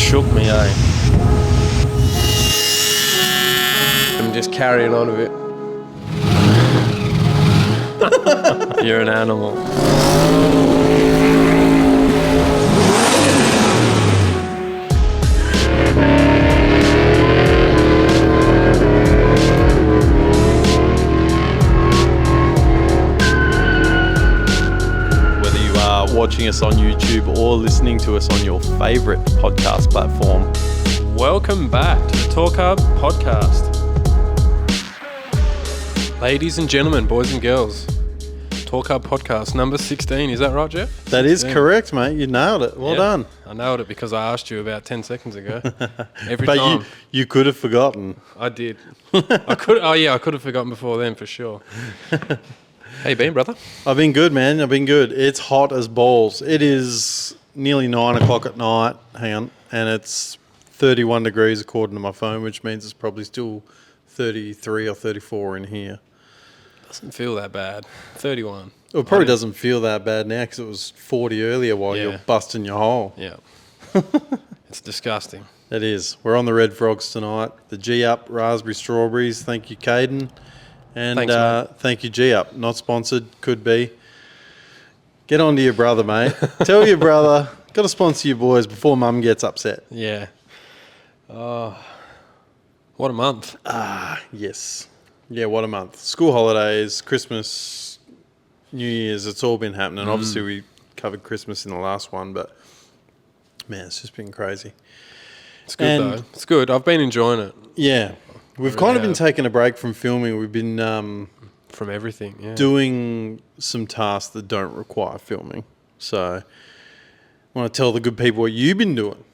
shook me, eh? I'm just carrying on a bit. You're an animal. Whether you are watching us on YouTube or listening to us on your favourite podcast platform, welcome back to the Torq podcast. Ladies and gentlemen, boys and girls, Torq podcast number 16. Is that right, Jeff? That 16. Is correct, mate. You nailed it. Well done. I nailed it because I asked you about 10 seconds ago. Every but time. You could have forgotten. I did. I could have forgotten before then for sure. How you been, brother? I've been good, man. I've been good. It's hot as balls. It is nearly 9 o'clock at night. Hang on. And it's 31 degrees according to my phone, which means it's probably still 33 or 34 in here. Doesn't feel that bad. 31. Well, it probably doesn't feel that bad now because it was 40 earlier while you're busting your hole. Yeah. It's disgusting. It is. We're on the Red Frogs tonight. The G-Up Raspberry Strawberries. Thank you, Caden. And thanks, thank you, G-Up. Not sponsored. Could be. Get on to your brother, mate. Tell your brother. Got to sponsor your boys before Mum gets upset. Yeah. What a month. Yes. Yeah, what a month. School holidays, Christmas, New Year's, it's all been happening. Obviously, we covered Christmas in the last one, but, man, it's just been crazy. It's good, though. It's good. I've been enjoying it. Yeah. We've kind of been taking a break from filming. We've been... from everything, yeah. Doing some tasks that don't require filming. So, I want to tell the good people what you've been doing.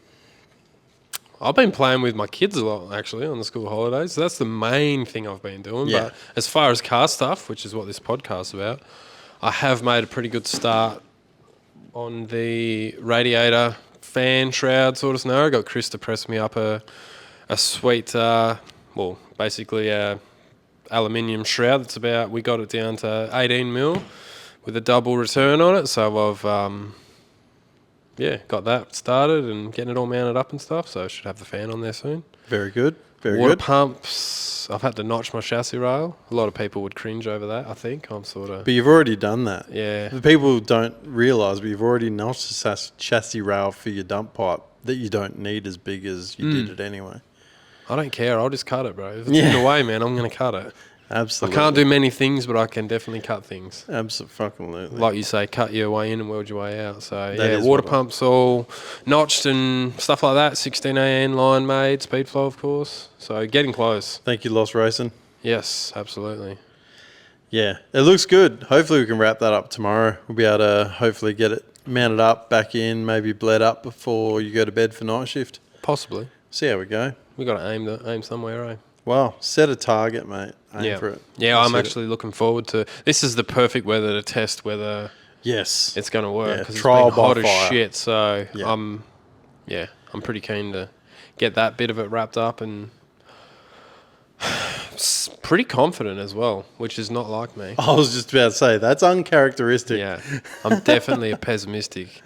I've been playing with my kids a lot, actually, on the school holidays. So that's the main thing I've been doing. Yeah. But as far as car stuff, which is what this podcast's about, I have made a pretty good start on the radiator fan shroud sort of scenario. I got Chris to press me up a sweet, basically a aluminium shroud that's about, we got it down to 18 mil with a double return on it. So I've... got that started and getting it all mounted up and stuff, so I should have the fan on there soon. Very good. Water pumps, I've had to notch my chassis rail. A lot of people would cringe over that, I think. But you've already done that. Yeah. The people don't realise, but you've already notched the chassis rail for your dump pipe that you don't need as big as you did it anyway. I don't care. I'll just cut it, bro. If it's in the way, man, I'm going to cut it. Absolutely. I can't do many things, but I can definitely cut things. Absolutely. Like you say, cut your way in and weld your way out. So, that water pumps all notched and stuff like that. 16 AN line made, speed flow, of course. So, getting close. Thank you, Lost Racing. Yes, absolutely. Yeah, it looks good. Hopefully we can wrap that up tomorrow. We'll be able to hopefully get it mounted up, back in, maybe bled up before you go to bed for night shift. Possibly. See how we go. We got to aim somewhere, eh? Well, set a target, mate. Aim for it. Yeah, I'm actually looking forward to... This is the perfect weather to test whether it's going to work. Because it's been hot as shit, so I'm pretty keen to get that bit of it wrapped up and pretty confident as well, which is not like me. I was just about to say, that's uncharacteristic. Yeah, I'm definitely a pessimistic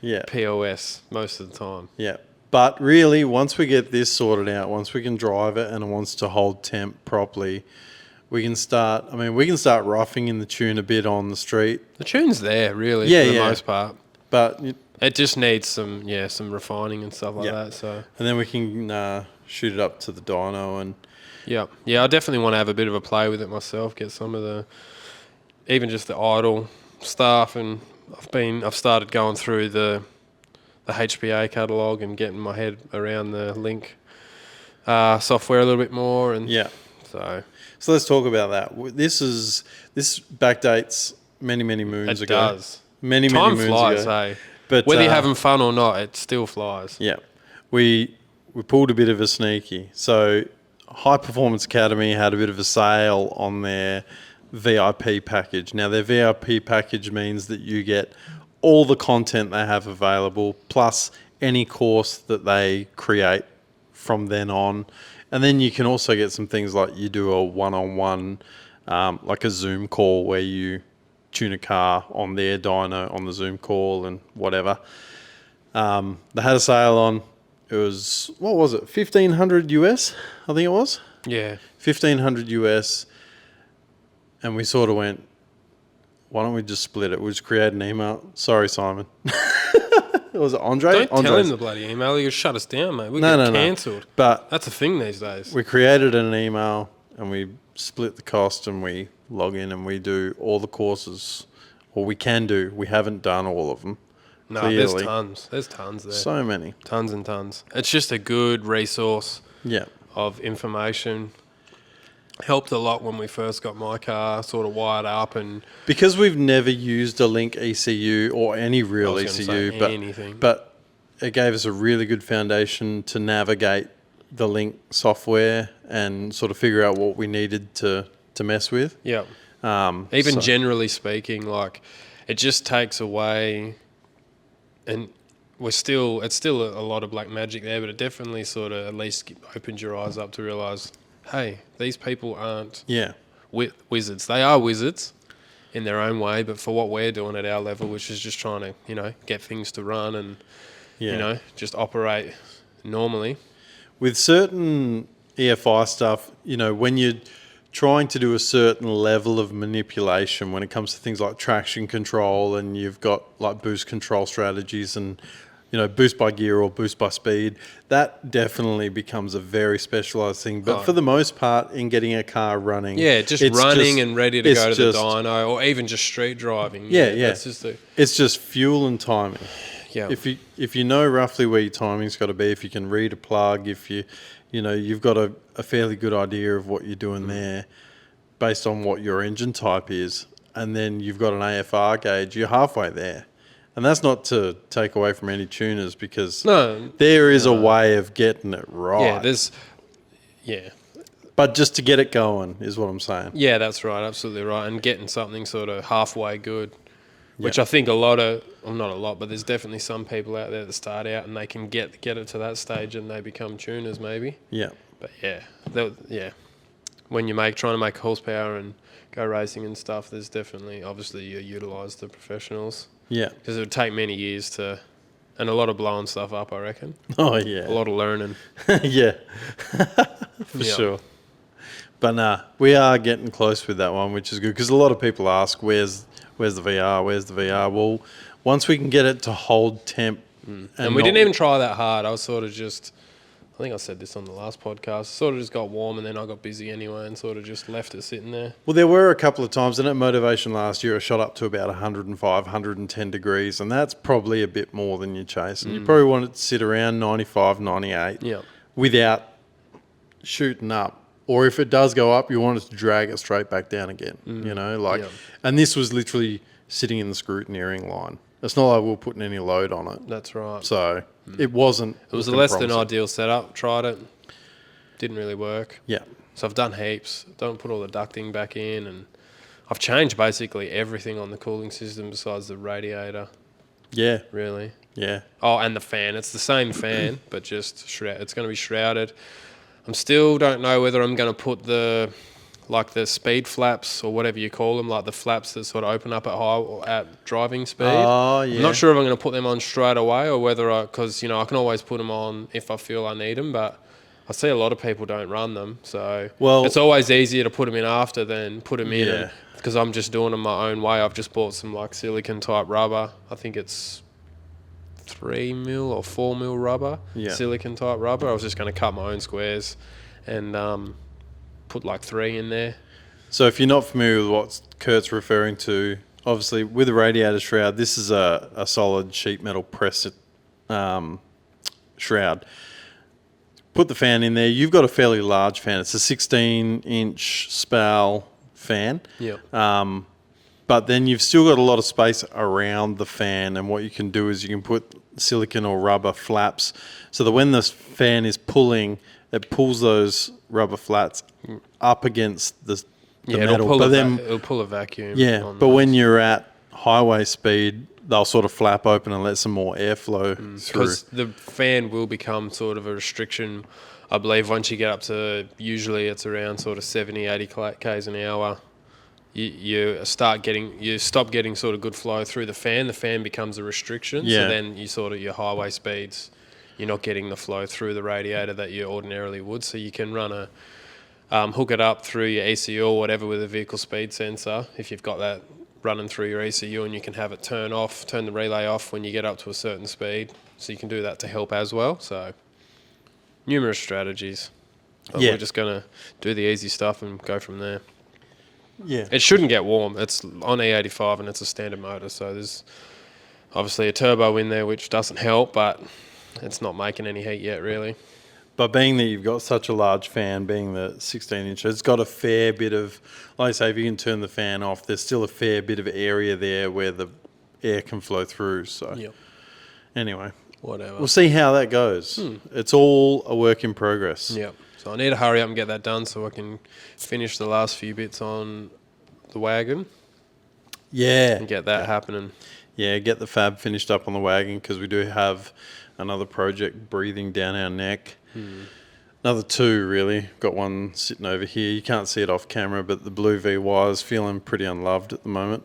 POS most of the time. Yeah. But really, once we get this sorted out, once we can drive it and it wants to hold temp properly, we can start roughing in the tune a bit on the street. The tune's there, really, for the most part. But it just needs some refining and stuff like that. So, and then we can shoot it up to the dyno and... Yeah, I definitely want to have a bit of a play with it myself, get some of even just the idle stuff, and I've started going through the HPA catalogue and getting my head around the Link software a little bit more, and so let's talk about that. This backdates many moons ago. It does. Many Time moons flies, ago. hey. But whether you're having fun or not, it still flies. Yeah, we pulled a bit of a sneaky. So High Performance Academy had a bit of a sale on their VIP package. Now their VIP package means that you get all the content they have available, plus any course that they create from then on. And then you can also get some things like you do a one-on-one, like a Zoom call where you tune a car on their dyno on the Zoom call and whatever. They had a sale on. it was, what was it, 1,500 US, I think it was? Yeah. 1,500 US. And we sort of went, why don't we just split it? We'll just create an email. Sorry, Simon. Was it Andre? Don't tell Andres. him the bloody email. He'll shut us down, mate. We No, get no. cancelled. But That's a thing these days. we created an email and we split the cost and we log in and we do all the courses. Or we can do. We haven't done all of them. No, clearly. there's tons. There's tons there. So many. Tons and tons. It's just a good resource Yeah. of information. Helped a lot when we first got my car sort of wired up and... Because we've never used a Link ECU or any real I was gonna ECU, say anything. but it gave us a really good foundation to navigate the Link software and sort of figure out what we needed to mess with. Yeah. So- Generally speaking, like, it just takes away... And it's still a lot of black magic there, but it definitely sort of at least opens your eyes up to realise, hey, these people aren't Yeah. wizards. They are wizards in their own way, but for what we're doing at our level, which is just trying to, get things to run and, Yeah. just operate normally. With certain EFI stuff, when you're trying to do a certain level of manipulation when it comes to things like traction control and you've got like boost control strategies and, boost by gear or boost by speed, that definitely becomes a very specialised thing. But for the most part, in getting a car running... Yeah, just it's running and ready to go to the just- dyno or even just street driving. Yeah. That's just It's just fuel and timing. yeah. If you know roughly where your timing's got to be, if you can read a plug, if you've got a fairly good idea of what you're doing there based on what your engine type is, and then you've got an AFR gauge, you're halfway there. And that's not to take away from any tuners because there is a way of getting it right. But just to get it going is what I'm saying. Yeah, that's right. Absolutely right. And getting something sort of halfway good, which I think not a lot, but there's definitely some people out there that start out and they can get it to that stage and they become tuners maybe. Yeah. But when you're trying to make horsepower and go racing and stuff, there's definitely, obviously, you utilise the professionals. Yeah. Because it would take many years and a lot of blowing stuff up, I reckon. Oh, yeah. A lot of learning. Yeah. For sure. But we are getting close with that one, which is good because a lot of people ask, where's the VR? Where's the VR? Well, once we can get it to hold temp. And we didn't even try that hard. I was sort of just... I think I said this on the last podcast. Sort of just got warm and then I got busy anyway and sort of just left it sitting there. Well, there were a couple of times, and at Motivation last year, I shot up to about 105, 110 degrees, and that's probably a bit more than you're chasing. You probably want it to sit around 95, 98 without shooting up. Or if it does go up, you want it to drag it straight back down again, And this was literally sitting in the scrutineering line. It's not like we were putting any load on it. That's right. So it wasn't... It was a less than ideal setup. Tried it. Didn't really work. Yeah. So I've done heaps. Don't put all the ducting back in. And I've changed basically everything on the cooling system besides the radiator. Yeah. Really. Yeah. Oh, and the fan. It's the same fan, but just it's going to be shrouded. I'm still don't know whether I'm going to put the speed flaps or whatever you call them, like the flaps that sort of open up at driving speed. Oh, yeah. I'm not sure if I'm going to put them on straight away or whether because I can always put them on if I feel I need them, but I see a lot of people don't run them, so it's always easier to put them in after than put them in. Because I'm just doing them my own way. I've just bought some silicon type rubber. I think it's 3mm or 4mm rubber, silicon type rubber. I was just going to cut my own squares and put 3 in there. So if you're not familiar with what Kurt's referring to, obviously with a radiator shroud, this is a solid sheet metal press shroud. Put the fan in there. You've got a fairly large fan. It's a 16-inch spout fan. Yeah. But then you've still got a lot of space around the fan, and what you can do is you can put silicon or rubber flaps so that when the fan is pulling, it pulls those rubber flats up against the metal. It'll pull a vacuum. Yeah, but when you're at highway speed, they'll sort of flap open and let some more airflow through. Because the fan will become sort of a restriction, I believe, once you get up to, usually it's around sort of 70, 80 k's an hour. You stop getting sort of good flow through the fan. The fan becomes a restriction. So then you sort of your highway speeds, you're not getting the flow through the radiator that you ordinarily would. So you can run hook it up through your ECU or whatever with a vehicle speed sensor if you've got that running through your ECU, and you can have it turn the relay off when you get up to a certain speed. So you can do that to help as well. So numerous strategies. But we're just going to do the easy stuff and go from there. Yeah. It shouldn't get warm. It's on E85 and it's a standard motor. So there's obviously a turbo in there which doesn't help, but it's not making any heat yet really. But being that you've got such a large fan, being the 16-inch, it's got a fair bit of, like I say, if you can turn the fan off, there's still a fair bit of area there where the air can flow through. So anyway, whatever. We'll see how that goes. It's all a work in progress. Yep. So I need to hurry up and get that done so I can finish the last few bits on the wagon. Yeah. And get that happening. Yeah, get the fab finished up on the wagon because we do have another project breathing down our neck. Another two, really. Got one sitting over here. You can't see it off camera, but the blue VY is feeling pretty unloved at the moment.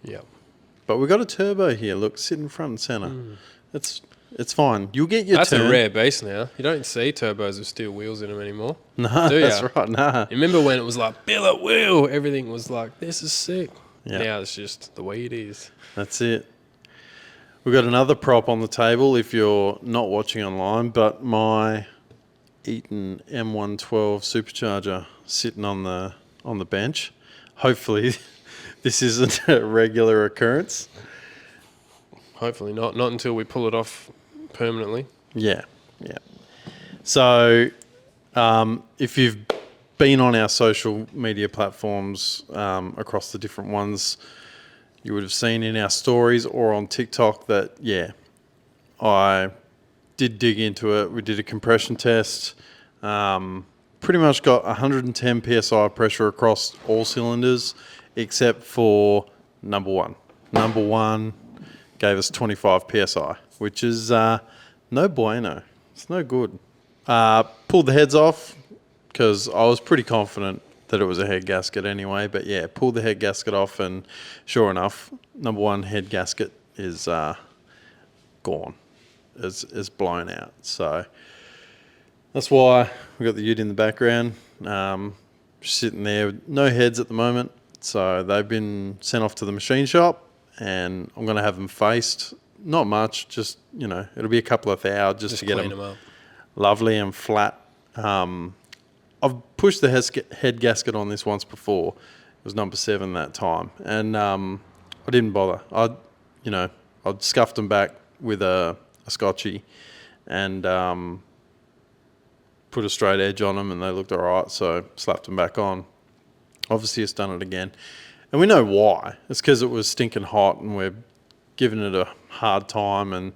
Yep. But we've got a turbo here. Look, sitting front and centre. It's fine. You'll get your That's turn. a rare beast now. You don't see turbos with steel wheels in them anymore. No, do that's ya? right. Nah. You remember when it was like, billet wheel? Everything was like, this is sick. Yeah. Now it's just the way it is. That's it. We've got another prop on the table if you're not watching online, but my Eaton M112 supercharger sitting on the bench. Hopefully this isn't a regular occurrence. Hopefully not. Not until we pull it off permanently. Yeah. So if you've been on our social media platforms across the different ones, you would have seen in our stories or on TikTok that, I did dig into it. We did a compression test. Pretty much got 110 PSI pressure across all cylinders except for number one. Number one gave us 25 PSI, which is no bueno. It's no good. Pulled the heads off because I was pretty confident that it was a head gasket anyway. But pulled the head gasket off, and sure enough, number one head gasket is gone. Is blown out. So that's why we got the ute in the background, sitting there with no heads at the moment. So they've been sent off to the machine shop, and I'm going to have them faced. Not much, just it'll be a couple of hours just to get them up lovely and flat. I've pushed the head gasket on this once before. It was number 7 that time, and I didn't bother. I'd scuffed them back with a Scotchy and put a straight edge on them, and they looked all right, so slapped them back on. Obviously, it's done it again. And we know why. It's because it was stinking hot, and we're giving it a hard time, and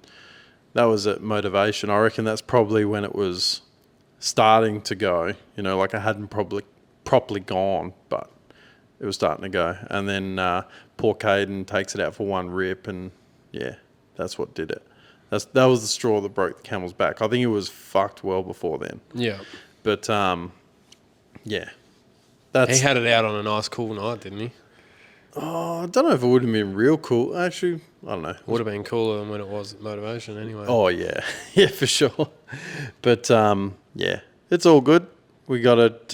that was at motivation. I reckon that's probably when it was starting to go, like I hadn't probably properly gone, but it was starting to go. And then poor Caden takes it out for one rip, and that's what did it. That was the straw that broke the camel's back. I think it was fucked well before then. Yeah. But He had it out on a nice cool night, didn't he? Oh, I don't know if it would have been real cool. Actually, I don't know. Would have been cooler than when it was at motivation anyway. Oh, yeah. Yeah, for sure. But, it's all good. We got it.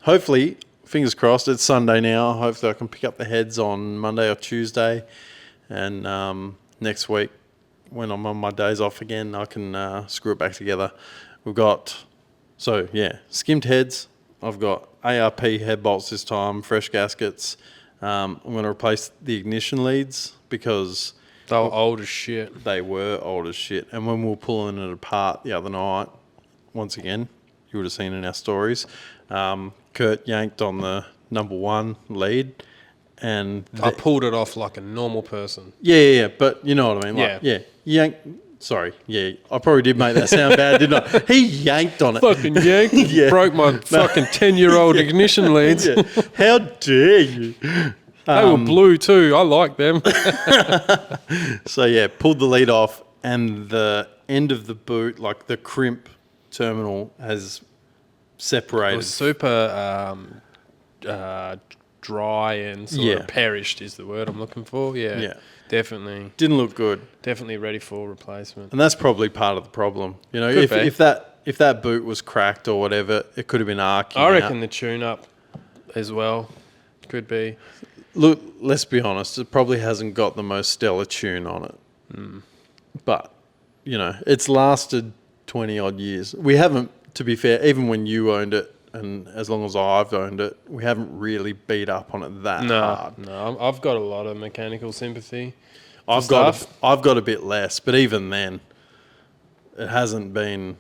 Hopefully, fingers crossed, it's Sunday now. Hopefully I can pick up the heads on Monday or Tuesday. And next week, when I'm on my days off again, I can screw it back together. We've got, skimmed heads. I've got ARP head bolts this time, fresh gaskets. I'm going to replace the ignition leads because they were old as shit. They were old as shit. And when we were pulling it apart the other night, once again, you would have seen in our stories, Kurt yanked on the number one lead. And I pulled it off like a normal person. Yeah, but you know what I mean? Yank. Sorry, I probably did make that sound bad, didn't I? He yanked on it. Fucking yanked. Broke my fucking 10-year-old ignition leads. Yeah. How dare you? They were blue too. I like them. So, pulled the lead off, and the end of the boot, like the crimp terminal, has separated. It was super dry and sort of perished is the word I'm looking for. Yeah. Definitely. Didn't look good. Definitely ready for replacement. And that's probably part of the problem. You know, Could be. if that boot was cracked or whatever, it could have been arcing I reckon out. the tune-up as well could be. Look, let's be honest. It probably hasn't got the most stellar tune on it. But, you know, it's lasted 20-odd years. We haven't, to be fair, even when you owned it, and as long as I've owned it, we haven't really beat up on it that hard. No, I've got a lot of mechanical sympathy. I've got a bit less, but even then, it hasn't been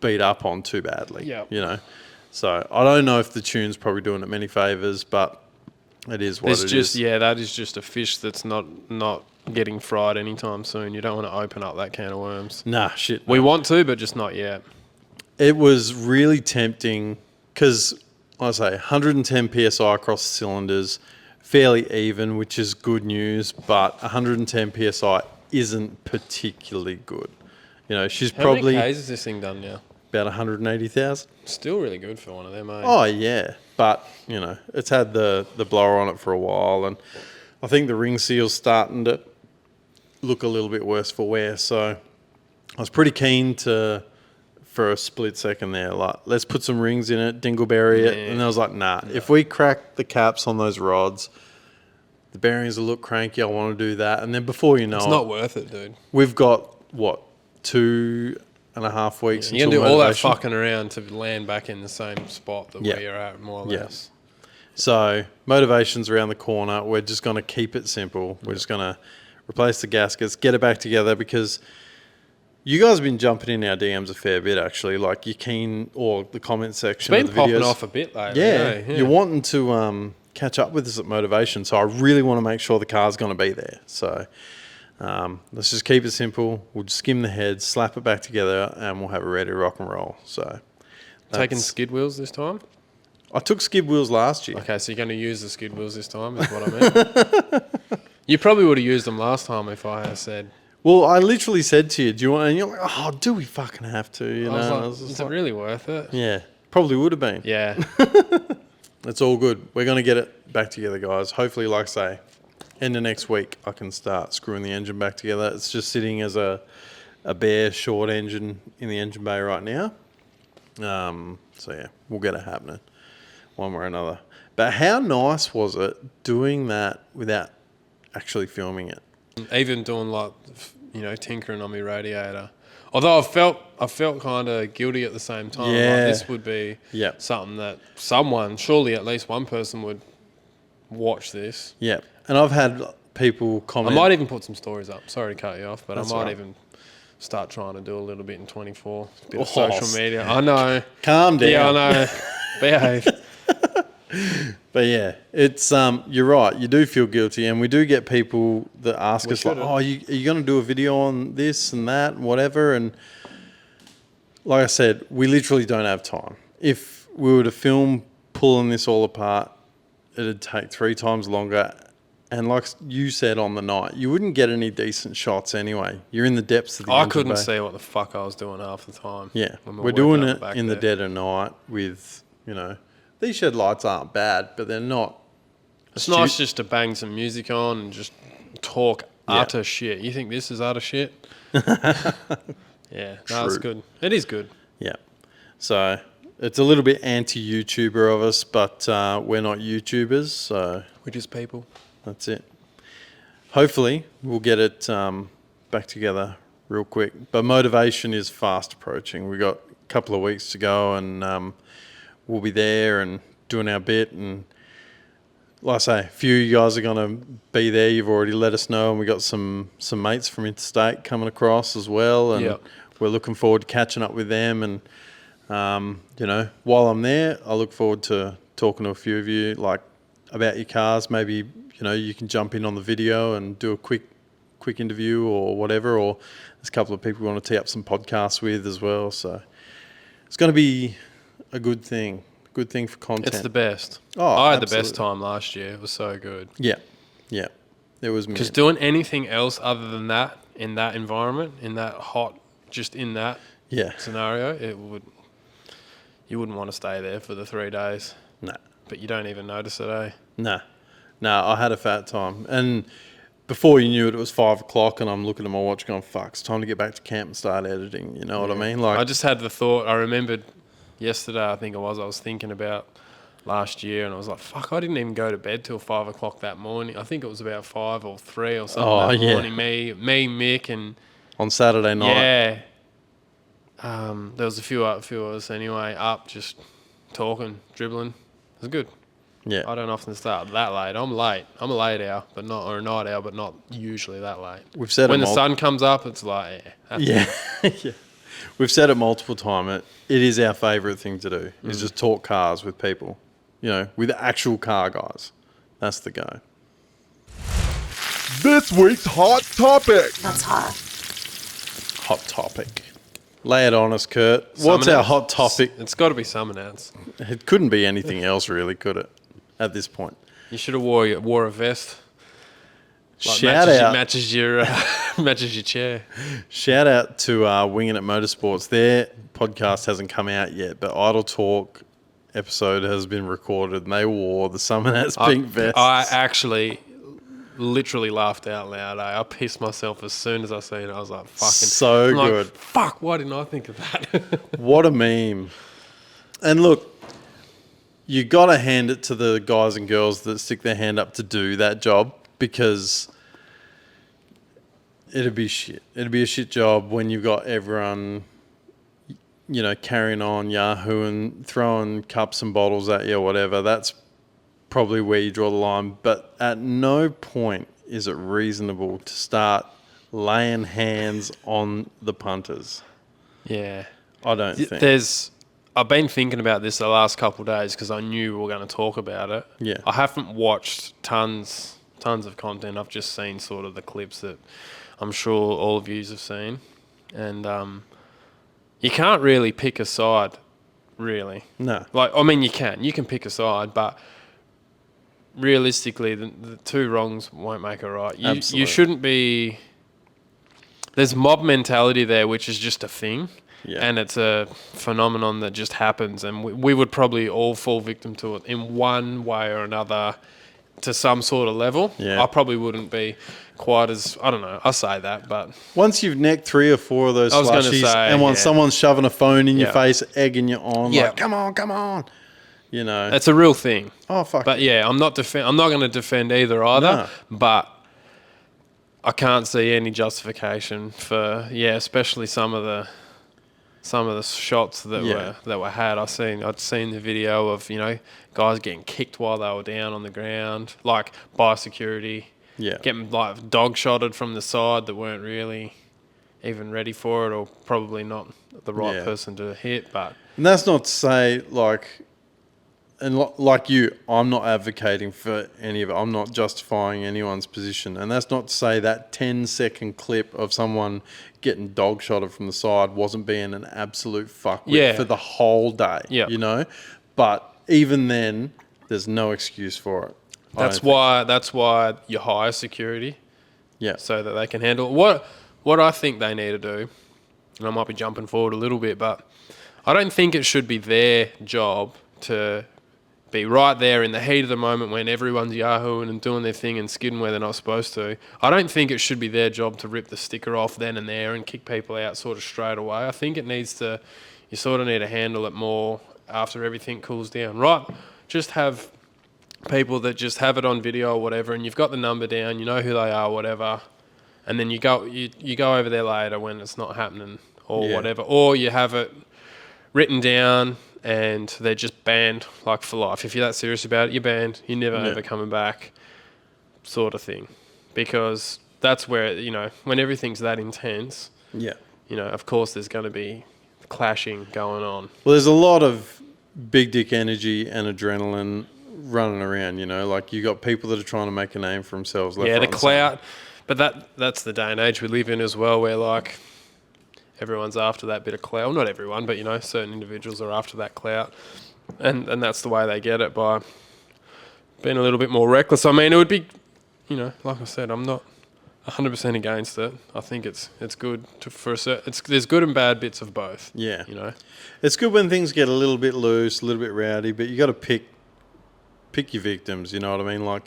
beat up on too badly. Yeah. You know, so I don't know if the tune's probably doing it many favors, but it is what it is. Yeah, that is just a fish that's not getting fried anytime soon. You don't want to open up that can of worms. Nah, shit. We want to, but just not yet. It was really tempting because, like I say, 110 PSI across the cylinders, fairly even, which is good news, but 110 PSI isn't particularly good. You know, she's How many probably Ks is this thing done now? about 180,000. Still really good for one of them, eh? Oh, yeah. But, you know, it's had the blower on it for a while, and I think the ring seal's starting to look a little bit worse for wear. So I was pretty keen for a split second there, like, let's put some rings in it, dingleberry it. And I was like, nah, if we crack the caps on those rods, the bearings will look cranky. I want to do that. And then before you know It's not worth it, dude. we've got, 2.5 weeks You're until going to do all that motivation. fucking around to land back in the same spot that Yeah. where you're at, more or Yeah. less. So motivation's around the corner. We're just going to keep it simple. We're just going to replace the gaskets, get it back together, because you guys have been jumping in our DMs a fair bit, actually. Like, you're keen, or the comment section It's been of the videos. popping off a bit lately. Yeah, Yeah. you're wanting to catch up with us at motivation. So I really want to make sure the car's going to be there. So let's just keep it simple. We'll just skim the head, slap it back together, and we'll have it ready to rock and roll. So Taking that's- skid wheels this time? I took skid wheels last year. Okay, so you're going to use the skid wheels this time, is what I meant. You probably would have used them last time if I had said. Well, I literally said to you, "Do you want?" And you're like, "Oh, do we fucking have to?" You know, I was and like, I was just is it like, really worth it? yeah, probably would have been. Yeah. It's all good. We're going to get it back together, guys. Hopefully, like I say, end of next week, I can start screwing the engine back together. It's just sitting as a bare short engine in the engine bay right now. So yeah, we'll get it happening one way or another. But how nice was it doing that without actually filming it? Even doing like, tinkering on my radiator. Although I felt kind of guilty at the same time. Yeah. Like, this would be Yep. something that surely at least one person would watch this. Yeah. And I've had people I comment. might even put some stories up. Sorry to cut you off, but That's I might all right. even start trying to do a little bit in 24. A bit of Oh, social media. I know. Calm down. Yeah, I know. Behave. But yeah, it's you're right. You do feel guilty, and we do get people that ask us like, should've. "Oh, are you going to do a video on this and that and whatever?" And like I said, we literally don't have time. If we were to film pulling this all apart, it'd take 3 times longer. And like you said on the night, you wouldn't get any decent shots anyway. You're in the depths of the I engine couldn't bay. see what the fuck I was doing half the time. Yeah, when we're working doing up it the back in the there. dead of night with, these shed lights aren't bad, but they're not. It's nice just to bang some music on and just talk utter shit. You think this is utter shit? Yeah, no, it's True. good. It is good. Yeah. So it's a little bit anti-YouTuber of us, but we're not YouTubers, so We're just people. that's it. Hopefully we'll get it back together real quick. But motivation is fast approaching. We've got a couple of weeks to go, and we'll be there and doing our bit. And like I say, a few of you guys are going to be there. You've already let us know, and we got some mates from interstate coming across as well, and Yep. we're looking forward to catching up with them. And while I'm there, I look forward to talking to a few of you, like about your cars. Maybe you can jump in on the video and do a quick interview or whatever. Or there's a couple of people we want to tee up some podcasts with as well. So it's going to be a good thing for content. It's the best. Oh, I had the best absolutely. time last year. It was so good. Yeah. It was Because mint. doing anything else other than that in that environment, in that hot, just in that Yeah. scenario, you wouldn't want to stay there for the 3 days. No. But you don't even notice it, eh? No, I had a fat time. And before you knew it, it was 5 o'clock, and I'm looking at my watch going, fuck, it's time to get back to camp and start editing. You know what I mean? Like, I just had the thought, I remembered yesterday, I think it was, I was thinking about last year, and I was like, fuck, I didn't even go to bed till 5 o'clock that morning. I think it was about 5 or 3 or something that morning. Me, Mick, and... on Saturday night. Yeah. There was a few of us anyway, up, just talking, dribbling. It was good. Yeah. I don't often start that late. I'm late. I'm a late owl, or a night owl, but not usually that late. We've said when the sun comes up, it's like, yeah. Yeah. We've said it multiple times. It is our favourite thing to do, is just talk cars with people, you know, with actual car guys. That's the go. This week's hot topic. That's hot. Hot topic. Lay it on us, Kurt. What's our hot topic? It's got to be Summernats. It couldn't be anything else, really, could it? At this point. You should have wore a vest. Like Shout out. Matches your chair. Shout out to Winging It Motorsports. Their podcast hasn't come out yet, but Idle Talk episode has been recorded, and they wore the Summernats pink vests. I actually literally laughed out loud. I pissed myself as soon as I seen it. I was like, fucking... So good. Like, fuck, why didn't I think of that? What a meme. And look, you got to hand it to the guys and girls that stick their hand up to do that job, because it'd be shit. It'd be a shit job when you've got everyone, you know, carrying on Yahoo and throwing cups and bottles at you or whatever. That's probably where you draw the line. But at no point is it reasonable to start laying hands on the punters. Yeah. I don't think. I've been thinking about this the last couple of days because I knew we were going to talk about it. Yeah. I haven't watched tons of content. I've just seen sort of the clips that I'm sure all of you have seen. And you can't really pick a side, really. No. Like, I mean, you can pick a side, but realistically, the two wrongs won't make a right. Absolutely. You shouldn't be... There's mob mentality there, which is just a thing. Yeah. And it's a phenomenon that just happens, and we would probably all fall victim to it in one way or another to some sort of level. Yeah. I probably wouldn't be quite as... I don't know. I say that, but... Once you've necked 3 or 4 of those I was gonna slushies, say, and once someone's shoving a phone in your Yeah. face, egging you on, Yeah. like, come on, you know. It's a real thing. Oh, fuck. But yeah, I'm not going to defend either, No. but I can't see any justification for, especially some of the shots that were had. I'd seen the video of, you know, guys getting kicked while they were down on the ground, like by security. Yeah. Getting like dog shotted from the side that weren't really even ready for it, or probably not the right person to hit. But And that's not to say, like, and like you, I'm not advocating for any of it. I'm not justifying anyone's position. And that's not to say that 10-second clip of someone getting dog shotted from the side wasn't being an absolute fuckwit for the whole day, you know? But even then, there's no excuse for it. That's why you hire security. Yeah. So that they can handle it. What I think they need to do, and I might be jumping forward a little bit, but I don't think it should be their job to be right there in the heat of the moment when everyone's yahooing and doing their thing and skidding where they're not supposed to. I don't think it should be their job to rip the sticker off then and there and kick people out sort of straight away. I think you sort of need to handle it more after everything cools down. Right? Just have people that just have it on video or whatever, and you've got the number down, you know who they are, whatever, and then you go over there later when it's not happening or whatever, or you have it written down and they're just banned like for life. If you're that serious about it, you're banned. You're never ever coming back, sort of thing, because that's where, you know, when everything's that intense, you know, of course there's going to be clashing going on. Well, there's a lot of big dick energy and adrenaline running around, you know, like you got people that are trying to make a name for themselves. Left, Yeah, right, the and clout. But that's the day and age we live in as well, where like everyone's after that bit of clout. Well, not everyone, but you know, certain individuals are after that clout, and that's the way they get it, by being a little bit more reckless. I mean, it would be, you know, like I said, I'm not 100% against it. I think it's good there's good and bad bits of both. Yeah, you know, it's good when things get a little bit loose, a little bit rowdy, but you got to pick pick your victims, you know what I mean? Like,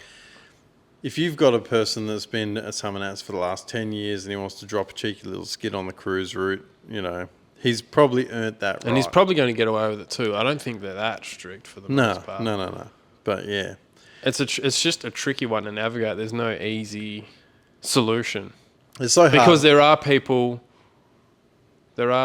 if you've got a person that's been at Summernats for the last 10 years and he wants to drop a cheeky little skid on the cruise route, you know, he's probably earned that right. And he's probably going to get away with it too. I don't think they're that strict for the most part. No. But yeah. It's just a tricky one to navigate. There's no easy solution. It's so hard. Because there are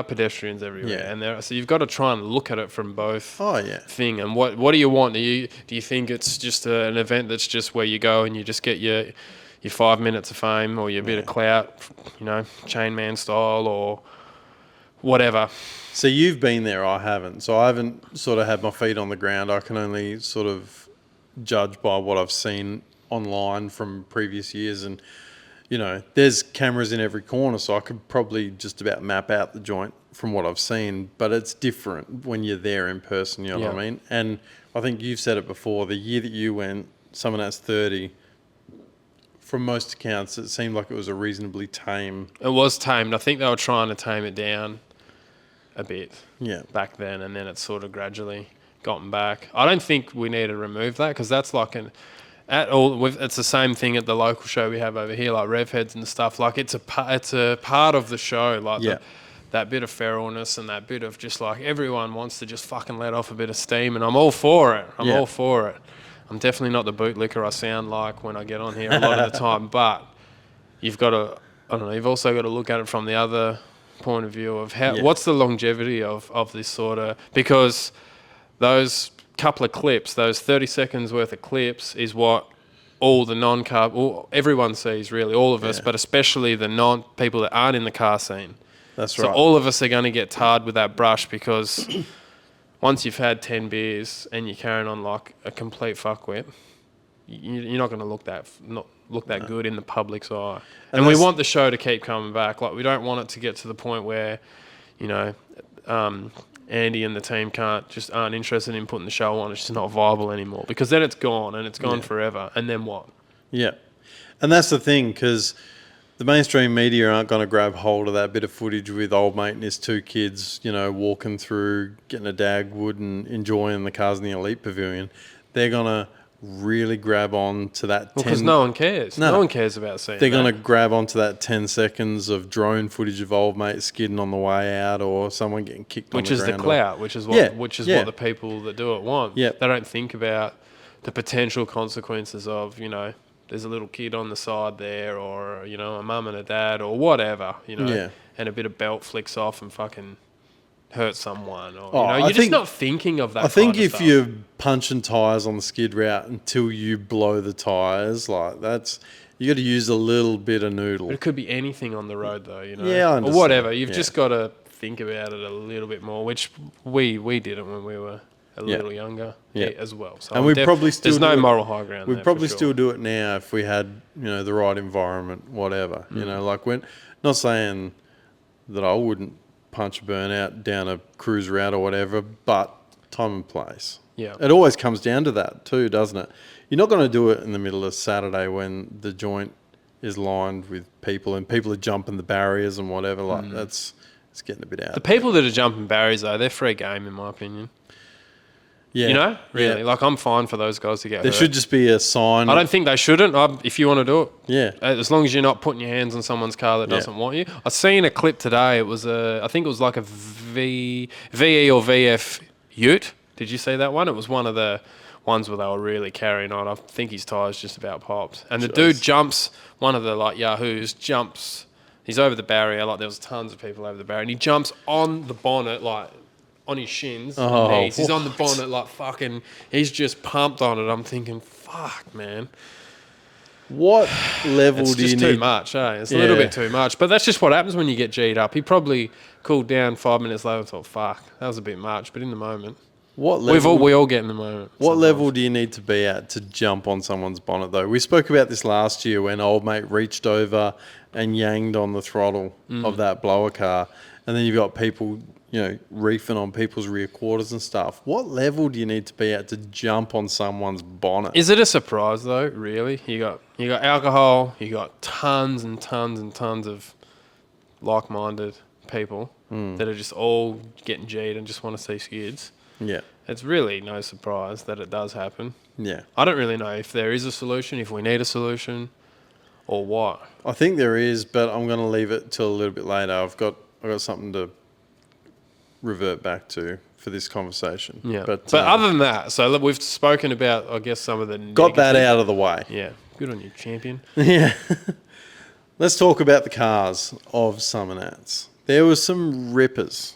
pedestrians everywhere, so you've got to try and look at it from both thing. And what do you want? Do you think it's just an event that's just where you go and you just get your 5 minutes of fame or your bit of clout, you know, chain man style or whatever? So you've been there, I haven't. So I haven't sort of had my feet on the ground. I can only sort of judge by what I've seen online from previous years. And, you know, there's cameras in every corner, so I could probably just about map out the joint from what I've seen. But it's different when you're there in person, you know what I mean? And I think you've said it before, the year that you went, Summernats 30, from most accounts, it seemed like it was a reasonably tame... It was tamed. I think they were trying to tame it down a bit back then, and then it's sort of gradually gotten back. I don't think we need to remove that because that's like it's the same thing at the local show we have over here, like rev heads and stuff. Like it's a part of the show, like that bit of feralness and that bit of just like everyone wants to just fucking let off a bit of steam, and I'm all for it. All for it. I'm definitely not the bootlicker I sound like when I get on here a lot of the time, but you've got to, I don't know, you've also got to look at it from the other point of view of what's the longevity of this sort of, because those couple of clips, those 30 seconds worth of clips is what all the everyone sees, really, all of us, but especially the people that aren't in the car scene. That's right. So all of us are going to get tarred with that brush because once you've had 10 beers and you're carrying on like a complete fuckwit, you're not going to look that good in the public's eye. And we want the show to keep coming back. Like, we don't want it to get to the point where, you know, Andy and the team aren't interested in putting the show on. It's just not viable anymore, because then it's gone and it's gone forever. And then what? Yeah. And that's the thing, because the mainstream media aren't going to grab hold of that bit of footage with old mate and his two kids, you know, walking through, getting a Dagwood and enjoying the cars in the Elite Pavilion. They're going to really grab on to that. Because no one cares. No one cares about seeing They're going to grab onto that 10 seconds of drone footage of old mate skidding on the way out, or someone getting kicked on the ground. Which is the clout, which is what the people that do it want. They don't think about the potential consequences of, you know, there's a little kid on the side there, or, you know, a mum and a dad or whatever, you know, and a bit of belt flicks off and fucking hurt someone, or you know, you're just not thinking of that. I think if you're punching tyres on the skid route until you blow the tyres, like that's, you got to use a little bit of noodle. But it could be anything on the road, though, you know, I understand. or whatever. You've just got to think about it a little bit more, which we didn't when we were a little younger as well. So and we probably still there's no moral high ground. We'd probably still do it now if we had, you know, the right environment, whatever. You know, like not saying that I wouldn't punch a burnout down a cruise route or whatever, but time and place. Yeah. It always comes down to that too, doesn't it? You're not going to do it in the middle of Saturday when the joint is lined with people and people are jumping the barriers and whatever. Like it's getting a bit out. The people that are jumping barriers, though, they're free game in my opinion. Yeah. You know, really. Like, I'm fine for those guys to get There hurt. should just be a sign. I don't think they shouldn't. If you want to do it. Yeah. As long as you're not putting your hands on someone's car that doesn't want you. I seen a clip today. It was I think it was like a VE or VF Ute. Did you see that one? It was one of the ones where they were really carrying on. I think his tyres just about popped. And the dude jumps, one of the like Yahoos jumps. He's over the barrier. Like, there was tons of people over the barrier. And he jumps on the bonnet, like, on his shins and knees. He's on the bonnet like fucking, he's just pumped on it. I'm thinking, fuck, man. What level it's do you need? It's just too much, eh? It's a little bit too much. But that's just what happens when you get G'd up. He probably cooled down 5 minutes later and thought, fuck, that was a bit much. But in the moment, what level, we all get in the moment. What level do you need to be at to jump on someone's bonnet, though? We spoke about this last year when old mate reached over and yanged on the throttle of that blower car. And then you've got people, you know, reefing on people's rear quarters and stuff. What level do you need to be at to jump on someone's bonnet? Is it a surprise though? Really, you got alcohol, you got tons and tons and tons of like-minded people that are just all getting G'd and just want to see skids. Yeah. It's really no surprise that it does happen. Yeah. I don't really know if there is a solution, if we need a solution, or what. I think there is, but I'm going to leave it till a little bit later. I've got something to revert back to for this conversation. Yeah. But Other than that, so look, we've spoken about, I guess, some of the got that out of the way. Yeah. Good on you, champion. Yeah. Let's talk about the cars of Summernats. There were some rippers.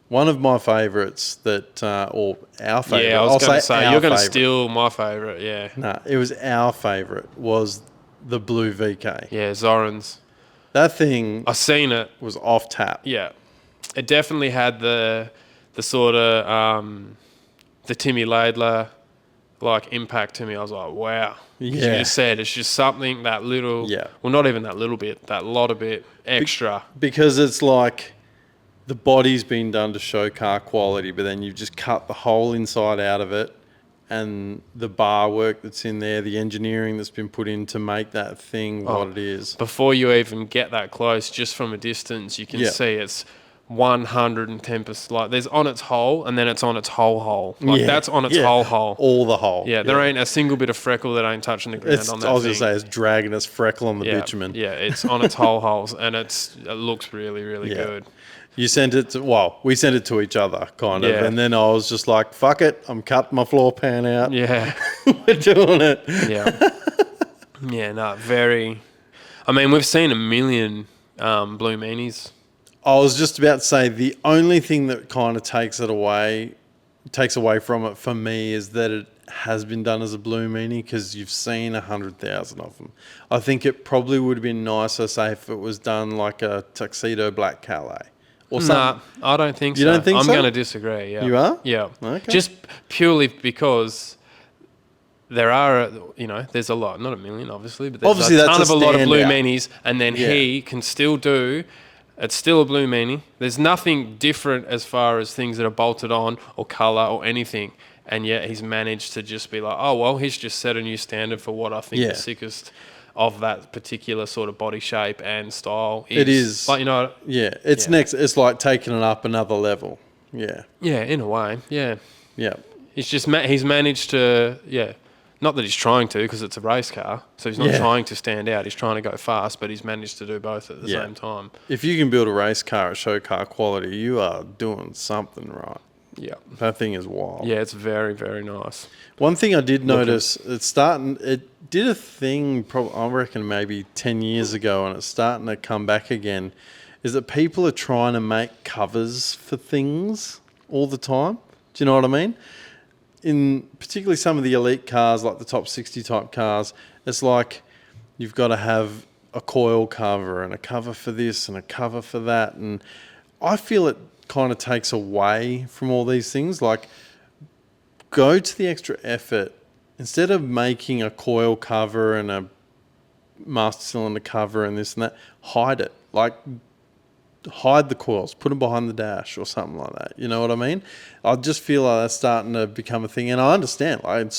One of my favourites that, or our favourite. Yeah, I was going to say, our you're going to favourite. steal my favourite, yeah. No, it was our favourite, was the blue VK. Yeah, Zoran's. That thing I seen it. was off tap. Yeah. It definitely had the sort of, the Timmy Laidler, like, impact to me. I was like, wow. 'Cause Yeah. You just said it's just something that little, Yeah. well, not even that little bit, that lot of bit extra. Because it's like the body's been done to show car quality, but then you've just cut the whole inside out of it, and the bar work that's in there, the engineering that's been put in to make that thing what it is. Before you even get that close, just from a distance, you can Yeah. see it's 110%. Like, there's on its hole, and then it's on its whole hole. Like, Yeah, that's on its yeah. whole hole. All the whole. Yeah, there ain't a single bit of freckle that ain't touching the ground It's, on that I was thing. going to say, it's dragging its freckle on the yeah, bitumen. Yeah, it's on its whole holes, and it looks really, really Yeah. good. You sent it to, well, we sent it to each other, kind of. Yeah. And then I was just like, fuck it, I'm cutting my floor pan out. Yeah, We're doing it. yeah, yeah. No, very. I mean, we've seen a million blue meanies. I was just about to say, the only thing that kind of takes away from it for me is that it has been done as a blue meanie, because you've seen 100,000 of them. I think it probably would have been nicer, say, if it was done like a tuxedo black Calais or something. Nah, I don't think so. You don't think I'm so? going to disagree. Yeah. You are? Yeah. Okay. Just purely because there are, there's a lot, not a million, obviously, but there's Obviously, a that's ton a of a lot of blue standout. meanies, and then Yeah. he can still do. It's still a blue meanie. There's nothing different as far as things that are bolted on or colour or anything, and yet he's managed to just be like, oh well, he's just set a new standard for what I think Yeah. the sickest of that particular sort of body shape and style is. It is. Like, Yeah, it's Yeah. next. It's like taking it up another level. Yeah, yeah, in a way, yeah. yeah, He's just he's managed to, not that he's trying to, because it's a race car, so he's not Yeah. trying to stand out. He's trying to go fast, but he's managed to do both at the Yeah. same time. If you can build a race car at show car quality, you are doing something right. Yeah, That thing is wild. yeah, it's very, very nice. One thing I did notice, it did a thing, I reckon maybe 10 years ago, and it's starting to come back again, is that people are trying to make covers for things all the time. Do you know what I mean? In particularly some of the elite cars, like the top 60 type cars, it's like you've got to have a coil cover and a cover for this and a cover for that. And I feel it kind of takes away from all these things. Like, go to the extra effort. Instead of making a coil cover and a master cylinder cover and this and that, hide it. Like, hide the coils, put them behind the dash or something like that. You know what I mean? I just feel like that's starting to become a thing. And I understand, like,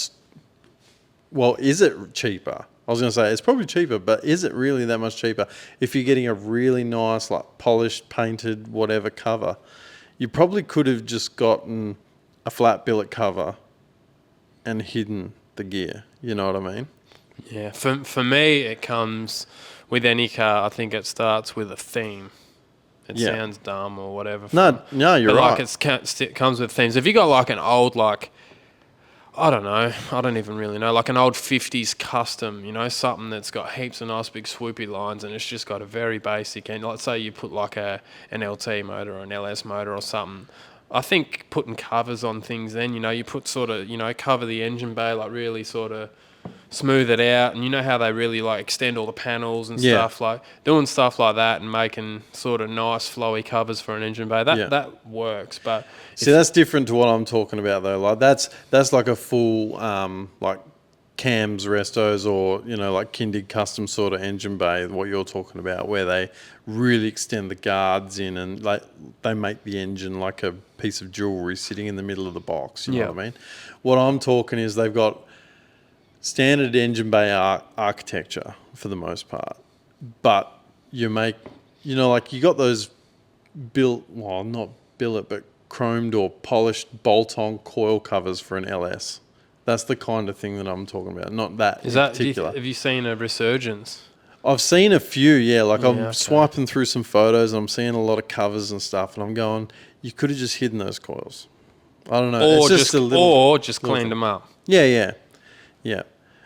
is it cheaper? I was going to say it's probably cheaper, but is it really that much cheaper? If you're getting a really nice, like, polished, painted, whatever cover, you probably could have just gotten a flat billet cover and hidden the gear. You know what I mean? Yeah, for me, it comes with any car. I think it starts with a theme. It Yeah. sounds dumb or whatever. No, you're but right. like it comes with themes. If you got like an old, like, I don't know, I don't even really know, like an old 50s custom, something that's got heaps of nice big swoopy lines, and it's just got a very basic end. Let's say you put like an LT motor or an LS motor or something. I think putting covers on things, then you put sort of cover the engine bay, like really sort of smooth it out, and how they really like extend all the panels and Yeah. stuff, like doing stuff like that and making sort of nice flowy covers for an engine bay. That works, but See, that's different to what I'm talking about, though. Like, that's like a full like cams, restos, or like Kindig custom sort of engine bay. What you're talking about, where they really extend the guards in, and like they make the engine like a piece of jewelry sitting in the middle of the box. You know what I mean? What I'm talking is they've got standard engine bay architecture for the most part, but you make, like you got those not billet, but chromed or polished bolt-on coil covers for an LS. That's the kind of thing that I'm talking about, not that in particular. Have you seen a resurgence? I've seen a few, yeah. Like I'm okay. swiping through some photos and I'm seeing a lot of covers and stuff, and I'm going, you could have just hidden those coils. I don't know. Or it's just cleaned them up. Yeah.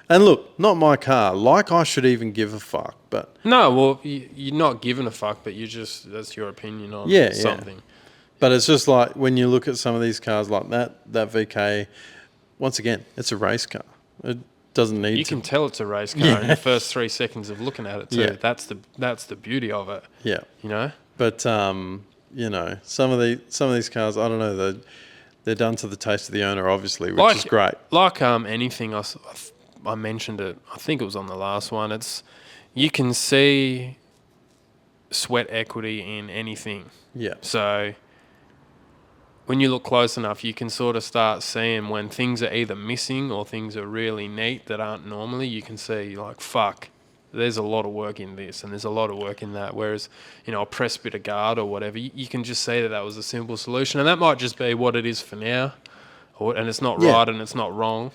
And look, not my car. Like I should even give a fuck, but No, well, you're not giving a fuck, but that's your opinion on something. But it's just like when you look at some of these cars like that VK, once again, it's a race car. It doesn't need You can tell it's a race car in the first 3 seconds of looking at it too. Yeah. That's the beauty of it. Yeah. You know? But you know, some of these cars, I don't know, they're done to the taste of the owner, obviously, which is great. Like anything, I mentioned it. I think it was on the last one. You can see sweat equity in anything. Yeah. So when you look close enough, you can sort of start seeing when things are either missing or things are really neat that aren't normally. You can see like, fuck, there's a lot of work in this and there's a lot of work in that. Whereas, a pressed bit of guard or whatever, you can just see that was a simple solution. And that might just be what it is for now. And it's not right and it's not wrong.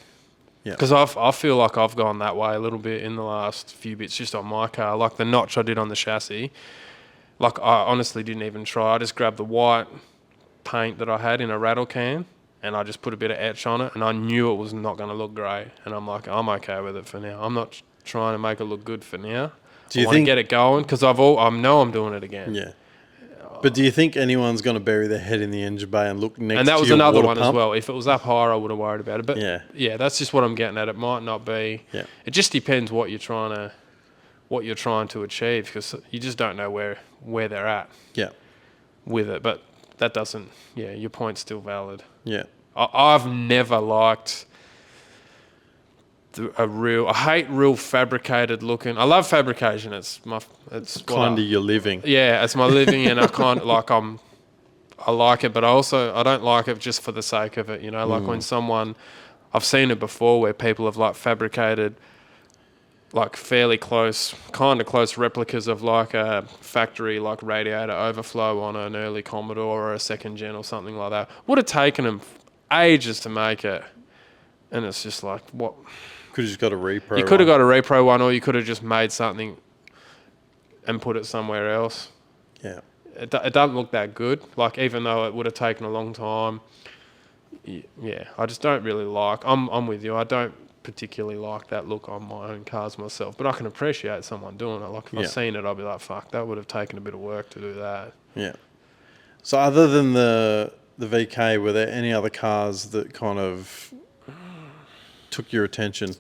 Yeah. Because I feel like I've gone that way a little bit in the last few bits just on my car. Like the notch I did on the chassis, like I honestly didn't even try. I just grabbed the white paint that I had in a rattle can and I just put a bit of etch on it and I knew it was not going to look great. And I'm like, I'm okay with it for now. I'm not trying to make it look good for now. Do you I want to get it going because I know I'm doing it again. Yeah. But do you think anyone's going to bury their head in the engine bay and look next to your And that was water another one pump? as well. If it was up higher, I would have worried about it. But yeah, that's just what I'm getting at. It might not be. Yeah. It just depends what you're trying to achieve because you just don't know where they're at. Yeah. With it, but that doesn't. Yeah, your point's still valid. Yeah. I've never liked I hate real fabricated looking. I love fabrication. It's Kind of your living. Yeah, it's my living, and I kind of like I like it, but I don't like it just for the sake of it. Like when I've seen it before where people have like fabricated like fairly close replicas of like a factory like radiator overflow on an early Commodore or a second gen or something like that. Would have taken them ages to make it, and it's just like what. Could have just got a repro. You could have got a repro one, or you could have just made something and put it somewhere else. Yeah. It doesn't look that good. Like even though it would have taken a long time. Yeah, I just don't really like. I'm with you. I don't particularly like that look on my own cars myself, but I can appreciate someone doing it. Like if I've seen it, I'll be like, fuck, that would have taken a bit of work to do that. Yeah. So other than the VK, were there any other cars that kind of took your attention?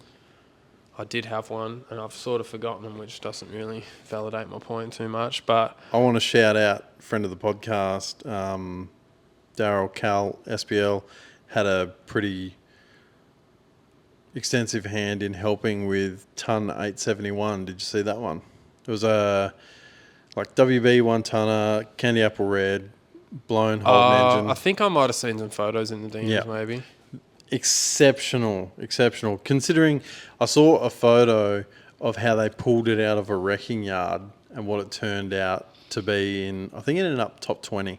I did have one, and I've sort of forgotten them, which doesn't really validate my point too much. But I want to shout out friend of the podcast, Daryl Cal SPL, had a pretty extensive hand in helping with Ton 871. Did you see that one? It was a like WB 1-tonner, candy apple red, blown Holden engine. I think I might have seen some photos in the DMs, maybe. Exceptional. Considering I saw a photo of how they pulled it out of a wrecking yard and what it turned out to be I think it ended up top 20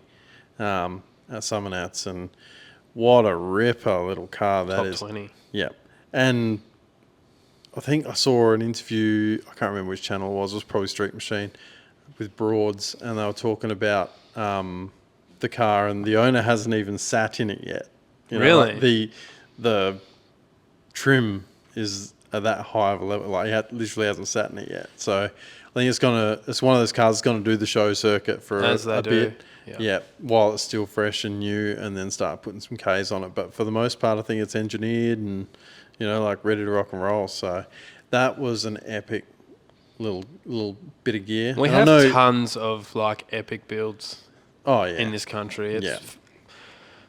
at Summernats, and what a ripper little car that is. Top 20. Yeah. And I think I saw an interview, I can't remember which channel it was probably Street Machine, with Broads, and they were talking about the car, and the owner hasn't even sat in it yet. Really? Like the trim is at that high of a level. Like he literally hasn't sat in it yet. So I think it's one of those cars that's going to do the show circuit for a bit. Yeah, while it's still fresh and new, and then start putting some Ks on it. But for the most part, I think it's engineered and like ready to rock and roll. So that was an epic little bit of gear. We have tons of like epic builds. Oh yeah. In this country, it's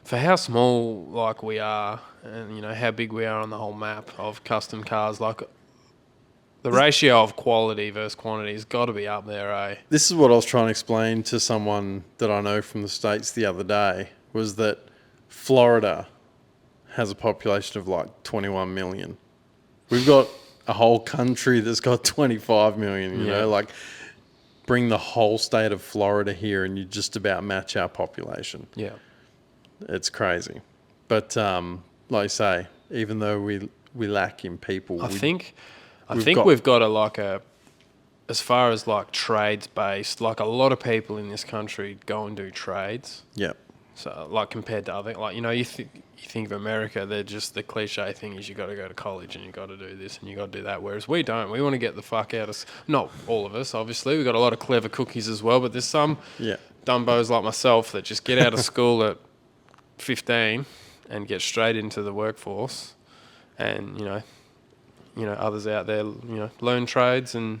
for how small like we are, and how big we are on the whole map of custom cars. Like the ratio of quality versus quantity has got to be up there, eh? This is what I was trying to explain to someone that I know from the States the other day, was that Florida has a population of like 21 million. We've got a whole country that's got 25 million, you know, like bring the whole state of Florida here and you just about match our population. Yeah. It's crazy. But like I say, even though we lack in people, I think got- we've got as far as like trades based, like a lot of people in this country go and do trades. yeah, So like compared to other, like, you know, you think of America, they're just, the cliche thing is you got to go to college and you got to do this and you got to do that. Whereas we don't. We want to get the fuck out of, not all of us, obviously. We've got a lot of clever cookies as well, but there's some dumbos like myself that just get out of school at 15 and get straight into the workforce, and you know others out there, learn trades and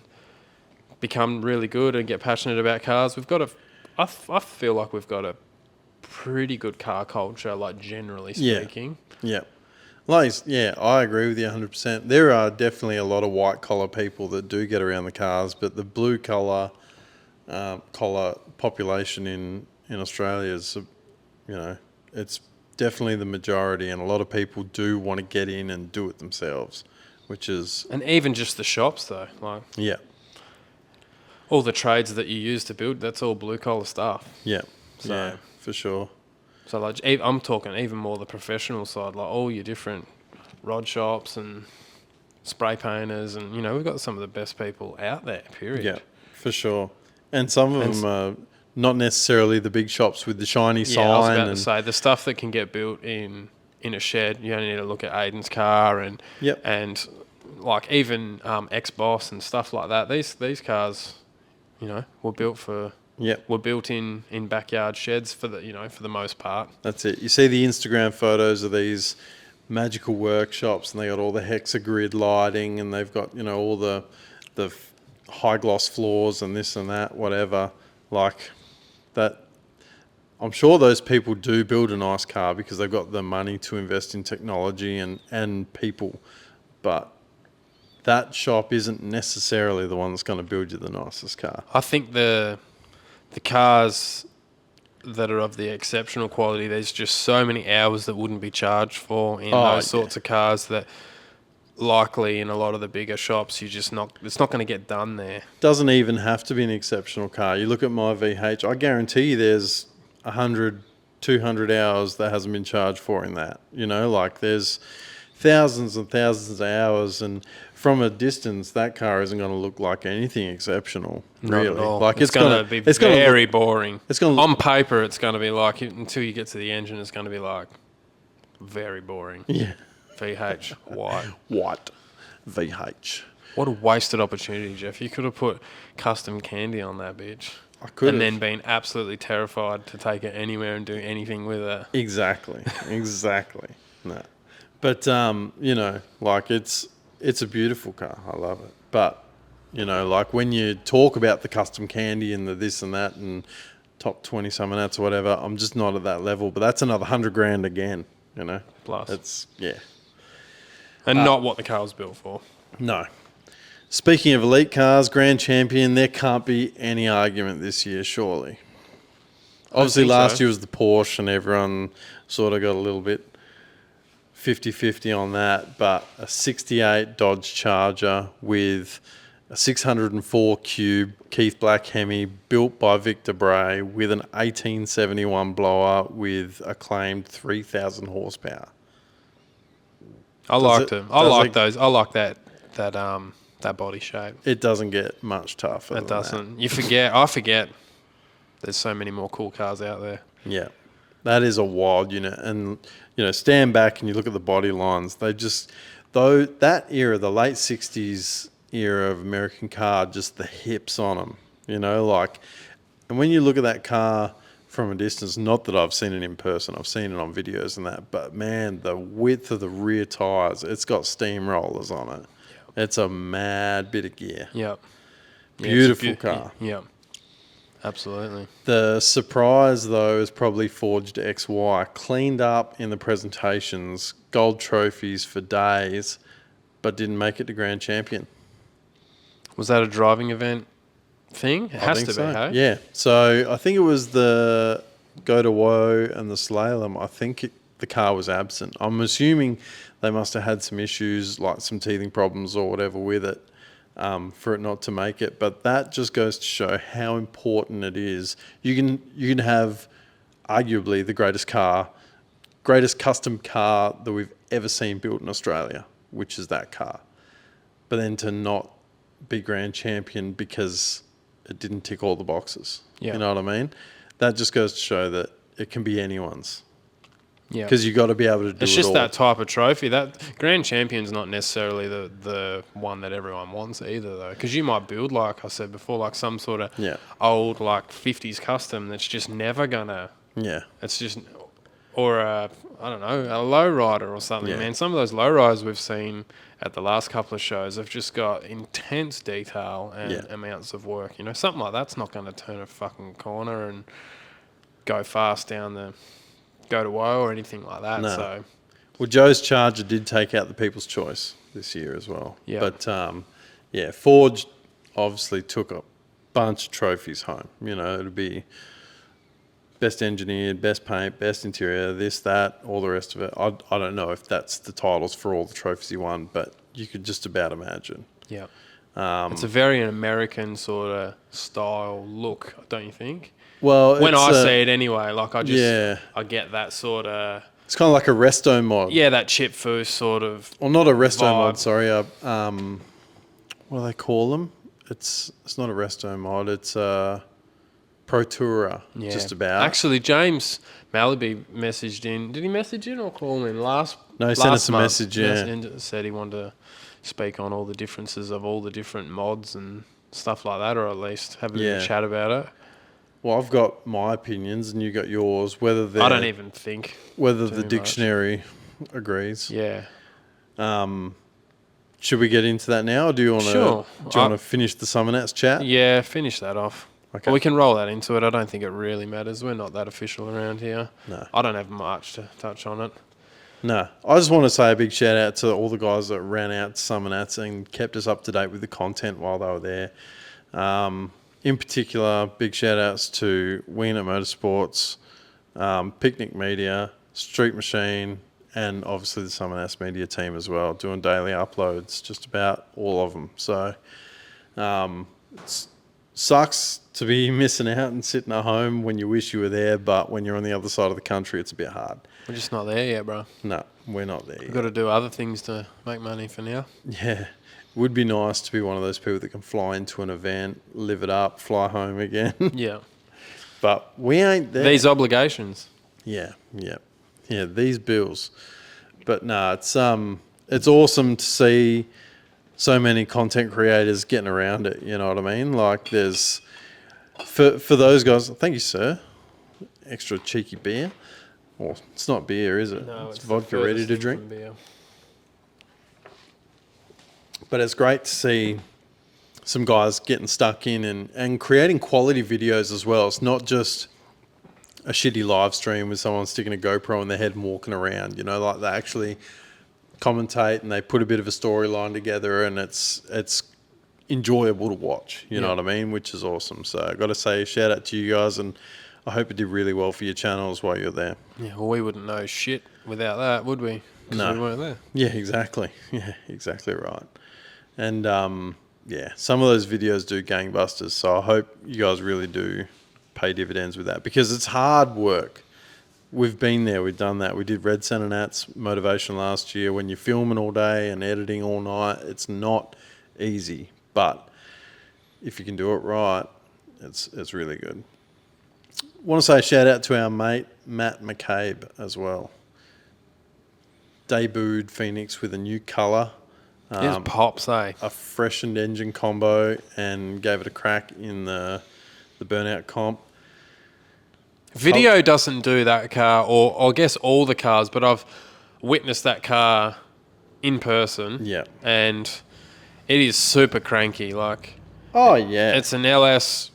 become really good and get passionate about cars. I feel like we've got a pretty good car culture, like generally speaking. Yeah. Like, yeah, I agree with you 100%. There are definitely a lot of white collar people that do get around the cars, but the blue collar population in Australia is, it's definitely the majority, and a lot of people do want to get in and do it themselves, which is... And even just the shops though, like Yeah. all the trades that you use to build, that's all blue collar stuff. Yeah. So- yeah, for sure. So like, I'm talking even more the professional side, like all your different rod shops and spray painters, and we've got some of the best people out there. Period. Yeah, for sure. And some of them are not necessarily the big shops with the shiny sign. Yeah, I was about to say the stuff that can get built in a shed. You only need to look at Aiden's car and like even X-Boss and stuff like that. These cars, were built for. Yep. Were built in backyard sheds for the most part. That's it. You see the Instagram photos of these magical workshops, and they got all the hexagrid lighting, and they've got all the high gloss floors and this and that, whatever. Like that. I'm sure those people do build a nice car because they've got the money to invest in technology and people, but that shop isn't necessarily the one that's going to build you the nicest car. I think the cars that are of the exceptional quality, there's just so many hours that wouldn't be charged for in those sorts of cars that likely in a lot of the bigger shops, it's not going to get done there. Doesn't even have to be an exceptional car. You look at my VH, I guarantee you there's 100, 200 hours that hasn't been charged for in that. Like there's thousands and thousands of hours, and from a distance, that car isn't going to look like anything exceptional. Not really, at all. like it's going to be very boring. It's going on paper, it's going to be like, until you get to the engine, it's going to be like very boring. Yeah. VH white. White VH. What a wasted opportunity, Jeff. You could have put custom candy on that bitch. I could have. And then been absolutely terrified to take it anywhere and do anything with it. Exactly. No. But, like it's a beautiful car. I love it. But, like when you talk about the custom candy and the this and that and top 20 Summernats or whatever, I'm just not at that level. But that's another $100,000 again, Plus. It's, yeah. And not what the car was built for. No. Speaking of elite cars, Grand Champion, there can't be any argument this year, surely. Obviously, last year was the Porsche, and everyone sort of got a little bit 50-50 on that, but a 68 Dodge Charger with a 604 cube Keith Black Hemi built by Victor Bray with an 1871 blower with a claimed 3,000 horsepower. I liked it. I like those. I like that body shape. It doesn't get much tougher. It doesn't. You forget. I forget. There's so many more cool cars out there. Yeah, that is a wild unit, and stand back and you look at the body lines. They just, though that era, the late '60s era of American car, just the hips on them. And when you look at that car from a distance, not that I've seen it in person, I've seen it on videos and that, but man, the width of the rear tires, it's got steamrollers on it. Yep. It's a mad bit of gear. Yep. Beautiful car. Yep. Absolutely. The surprise, though, is probably Forged XY. Cleaned up in the presentations, gold trophies for days, but didn't make it to Grand Champion. Was that a driving event thing? It has to be, hey? Yeah. So I think it was the Go to Woe and the Slalom. I think the car was absent. I'm assuming they must have had some issues, like some teething problems or whatever with it, for it not to make it. But that just goes to show how important it is. You can have arguably the greatest car greatest custom car that we've ever seen built in Australia, which is that car. But then to not be grand champion because it didn't tick all the boxes. Yeah. You know what I mean? That just goes to show that it can be anyone's. Yeah. Because you got to be able to do It's it just all. that type of trophy. That grand champion's not necessarily the one that everyone wants either, though. Because you might build, like I said before, like some sort of old, like 50s custom that's just never gonna. Yeah. It's just, or I don't know, a low rider or something. Yeah. Man, some of those low riders we've seen at the last couple of shows have just got intense detail and amounts of work. You know, something like that's not going to turn a fucking corner and go fast down the. Go to woe or anything like that. No. So, well, Joe's Charger did take out the People's Choice this year as well. Yeah. But Forge obviously took a bunch of trophies home. You know, it'd be best engineered, best paint, best interior, this, that, all the rest of it. I don't know if that's the titles for all the trophies he won, but you could just about imagine. yeah, it's a very American sort of style look, don't you think? Well, When I see it anyway, like I just, Yeah. I get that sort of, it's kind of like a resto mod. yeah, that chip foos sort of. Well, not a resto mod, vibe. sorry. What do they call them? It's not a resto mod. It's a Pro Tourer, Yeah. just about. Actually, James Malaby messaged in. Did he message in or call in last? No, he sent last us a month, message, yeah. and said he wanted to speak on all the differences of all the different mods and stuff like that, or at least have a bit of a chat about it. Well, I've got my opinions and you got yours. Whether I don't even think. whether too the much. dictionary agrees. Yeah. Should we get into that now, or do you want to? Sure. Do you want to finish the Summernats chat? Yeah, finish that off. Okay. Well, we can roll that into it. I don't think it really matters. We're not that official around here. No. I don't have much to touch on it. No, I just want to say a big shout out to all the guys that ran out to Summernats and kept us up to date with the content while they were there. In particular, big shout outs to Wiener Motorsports, Picnic Media, Street Machine, and obviously the Summernats Media team as well, doing daily uploads, just about all of them. So it sucks to be missing out and sitting at home when you wish you were there, but when you're on the other side of the country, it's a bit hard. We're just not there yet, bro. No, we're not there We've yet. got to do other things to make money for now. Yeah. Would be nice to be one of those people that can fly into an event, live it up, fly home again. Yeah. But we ain't there. These obligations. Yeah, these bills. But no, it's awesome to see so many content creators getting around it, you know what I mean? Like there's for those guys, thank you, sir. Extra cheeky beer. Well, it's not beer, is it? No, it's the vodka ready furthest to thing drink. from beer. But it's great to see some guys getting stuck in and creating quality videos as well. It's not just a shitty live stream with someone sticking a GoPro in their head and walking around. You know, like they actually commentate and they put a bit of a storyline together, and it's enjoyable to watch. You know what I mean? Which is awesome. So I got to say, shout out to you guys, and I hope it did really well for your channels while you're there. Yeah, well, we wouldn't know shit without that, would we? 'Cause No. we weren't there. Yeah, exactly. Yeah, exactly right. And some of those videos do gangbusters. So I hope you guys really do pay dividends with that, because it's hard work. We've been there. We've done that. We did Red Summernats Motivation last year. When you're filming all day and editing all night, it's not easy. But if you can do it right, it's really good. Want to say a shout out to our mate Matt McCabe as well. Debuted Phoenix with a new colour. It's pops, eh? A freshened engine combo, and gave it a crack in the burnout comp. Video doesn't do that car, or I guess all the cars, but I've witnessed that car in person. Yeah. And it is super cranky. Like, Oh yeah. it's an LS,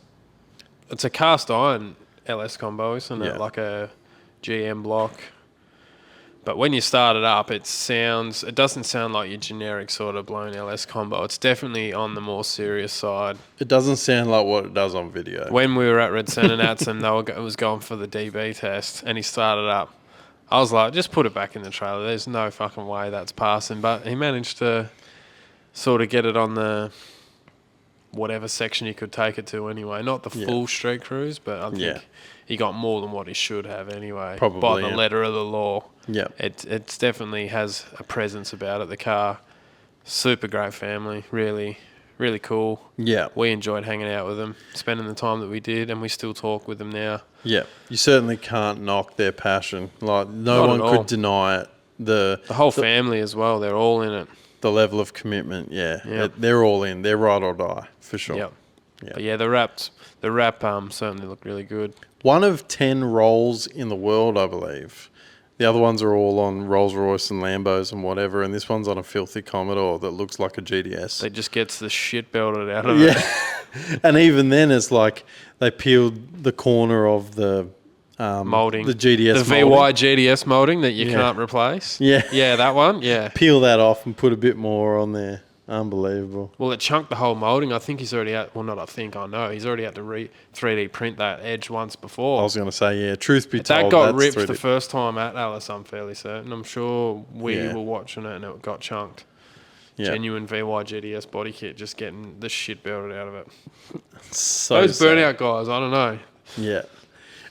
it's a cast iron LS combo, isn't it? Yeah. Like a GM block. But when you start it up, it doesn't sound like your generic sort of blown LS combo. It's definitely on the more serious side. It doesn't sound like what it does on video. When we were at Red Summernats and it was going for the DB test and he started up, I was like, just put it back in the trailer. There's no fucking way that's passing. But he managed to sort of get it on the whatever section he could take it to anyway. Not the full street cruise, but I think he got more than what he should have anyway. Probably, by the letter of the law. Yeah. It definitely has a presence about it. The car, super great family, really, really cool. Yeah. We enjoyed hanging out with them, spending the time that we did, and we still talk with them now. Yeah. You certainly can't knock their passion. Like, no Not at one could all. deny it. The whole family as well, they're all in it. The level of commitment, Yep. they're all in. They're ride or die, for sure. Yep. Yeah. But yeah, the wrap certainly looked really good. 1 of 10 rolls in the world, I believe. The other ones are all on Rolls-Royce and Lambos and whatever, and this one's on a filthy Commodore that looks like a GDS. They just gets the shit belted out of it. And even then, it's like they peeled the corner of the Molding. the GDS The molding. VY GDS molding that you can't replace. Yeah. Yeah, that one. Yeah. Peel that off and put a bit more on there. Unbelievable. Well, it chunked the whole molding. I think he's already had. Well, not I think. I know he's already had to 3D print that edge once before. I was going to say, truth be That told, got that's ripped 3D. the first time at Alice. I'm fairly certain. I'm sure we Yeah. were watching it and it got chunked. Yeah. Genuine VY GDS body kit, just getting the shit belted out of it. So Those sad. burnout guys, I don't know. Yeah.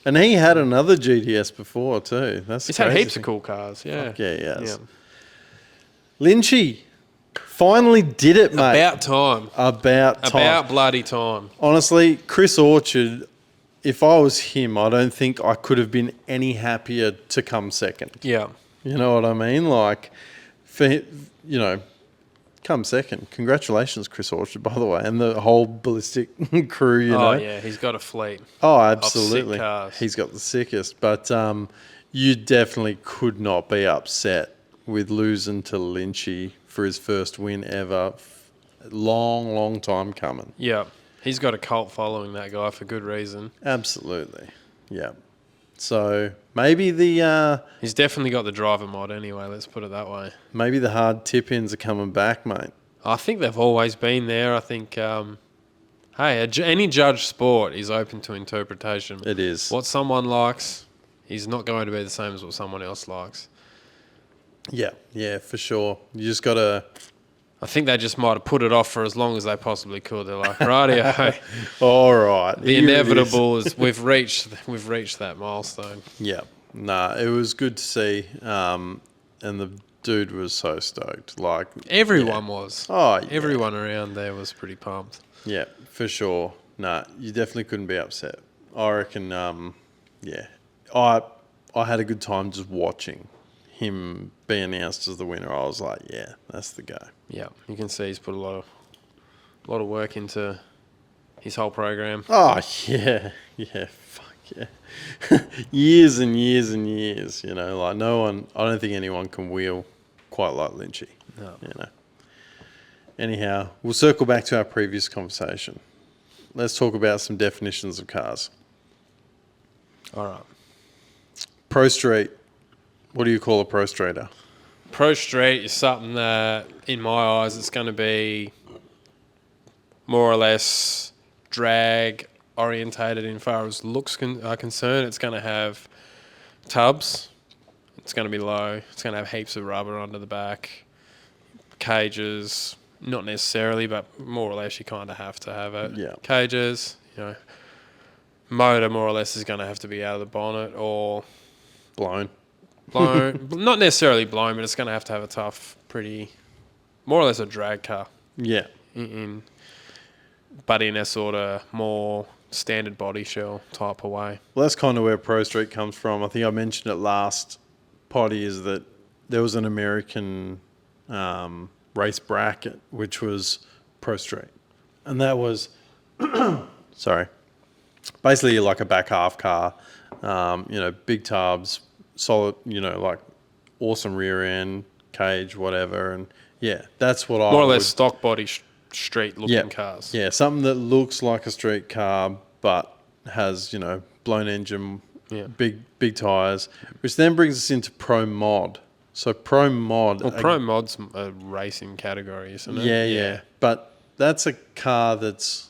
And he had another GDS before too. That's He's the had crazy heaps thing. of cool cars. Yeah. Fuck yeah, he has. Yeah. Lynchy finally did it, mate. About time. About time. About bloody time. Honestly, Chris Orchard, if I was him, I don't think I could have been any happier to come second. Yeah. You know what I mean? Like, come second. Congratulations, Chris Orchard, by the way, and the whole ballistic crew, you know. Oh, yeah. He's got a fleet. Oh, sick absolutely. cars. He's got the sickest. But you definitely could not be upset with losing to Lynchy for his first win ever. Long, long time coming. Yeah. He's got a cult following, that guy, for good reason. Absolutely. Yeah. So maybe the He's definitely got the driver mod anyway, let's put it that way. maybe the hard tip-ins are coming back, mate. I think they've always been there. I think, hey, any judge sport is open to interpretation. It is. What someone likes is not going to be the same as what someone else likes. Yeah, for sure. You just got to... I think they just might have put it off for as long as they possibly could. They're like, rightio. All right. The here it is. inevitable is we've reached that milestone. Yeah. Nah, it was good to see. And the dude was so stoked. Like, Everyone was. Oh, yeah. Everyone around there was pretty pumped. yeah, for sure. Nah, you definitely couldn't be upset. I reckon, yeah. I had a good time just watching him be announced as the winner. I was like, yeah, that's the guy. Yeah, you can see he's put a lot of work into his whole program. Oh, yeah. Yeah, fuck yeah. Years and years and years, you know. Like, I don't think anyone can wheel quite like Lynchy. No. You know. Anyhow, we'll circle back to our previous conversation. Let's talk about some definitions of cars. All right. Pro Street. What do you call a Pro Streeter? Pro Street is something that, in my eyes, it's going to be more or less drag orientated in far as looks are concerned. It's going to have tubs. It's going to be low. It's going to have heaps of rubber under the back. Cages, not necessarily, but more or less you kind of have to have it. Yeah. Cages, motor more or less is going to have to be out of the bonnet or Blown. blown. Not necessarily blown, but it's going to have a tough, pretty, more or less a drag car. Yeah. But in a sort of more standard body shell type of way. Well, that's kind of where Pro Street comes from. I think I mentioned it last potty, is that there was an American race bracket which was Pro Street. And that was, sorry, basically like a back half car, big tubs, solid, like awesome rear end, cage, whatever. And yeah, that's what More or less stock body street looking cars. Yeah, something that looks like a street car but has, blown engine, big tyres, which then brings us into Pro Mod. So Pro Mod... Well, Pro Mod's a racing category, isn't it? Yeah. But that's a car that's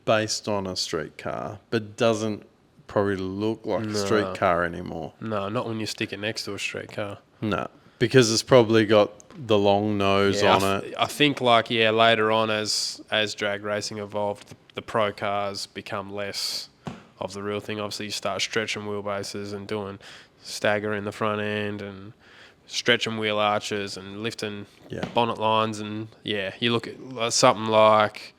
based on a street car but doesn't probably look like a street car anymore. No, not when you stick it next to a street car. No, because it's probably got the long nose Yeah, on it. I think later on as drag racing evolved, the pro cars become less of the real thing. Obviously, you start stretching wheelbases and doing stagger in the front end and stretching wheel arches and lifting bonnet lines. And you look at something like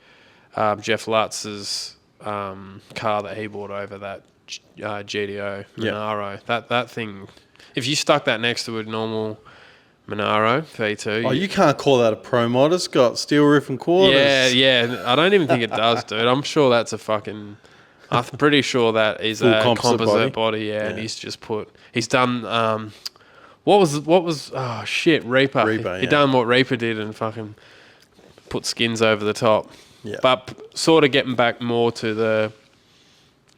Jeff Lutz's car that he brought over, that GDO Monaro. That thing, if you stuck that next to a normal Monaro V2. Oh, you can't call that a pro mod. It's got steel roof and quarters. Yeah. I don't even think it does, dude. I'm sure that's a fucking... I'm pretty sure that is Full a composite body, and he's done... Reaper. He done what Reaper did and fucking put skins over the top. Yeah. But sort of getting back more to the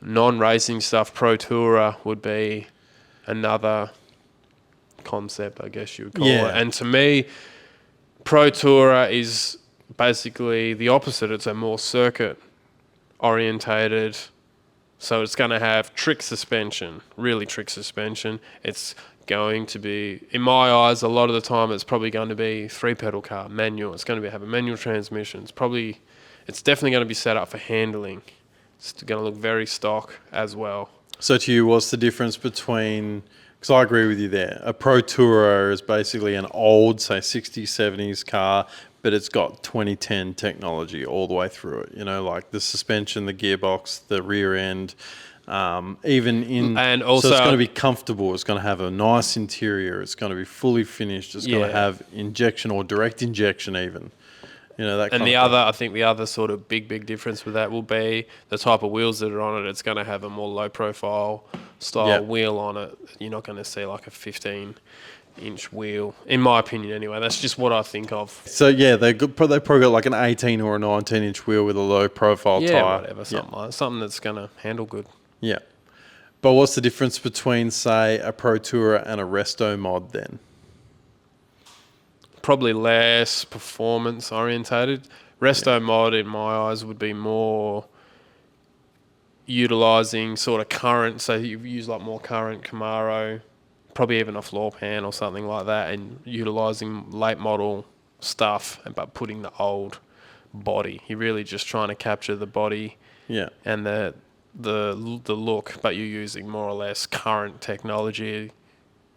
non-racing stuff, Pro Tourer would be another concept, I guess you would call it. And to me, Pro Tourer is basically the opposite. It's a more circuit orientated, so it's going to have trick suspension, really trick suspension. It's going to be, in my eyes, a lot of the time it's probably going to be 3-pedal car, manual. It's going to have a manual transmission. It's definitely going to be set up for handling. It's going to look very stock as well. So to you, what's the difference between... Because I agree with you there. A Pro Tourer is basically an old, say, 60s, 70s car, but it's got 2010 technology all the way through it. You know, like the suspension, the gearbox, the rear end, and also, so it's going to be comfortable. It's going to have a nice interior. It's going to be fully finished. It's going to have injection or direct injection even. You know, that kind of thing. I think the other sort of big difference with that will be the type of wheels that are on it. It's going to have a more low profile style wheel on it. You're not going to see like a 15-inch wheel, in my opinion anyway. That's just what I think of. So they probably got like an 18 or a 19-inch wheel with a low profile tyre. Whatever, something that's going to handle good. Yeah. But what's the difference between, say, a Pro Tourer and a Resto mod then? Probably less performance orientated. Resto mod, in my eyes, would be more utilising sort of current. So you use like more current Camaro, probably even a floor pan or something like that, and utilising late model stuff, but putting the old body. You're really just trying to capture the body and the look, but you're using more or less current technology,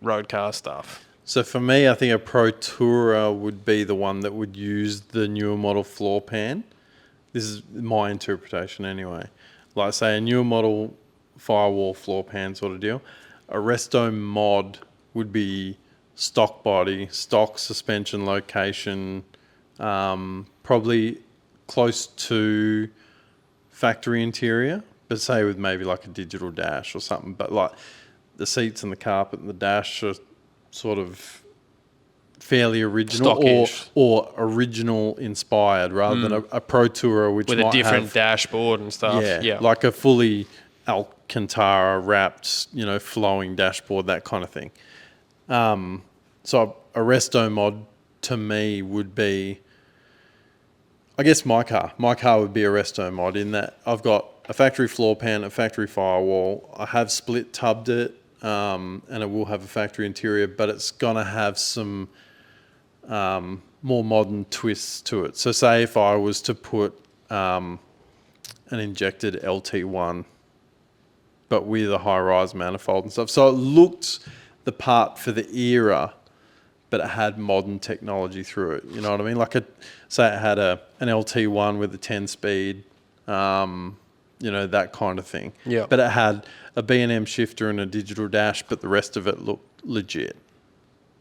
road car stuff. So for me, I think a Pro Tourer would be the one that would use the newer model floor pan. This is my interpretation anyway. Like say a newer model firewall floor pan sort of deal. A Resto mod would be stock body, stock suspension location, probably close to factory interior, but say with maybe like a digital dash or something. But like the seats and the carpet and the dash are sort of fairly original or original inspired rather than a Pro Tourer which with might a different have, dashboard and stuff. Yeah, like a fully Alcantara wrapped, flowing dashboard, that kind of thing. So a Resto mod to me would be, I guess my car would be a Resto mod in that I've got a factory floor pan, a factory firewall. I have split tubbed it, and it will have a factory interior, but it's going to have some more modern twists to it. So say if I was to put an injected LT1, but with a high-rise manifold and stuff. So it looked the part for the era, but it had modern technology through it. You know what I mean? Like say it had an LT1 with a 10-speed, that kind of thing. Yeah. But it had a B&M shifter and a digital dash, but the rest of it looked legit.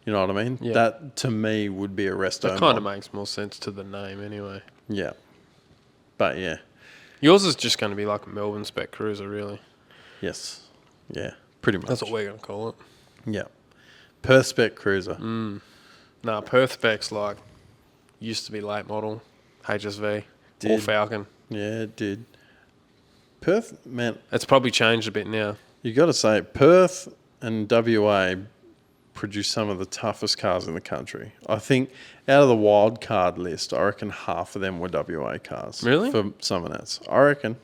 You know what I mean? Yeah. That, to me, would be a Resto mod. It kind of makes more sense to the name anyway. Yeah. But, yeah. Yours is just going to be like a Melbourne spec cruiser, really. Yes. Yeah, pretty much. That's what we're going to call it. Yeah. Perth spec cruiser. Nah, Perth spec's like, used to be late model, HSV, or Falcon. Yeah, it did. Perth, man. It's probably changed a bit now. You got to say, Perth and WA produce some of the toughest cars in the country. I think out of the wild card list, I reckon half of them were WA cars. Really? For Summernats. I reckon.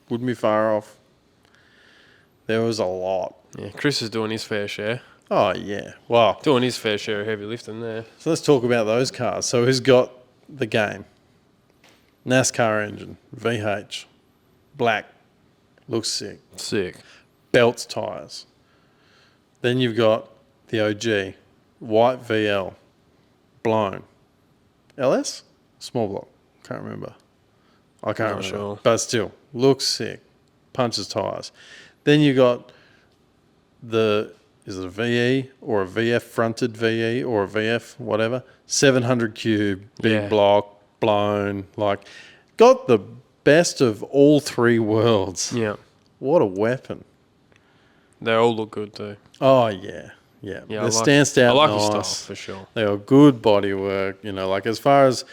Wouldn't be far off. There was a lot. Yeah, Chris is doing his fair share. Oh, yeah. Wow. Doing his fair share of heavy lifting there. So let's talk about those cars. So he's got the game. NASCAR engine, VH, black, looks sick. Sick. Belts tyres. Then you've got the OG, white VL, blown. LS? Small block. Can't remember. I can't Not remember. sure. But still, looks sick. Punches tyres. Then you got is it a VE or a VF fronted VE or a VF, whatever? 700 cube, big Yeah. block, blown. Like, got the best of all three worlds. Yeah. What a weapon. They all look good too. Oh, yeah. Yeah. Yeah, They stanced out I like nice. his style for sure. They are good bodywork. You know, like as far as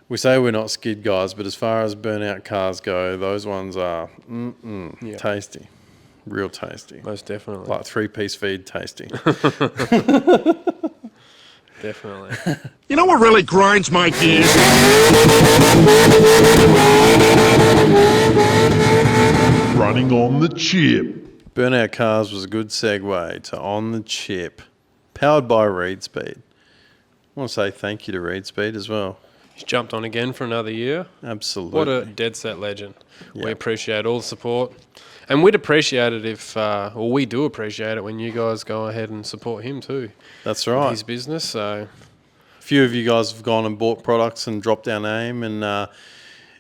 we say we're not skid guys, but as far as burnout cars go, those ones are Yeah. tasty. Real tasty. Most definitely. Like 3-piece feed tasty. Definitely. You know what really grinds my gears? Running on the chip. Burnout Cars was a good segue to On the Chip, powered by Reed Speed. I want to say thank you to Reed Speed as well. He's jumped on again for another year. Absolutely. What a dead set legend. Yeah. We appreciate all the support. And we'd appreciate it if, or we do appreciate it when you guys go ahead and support him too. That's with right. His business. So, A few of you guys have gone and bought products and dropped our name. And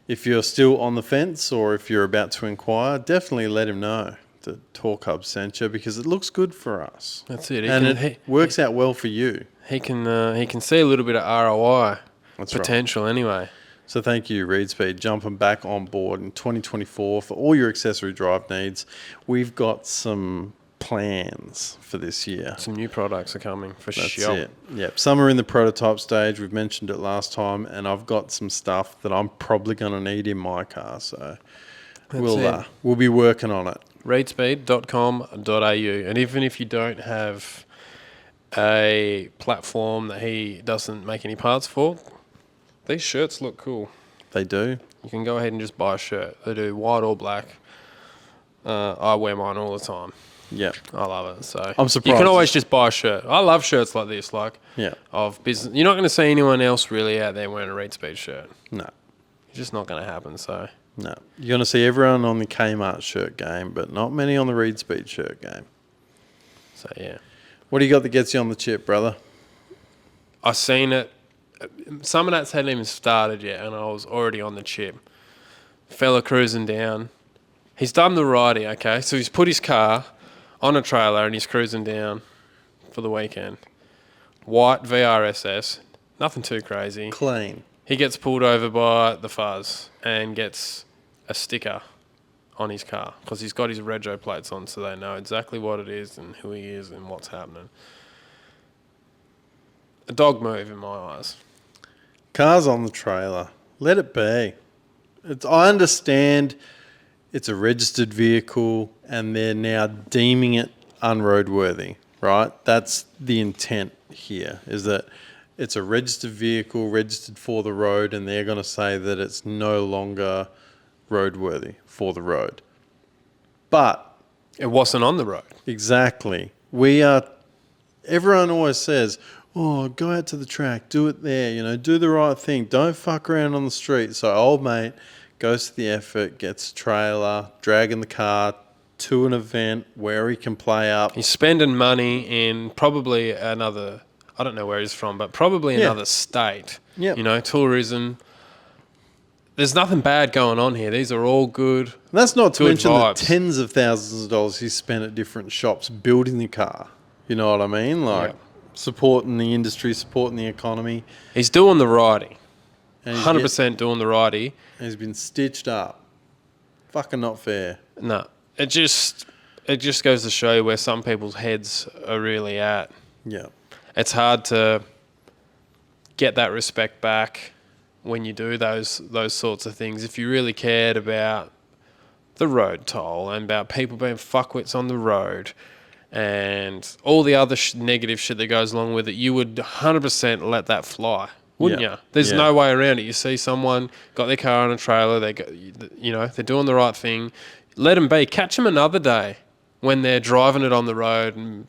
if you're still on the fence or if you're about to inquire, definitely let him know that Torq Hub sent you because it looks good for us. that's it. And it works out well for you. He can see a little bit of ROI That's right. potential anyway. So thank you, Reed Speed, jumping back on board in 2024 for all your accessory drive needs. We've got some plans for this year. Some new products are coming for That's sure. it. Yep. Some are in the prototype stage. We've mentioned it last time, and I've got some stuff that I'm probably going to need in my car. So we'll be working on it. Readspeed.com.au. And even if you don't have a platform that he doesn't make any parts for, these shirts look cool. They do. You can go ahead and just buy a shirt. They do white or black. I wear mine all the time. Yep. I love it. So I'm you surprised. can always just buy a shirt. I love shirts like this, like Yeah. of business. You're not going to see anyone else really out there wearing a Reed Speed shirt. No. It's just not going to happen. So No. You're going to see everyone on the Kmart shirt game, but not many on the Reed Speed shirt game. yeah, What do you got that gets you on the chip, brother? I seen it. Summernats hadn't even started yet, and I was already on the chip. Fella cruising down. He's done the righty, okay? So he's put his car on a trailer and he's cruising down for the weekend. White VRSS, nothing too crazy. Clean. He gets pulled over by the fuzz and gets a sticker on his car because he's got his rego plates on, so they know exactly what it is and who he is and what's happening. A dog move in my eyes. Cars on the trailer. Let it be. I understand it's a registered vehicle and they're now deeming it unroadworthy, right? That's the intent here, is that it's a registered vehicle, registered for the road, and they're going to say that it's no longer roadworthy for the road. But It wasn't on the road. exactly, everyone always says, oh, go out to the track, do it there, do the right thing. Don't fuck around on the street. So old mate goes to the effort, gets a trailer, dragging the car to an event where he can play up. He's spending money in probably another, I don't know where he's from, but probably another state. Yep. Tourism. There's nothing bad going on here. These are all good. And that's not to Good mention vibes. the tens of thousands of dollars he spent at different shops building the car. You know what I mean? Like supporting the industry, supporting the economy. He's doing the righty. And 100% doing the righty. He's been stitched up. Fucking not fair. No. It just goes to show where some people's heads are really at. Yeah. It's hard to get that respect back when you do those sorts of things. If you really cared about the road toll and about people being fuckwits on the road and all the other negative shit that goes along with it, you would 100% let that fly, wouldn't you? There's no way around it. You see someone got their car on a trailer, they're doing the right thing. Let them be. Catch them another day when they're driving it on the road and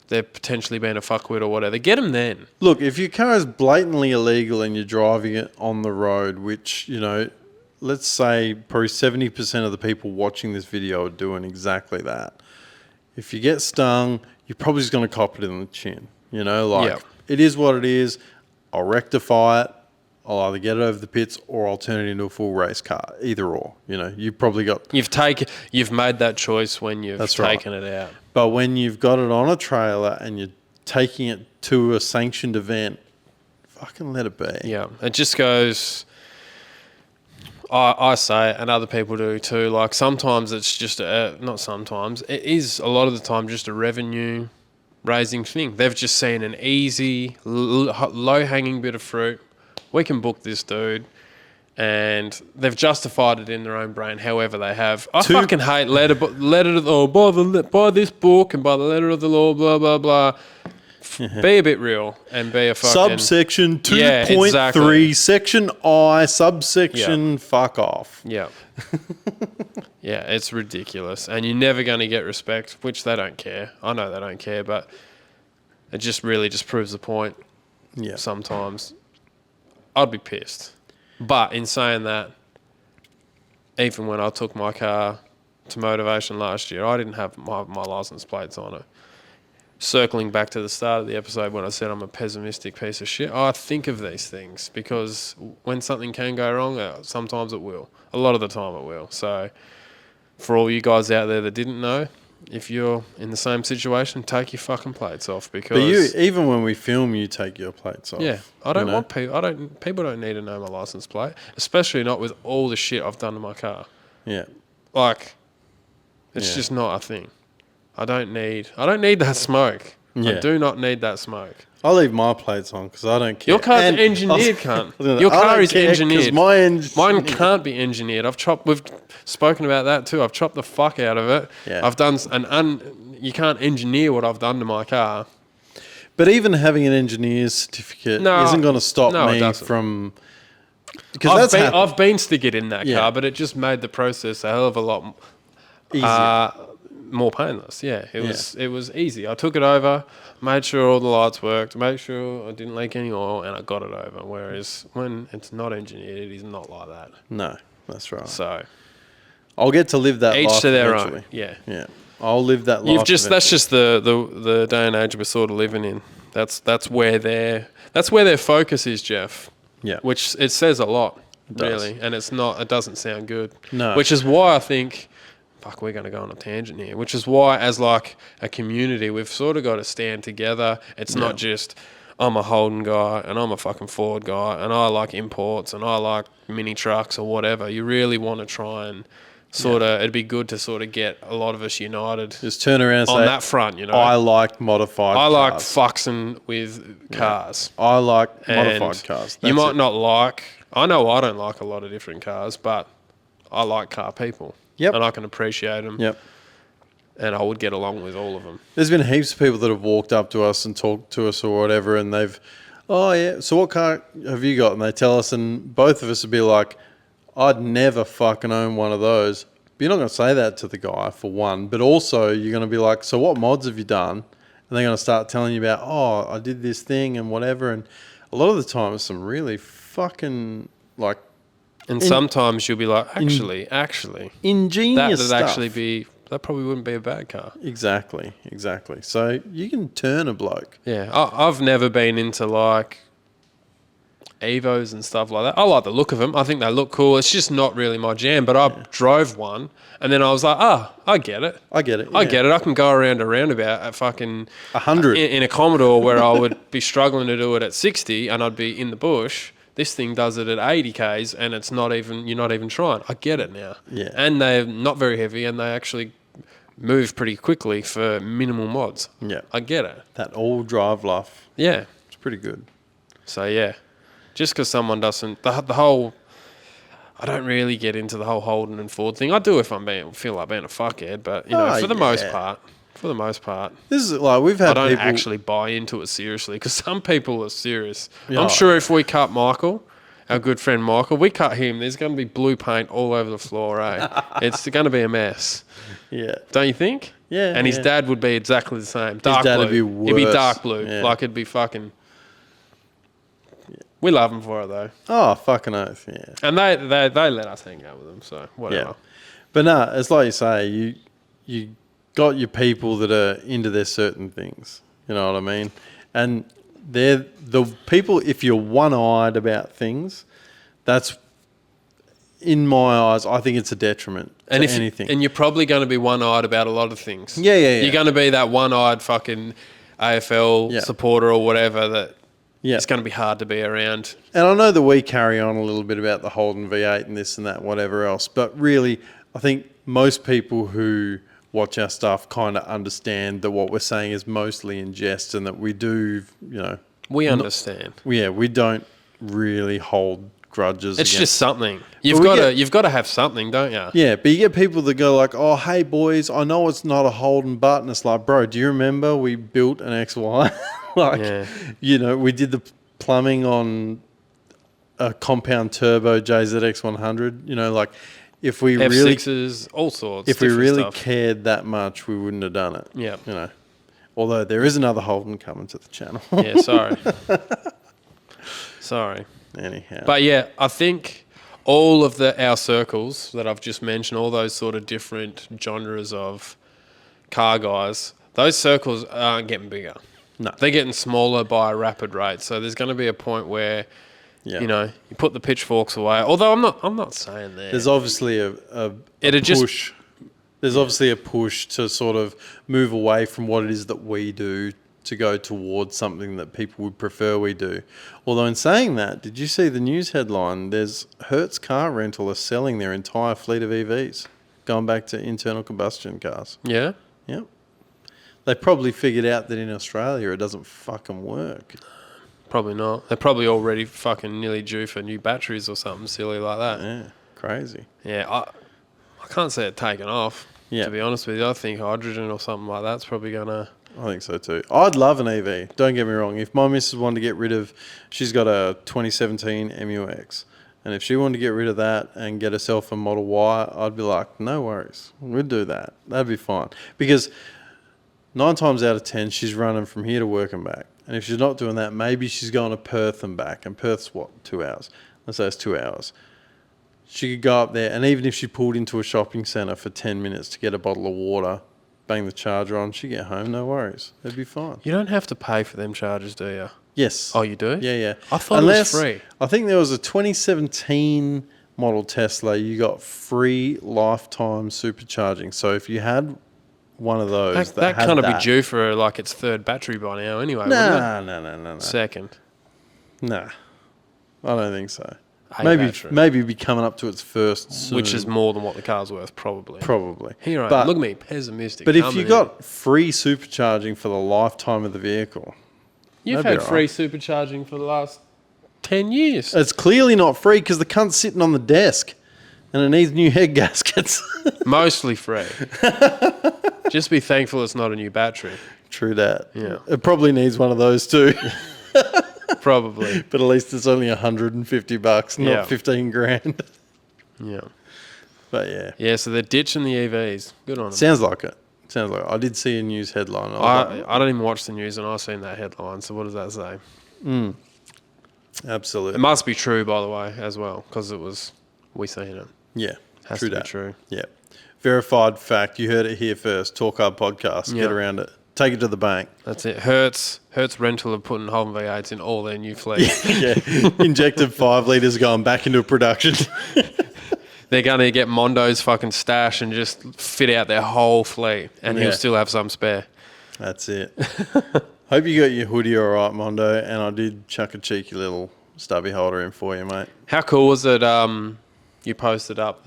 they're potentially being a fuckwit or whatever. Get them then. Look, if your car is blatantly illegal and you're driving it on the road, which, let's say probably 70% of the people watching this video are doing exactly that. If you get stung, you're probably just going to cop it in the chin. It is what it is. I'll rectify it. I'll either get it over the pits or I'll turn it into a full race car. Either or. You've probably got... You've made that choice when you've taken it out. But when you've got it on a trailer and you're taking it to a sanctioned event, fucking let it be. Yeah. It just goes... I say it, and other people do too. Like, sometimes it's just... not sometimes. It is a lot of the time just a revenue raising thing. They've just seen an easy, low-hanging bit of fruit. We can book this dude, and they've justified it in their own brain however they have. I fucking hate letter of the law, by this book and by the letter of the law, blah, blah, blah. Be a bit real and be a fucking... Subsection 2.3, exactly. section I, subsection fuck off. Yeah. Yeah, it's ridiculous. And you're never going to get respect, which they don't care. I know they don't care, but it just really just proves the point sometimes. I'd be pissed. But in saying that, even when I took my car to motivation last year, I didn't have my license plates on it. Circling back to the start of the episode when I said I'm a pessimistic piece of shit, I think of these things because when something can go wrong, sometimes it will. A lot of the time it will. So for all you guys out there that didn't know, if you're in the same situation, take your fucking plates off because... But even when we film, you take your plates off. Yeah. I don't want people... People don't need to know my license plate, especially not with all the shit I've done to my car. Yeah. Like, it's just not a thing. I don't need that smoke. Yeah. I do not need that smoke. I leave my plates on because I don't care. Your car's engineered, cunt. Your car is engineered. Mine can't be engineered. We've spoken about that too. I've chopped the fuck out of it. Yeah. I've done you can't engineer what I've done to my car. But even having an engineer's certificate isn't going to stop me from... Because I've been stickered in that car, but it just made the process a hell of a lot more painless. Yeah, it was easy. I took it over, made sure all the lights worked, made sure I didn't leak any oil, and I got it over. Whereas when it's not engineered, it is not like that. No, that's right. So I'll get to live that life each to their eventually. own. Yeah, yeah. I'll live that life. That's just the day and age we're sort of living in. That's where their focus is, Jeff. Yeah, which it says a lot, really, and it doesn't sound good. No, which is why I think. Fuck, we're going to go on a tangent here, which is why, as like a community, we've sort of got to stand together. It's not just, I'm a Holden guy and I'm a fucking Ford guy and I like imports and I like mini trucks or whatever. You really want to try and it'd be good to sort of get a lot of us united. Just turn around and on say, that front, I like modified cars. I like fucksing with cars. I like modified cars. You might not like, I know I don't like a lot of different cars, but I like car people. Yep. And I can appreciate them. Yep. And I would get along with all of them. There's been heaps of people that have walked up to us and talked to us or whatever, and they've, so what car have you got? And they tell us, and both of us would be like, I'd never fucking own one of those. But you're not going to say that to the guy, for one. But also, you're going to be like, so what mods have you done? And they're going to start telling you about, I did this thing and whatever. And a lot of the time, it's some really fucking, like, and sometimes you'll be like, actually, ingenious stuff. That probably wouldn't be a bad car. Exactly. So you can turn a bloke. Yeah, I've never been into like Evos and stuff like that. I like the look of them. I think they look cool. It's just not really my jam. But I drove one, and then I was like, I get it. I get it. I get it. I can go around a roundabout at fucking 100 in a Commodore where I would be struggling to do it at 60, and I'd be in the bush. This thing does it at 80 Ks and you're not even trying. I get it now. Yeah. And they're not very heavy and they actually move pretty quickly for minimal mods. Yeah. I get it. That all drive life. Yeah. It's pretty good. So, yeah. Just because someone doesn't... The whole... I don't really get into the whole Holden and Ford thing. I do if feel like being a fuckhead, but, for the most part... For the most part. This is like we've had I don't people... actually buy into it seriously because some people are serious. Yeah. I'm sure if we cut Michael our good friend Michael. We cut him. There's going to be blue paint all over the floor, eh? It's going to be a mess. Yeah. Don't you think? Yeah. And his yeah. dad would be exactly the same. Dark dad blue. would be worse. It'd be dark blue. Yeah. Like, it'd be fucking... We love him for it, though. Oh, fucking oath, yeah. And they let us hang out with them, so whatever. Yeah. But no, it's like you say, you got your people that are into their certain things. You know what I mean? And they're the people, if you're one-eyed about things, that's, in my eyes, I think it's a detriment to anything. And you're probably going to be one-eyed about a lot of things. Yeah. You're going to be that one-eyed fucking AFL supporter or whatever that it's going to be hard to be around. And I know that we carry on a little bit about the Holden V8 and this and that, whatever else, but really, I think most people who watch our stuff kind of understand that what we're saying is mostly in jest and that we do, you know... We understand. We don't really hold grudges. It's just something. You've got to have something, don't you? Yeah, but you get people that go like, "Oh, hey boys, I know it's not a Holden button." It's like, bro, do you remember we built an XY? You know, we did the plumbing on a compound turbo JZX 100. You know, like if we F6s, all sorts. If we really stuff. cared that much, we wouldn't have done it. Yeah, you know. Although there is another Holden coming to the channel. Yeah, sorry. Anyhow. But yeah, I think all of our circles that I've just mentioned, all those sort of different genres of car guys, those circles aren't getting bigger. No. They're getting smaller by a rapid rate. So there's going to be a point where, you know, you put the pitchforks away. Although I'm not saying that. There's obviously a push. There's obviously a push to sort of move away from what it is that we do to go towards something that people would prefer we do. Although in saying that, did you see the news headline? There's Hertz Car Rental are selling their entire fleet of EVs, going back to internal combustion cars. Yeah? Yep. They probably figured out that in Australia it doesn't fucking work. Probably not. They're probably already fucking nearly due for new batteries or something silly like that. Yeah, crazy. Yeah, I can't see it taking off, to be honest with you. I think hydrogen or something like that's probably going to... I think so too. I'd love an EV. Don't get me wrong. If my missus wanted to get rid of... She's got a 2017 MUX. And if she wanted to get rid of that and get herself a Model Y, I'd be like, no worries. We'd do that. That'd be fine. Because 9 times out of 10, she's running from here to work and back. And if she's not doing that, maybe she's going to Perth and back. And Perth's what? 2 hours. Let's say it's 2 hours. She could go up there, and even if she pulled into a shopping centre for 10 minutes to get a bottle of water, bang the charger on, she'd get home, no worries. It'd be fine. You don't have to pay for them chargers, do you? Yes. Oh, you do? Yeah. I thought it was free. I think there was a 2017 model Tesla, you got free lifetime supercharging. So if you had one of those that kind of be due for like its third battery by now anyway, wouldn't it? No. Second. Nah. I don't think so. Battery. Maybe be coming up to its first soon. Which is more than what the car's worth, probably. Here I am. Look at me, pessimistic. But if you got free supercharging for the lifetime of the vehicle... You've had free supercharging for the last 10 years. It's clearly not free because the cunt's sitting on the desk and it needs new head gaskets. Mostly free. Just be thankful it's not a new battery. True that. Yeah. It probably needs one of those too. Probably. But at least it's only $150, not 15 grand. Yeah. But yeah. Yeah, so they're ditching the EVs. Good on them. Sounds like it. I did see a news headline. I don't even watch the news and I've seen that headline. So what does that say? Absolutely. It must be true, by the way, as well, because we seen it. Yeah. Has to be true. Yeah. Verified fact. You heard it here first. Talk Hard Podcast. Yeah. Get around it. Take it to the bank. That's it. Hertz Rental are putting Holden V8s in all their new fleet. Yeah. Injected 5 litres going back into production. They're going to get Mondo's fucking stash and just fit out their whole fleet, and he'll still have some spare. That's it. Hope you got your hoodie all right, Mondo, and I did chuck a cheeky little stubby holder in for you, mate. How cool was it you posted up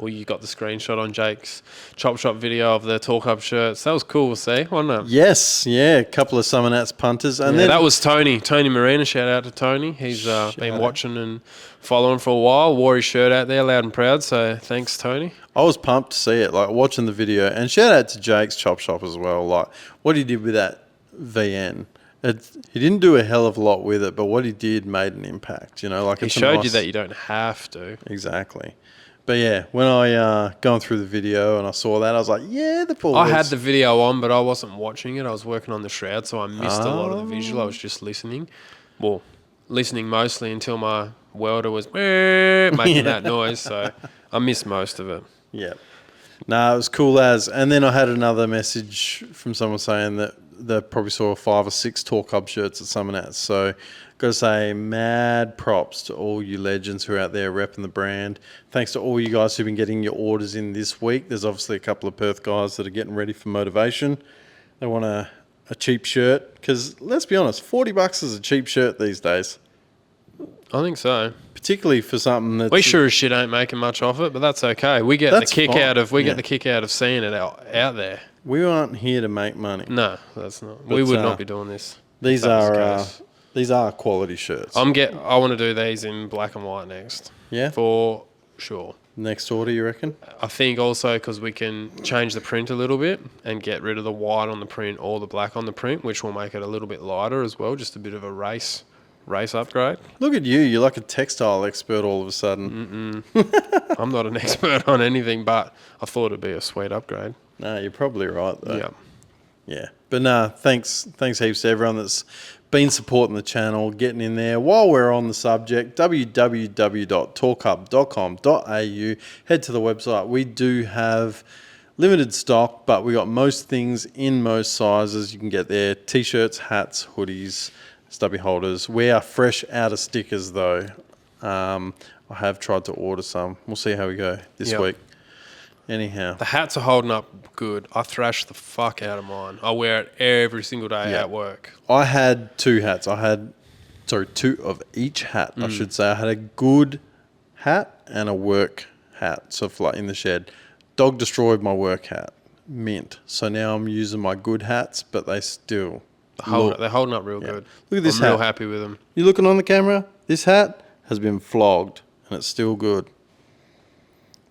you got the screenshot on Jake's Chop Shop video of the Torq Hub shirts? That was cool to see, wasn't it? Yes, yeah, a couple of Summernats punters. And then that was Tony Marina. Shout out to Tony. He's been watching and following for a while. Wore his shirt out there loud and proud, so thanks, Tony. I was pumped to see it, like watching the video. And shout out to Jake's Chop Shop as well. Like what he did with that VN. He didn't do a hell of a lot with it, but what he did made an impact. You know, like He it's a showed nice- you that you don't have to. Exactly. But yeah, when I going through the video and I saw that, I was like, yeah, the boys. I had the video on, but I wasn't watching it. I was working on the shroud, so I missed a lot of the visual. I was just listening. Well, listening mostly until my welder was making that noise, so I missed most of it. Yeah. No, it was cool as. And then I had another message from someone saying that they probably saw 5 or 6 Torq Hub shirts at Summernats. So, got to say, mad props to all you legends who are out there repping the brand. Thanks to all you guys who've been getting your orders in this week. There's obviously a couple of Perth guys that are getting ready for motivation. They want a cheap shirt because, let's be honest, $40 is a cheap shirt these days. I think so. Particularly for something that's... We sure as shit ain't making much off it, but that's okay. We get That's the kick fine. out of Yeah. get the kick out of seeing it out there. We aren't here to make money. No, that's not. But, We would not be doing this. These if that was the are case. these are quality shirts. I want to do these in black and white next. Yeah? For sure. Next order, you reckon? I think also because we can change the print a little bit and get rid of the white on the print or the black on the print, which will make it a little bit lighter as well. Just a bit of a race upgrade. Look at you. You're like a textile expert all of a sudden. I'm not an expert on anything, but I thought it'd be a sweet upgrade. No, you're probably right, though. Yeah. Yeah. But no, thanks heaps to everyone that's been supporting the channel, getting in there. While we're on the subject, www.torquehub.com.au. Head to the website. We do have limited stock, but we got most things in most sizes. You can get there. T-shirts, hats, hoodies, stubby holders. We are fresh out of stickers, though. I have tried to order some. We'll see how we go this Yep. week. Anyhow. The hats are holding up good. I thrash the fuck out of mine. I wear it every single day Yeah. at work. I had 2 hats. I had, 2 of each hat, I should say. I had a good hat and a work hat, so for like in the shed. Dog destroyed my work hat. Mint. So now I'm using my good hats, but they still They're holding up real good. Look at this I'm real hat. happy with them. You looking on the camera? This hat has been flogged, and it's still good.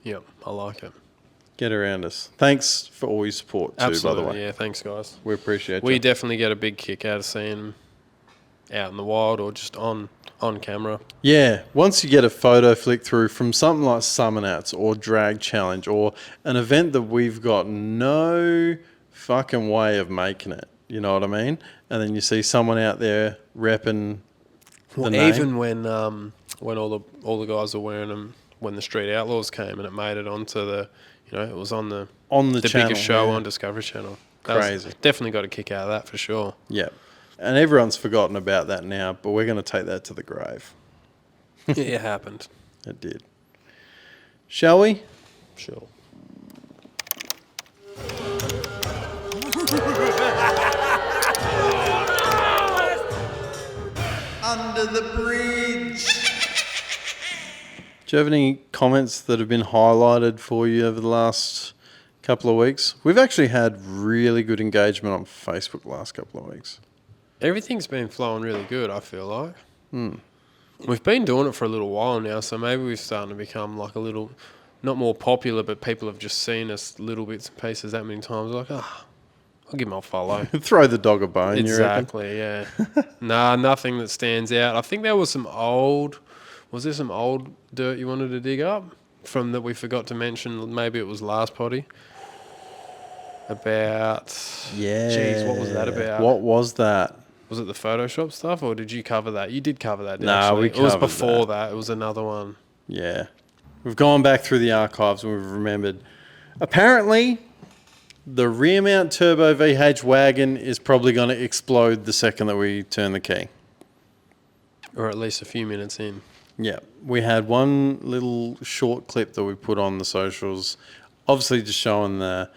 Yep, I like it. Get around us. Thanks for all your support too, Absolutely, by the way. yeah, thanks guys. We appreciate We you. definitely get a big kick out of seeing them out in the wild or just on camera. Yeah, once you get a photo flick through from something like Summernats or Drag Challenge or an event that we've got no fucking way of making it, you know what I mean? And then you see someone out there repping the name. Even when all the guys were wearing them when the Street Outlaws came and it made it onto the, it was on the channel, biggest show yeah. on Discovery Channel. Crazy. Definitely got a kick out of that for sure. Yeah. And everyone's forgotten about that now, but we're going to take that to the grave. It happened. It did. Shall we? Sure. Under the bridge. Do you have any comments that have been highlighted for you over the last couple of weeks? We've actually had really good engagement on Facebook the last couple of weeks. Everything's been flowing really good, I feel like. We've been doing it for a little while now, so maybe we're starting to become like a little, not more popular, but people have just seen us little bits and pieces that many times. Like, I'll give them a follow. Throw the dog a bone, you reckon? Exactly, yeah. Nah, nothing that stands out. I think there was some old dirt you wanted to dig up from that we forgot to mention? Maybe it was last potty. About... Yeah. Jeez, what was that about? What was that? Was it the Photoshop stuff, or did you cover that? You did cover that, didn't Nah, actually. we It was covered before that. It was another one. Yeah. We've gone back through the archives and we've remembered. Apparently, the rear mount turbo VH wagon is probably going to explode the second that we turn the key. Or at least a few minutes in. Yeah. We had one little short clip that we put on the socials, obviously just showing the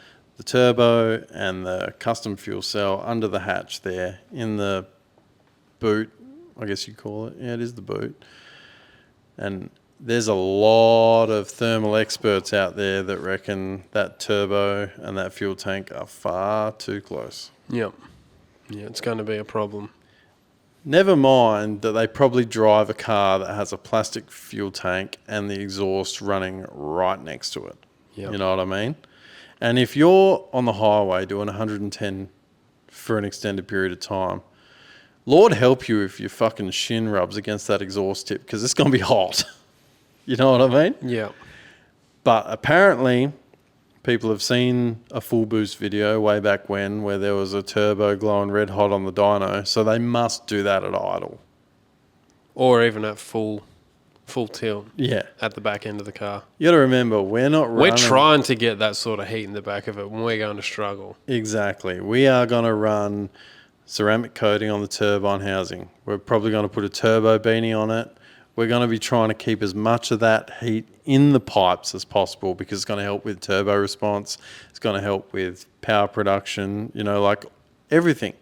turbo and the custom fuel cell under the hatch there in the boot, I guess you'd call it. Yeah, it is the boot. And there's a lot of thermal experts out there that reckon that turbo and that fuel tank are far too close. Yep. Yeah, it's going to be a problem. Never mind that they probably drive a car that has a plastic fuel tank and the exhaust running right next to it. Yep. You know what I mean? And if you're on the highway doing 110 for an extended period of time, Lord help you if your fucking shin rubs against that exhaust tip, because it's going to be hot. You know what I mean? Yeah. But apparently, people have seen a full boost video way back when where there was a turbo glowing red hot on the dyno, so they must do that at idle. Or even at full tilt. Yeah. At the back end of the car. You got to remember, we're not running... We're trying to get that sort of heat in the back of it when we're going to struggle. Exactly. We are going to run ceramic coating on the turbine housing. We're probably going to put a turbo beanie on it. We're going to be trying to keep as much of that heat in the pipes as possible, because it's going to help with turbo response. It's going to help with power production, like everything.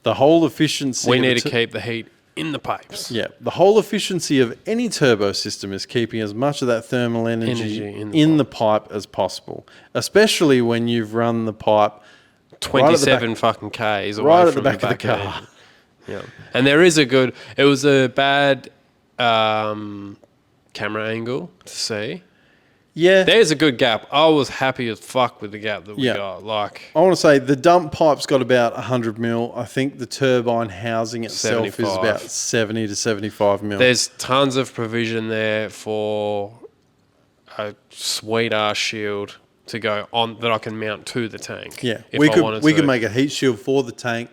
The whole efficiency... We need to keep the heat in the pipes. Yeah. The whole efficiency of any turbo system is keeping as much of that thermal energy in the pipe as possible, especially when you've run the pipe 27 fucking Ks away right at from the back of the car. Yeah. And there is it was a bad camera angle to see. Yeah. There's a good gap. I was happy as fuck with the gap that we Yeah. got. Like, I want to say the dump pipe's got about 100 mil. I think the turbine housing itself 75. is about 70 to 75 mil. there's tons of provision there for a sweet ass shield to go on that I can mount to the tank. Yeah. if We I could wanted we to. could make a heat shield for the tank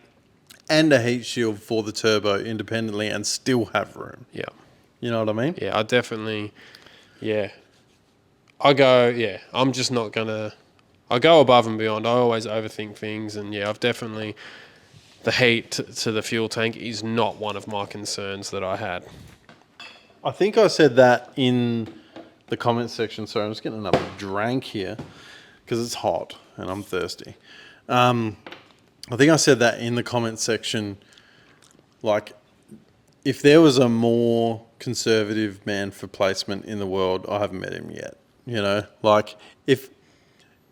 and a heat shield for the turbo independently and still have room. Yeah. You know what I mean? Yeah, I definitely, I'm just not going to, I go above and beyond. I always overthink things. And I've definitely, the heat to the fuel tank is not one of my concerns that I had. I think I said that in the comment section. Sorry, I'm just getting another drink here because it's hot and I'm thirsty. I think I said that in the comment section, like, if there was a more conservative man for placement in the world, I haven't met him yet. Like, if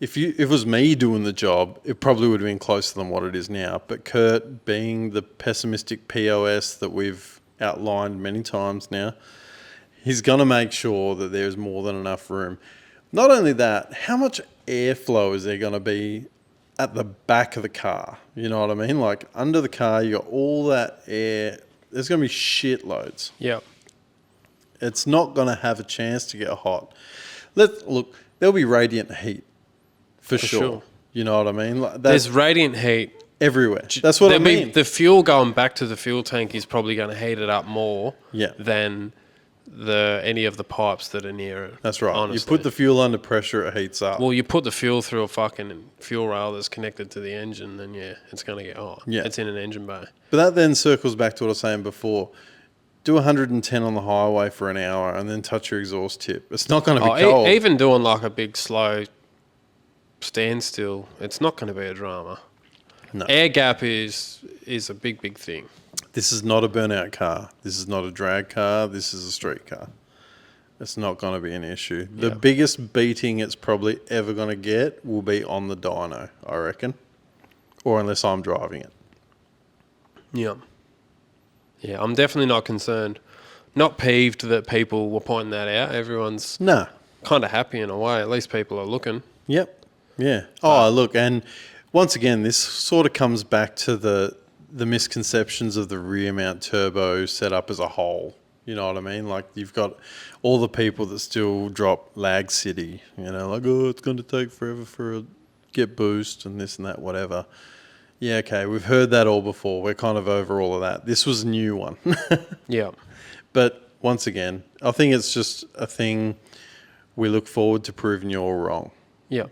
it was me doing the job, it probably would have been closer than what it is now. But Kurt, being the pessimistic POS that we've outlined many times now, he's going to make sure that there's more than enough room. Not only that, how much airflow is there going to be at the back of the car? You know what I mean? Like, under the car, you got all that air. There's going to be shitloads. Yeah. It's not going to have a chance to get hot. Look, there'll be radiant heat for sure. You know what I mean? Like, There's radiant heat everywhere. That's what I mean. The fuel going back to the fuel tank is probably going to heat it up more than any of the pipes that are near it. That's right. Honestly. You put the fuel under pressure, it heats up. Well, you put the fuel through a fucking fuel rail that's connected to the engine, then it's going to get hot. Yeah. It's in an engine bay. But that then circles back to what I was saying before. Do 110 on the highway for an hour and then touch your exhaust tip. It's not going to be cold. Even doing like a big slow standstill, it's not going to be a drama. No. Air gap is a big thing. This is not a burnout car. This is not a drag car. This is a street car. It's not going to be an issue. The biggest beating it's probably ever going to get will be on the dyno, I reckon. Or unless I'm driving it. Yeah. Yeah, I'm definitely not concerned. Not peeved that people were pointing that out. Everyone's kind of happy in a way. At least people are looking. Yep. Yeah. Oh, look, and once again, this sort of comes back to the misconceptions of the rear mount turbo setup as a whole. You know what I mean? Like, you've got all the people that still drop lag city, like, oh, it's going to take forever for a get boost and this and that, whatever. Yeah, okay, we've heard that all before. We're kind of over all of that. This was a new one. Yeah. But once again, I think it's just a thing we look forward to proving you're wrong. Yeah.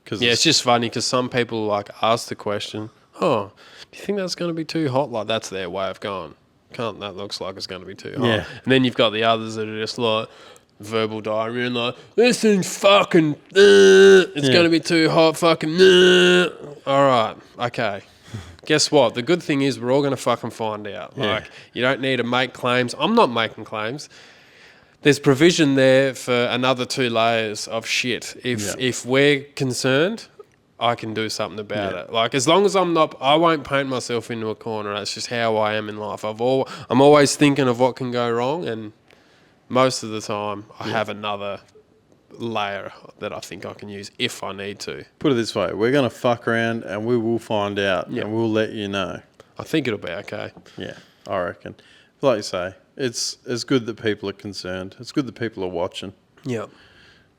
It's just funny because some people like ask the question, oh, do you think that's going to be too hot? Like, that's their way of going. That looks like it's going to be too hot. Yeah. And then you've got the others that are just like verbal diarrhea and like, this thing's fucking, it's going to be too hot, fucking, all right, okay. Guess what? The good thing is we're all going to fucking find out. Yeah. Like, you don't need to make claims. I'm not making claims. There's provision there for another 2 layers of shit. If we're concerned, I can do something about it. Like, as long as I won't paint myself into a corner. That's just how I am in life. I'm always thinking of what can go wrong, and most of the time I have another layer that I think I can use if I need to. Put it this way, we're going to fuck around and we will find out and we'll let you know. I think it'll be okay. Yeah, I reckon. Like you say, it's good that people are concerned. It's good that people are watching. Yeah.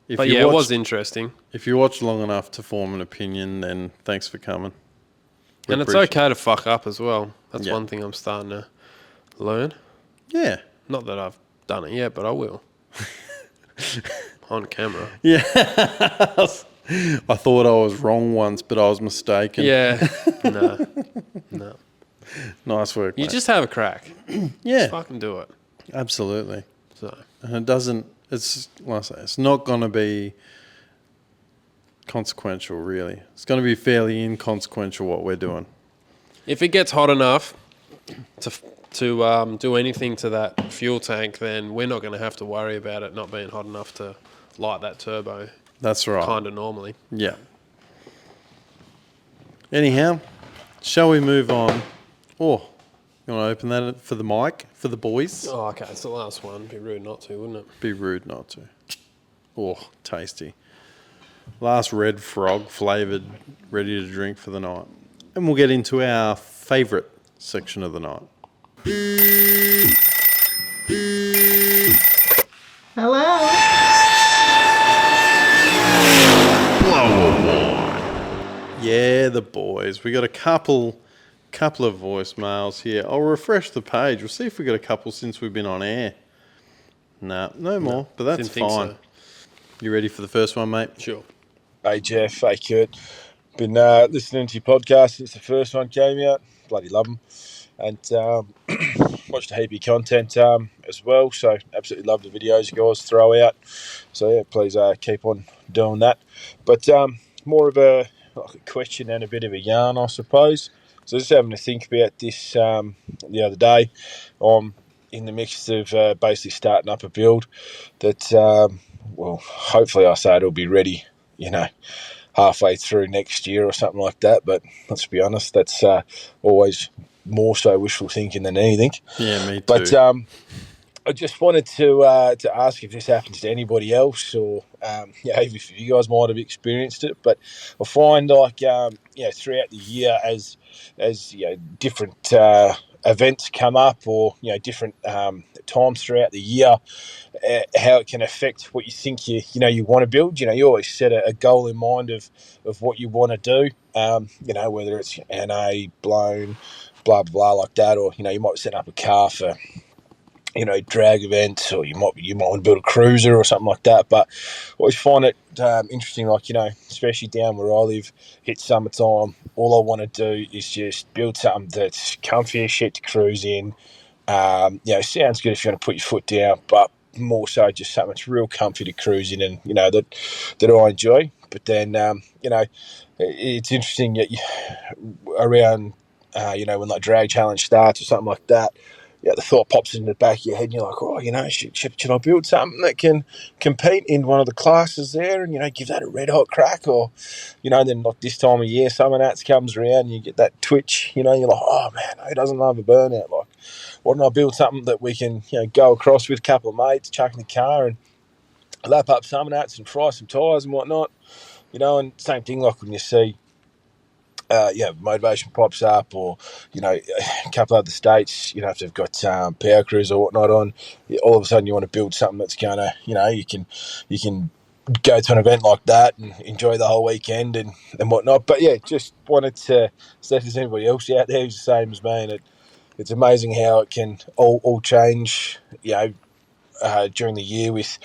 If But you yeah, it was watched- interesting. If you watch long enough to form an opinion, then thanks for coming. And it's okay to fuck up as well. That's Yeah. one thing I'm starting to learn. Yeah. Not that I've done it yet, but I will. On camera. Yeah. I thought I was wrong once, but I was mistaken. Yeah. No. Nice work, You mate. just have a crack. Yeah. Just fucking do it. Absolutely. So. And it doesn't, it's, like I say, it's not going to be consequential, really. It's going to be fairly inconsequential what we're doing. If it gets hot enough to do anything to that fuel tank, then we're not going to have to worry about it not being hot enough to light that turbo. That's right. Kind of normally. Yeah. Anyhow, shall we move on? Oh, you want to open that for the mic, for the boys? Oh, okay. It's the last one. Be rude not to, wouldn't it? Be rude not to. Oh, tasty. Last red frog flavoured, ready to drink for the night. And we'll get into our favourite section of the night. Hello. Yeah, the boys. We got a couple of voicemails here. I'll refresh the page. We'll see if we got a couple since we've been on air. No more, but that's Didn't think fine. so. You ready for the first one, mate? Sure. Hey Jeff, hey Kurt. Been listening to your podcast since the first one came out. Bloody love them. And watched a heap of content as well. So absolutely love the videos you guys throw out. So yeah, please keep on doing that. But more of a question and a bit of a yarn, I suppose. So just having to think about this the other day. I'm in the mix of basically starting up a build that, well, hopefully I say it'll be ready, halfway through next year or something like that. But let's be honest, that's always more so wishful thinking than anything. Yeah, me too. But I just wanted to ask if this happens to anybody else, or if you guys might have experienced it. But I find throughout the year, as different events come up, or different times throughout the year, how it can affect what you think you want to build. You always set a goal in mind of what you want to do. Whether it's NA, blown, blah blah blah like that, or you might set up a car for drag events, or you might want to build a cruiser or something like that. But I always find it interesting, especially down where I live, hit summertime, all I want to do is just build something that's comfy as shit to cruise in. Sounds good if you want to put your foot down, but more so just something that's real comfy to cruise in, and that I enjoy. But then it's interesting that around when drag challenge starts or something like that, the thought pops in the back of your head, and you're like, oh, should I build something that can compete in one of the classes there, and give that a red hot crack? Or then like this time of year, Summernats comes around and you get that twitch, you're like, oh man, who doesn't love a burnout? Like, why don't I build something that we can go across with a couple of mates, chuck in the car and lap up Summernats and fry some tyres and whatnot, and same thing like when you see motivation pops up, or a couple of other states, if they've got power crews or whatnot on, all of a sudden you want to build something that's gonna, you can go to an event like that and enjoy the whole weekend and whatnot. But yeah, just wanted to see if there's anybody else out there who's the same as me, and it's amazing how it can all change, during the year with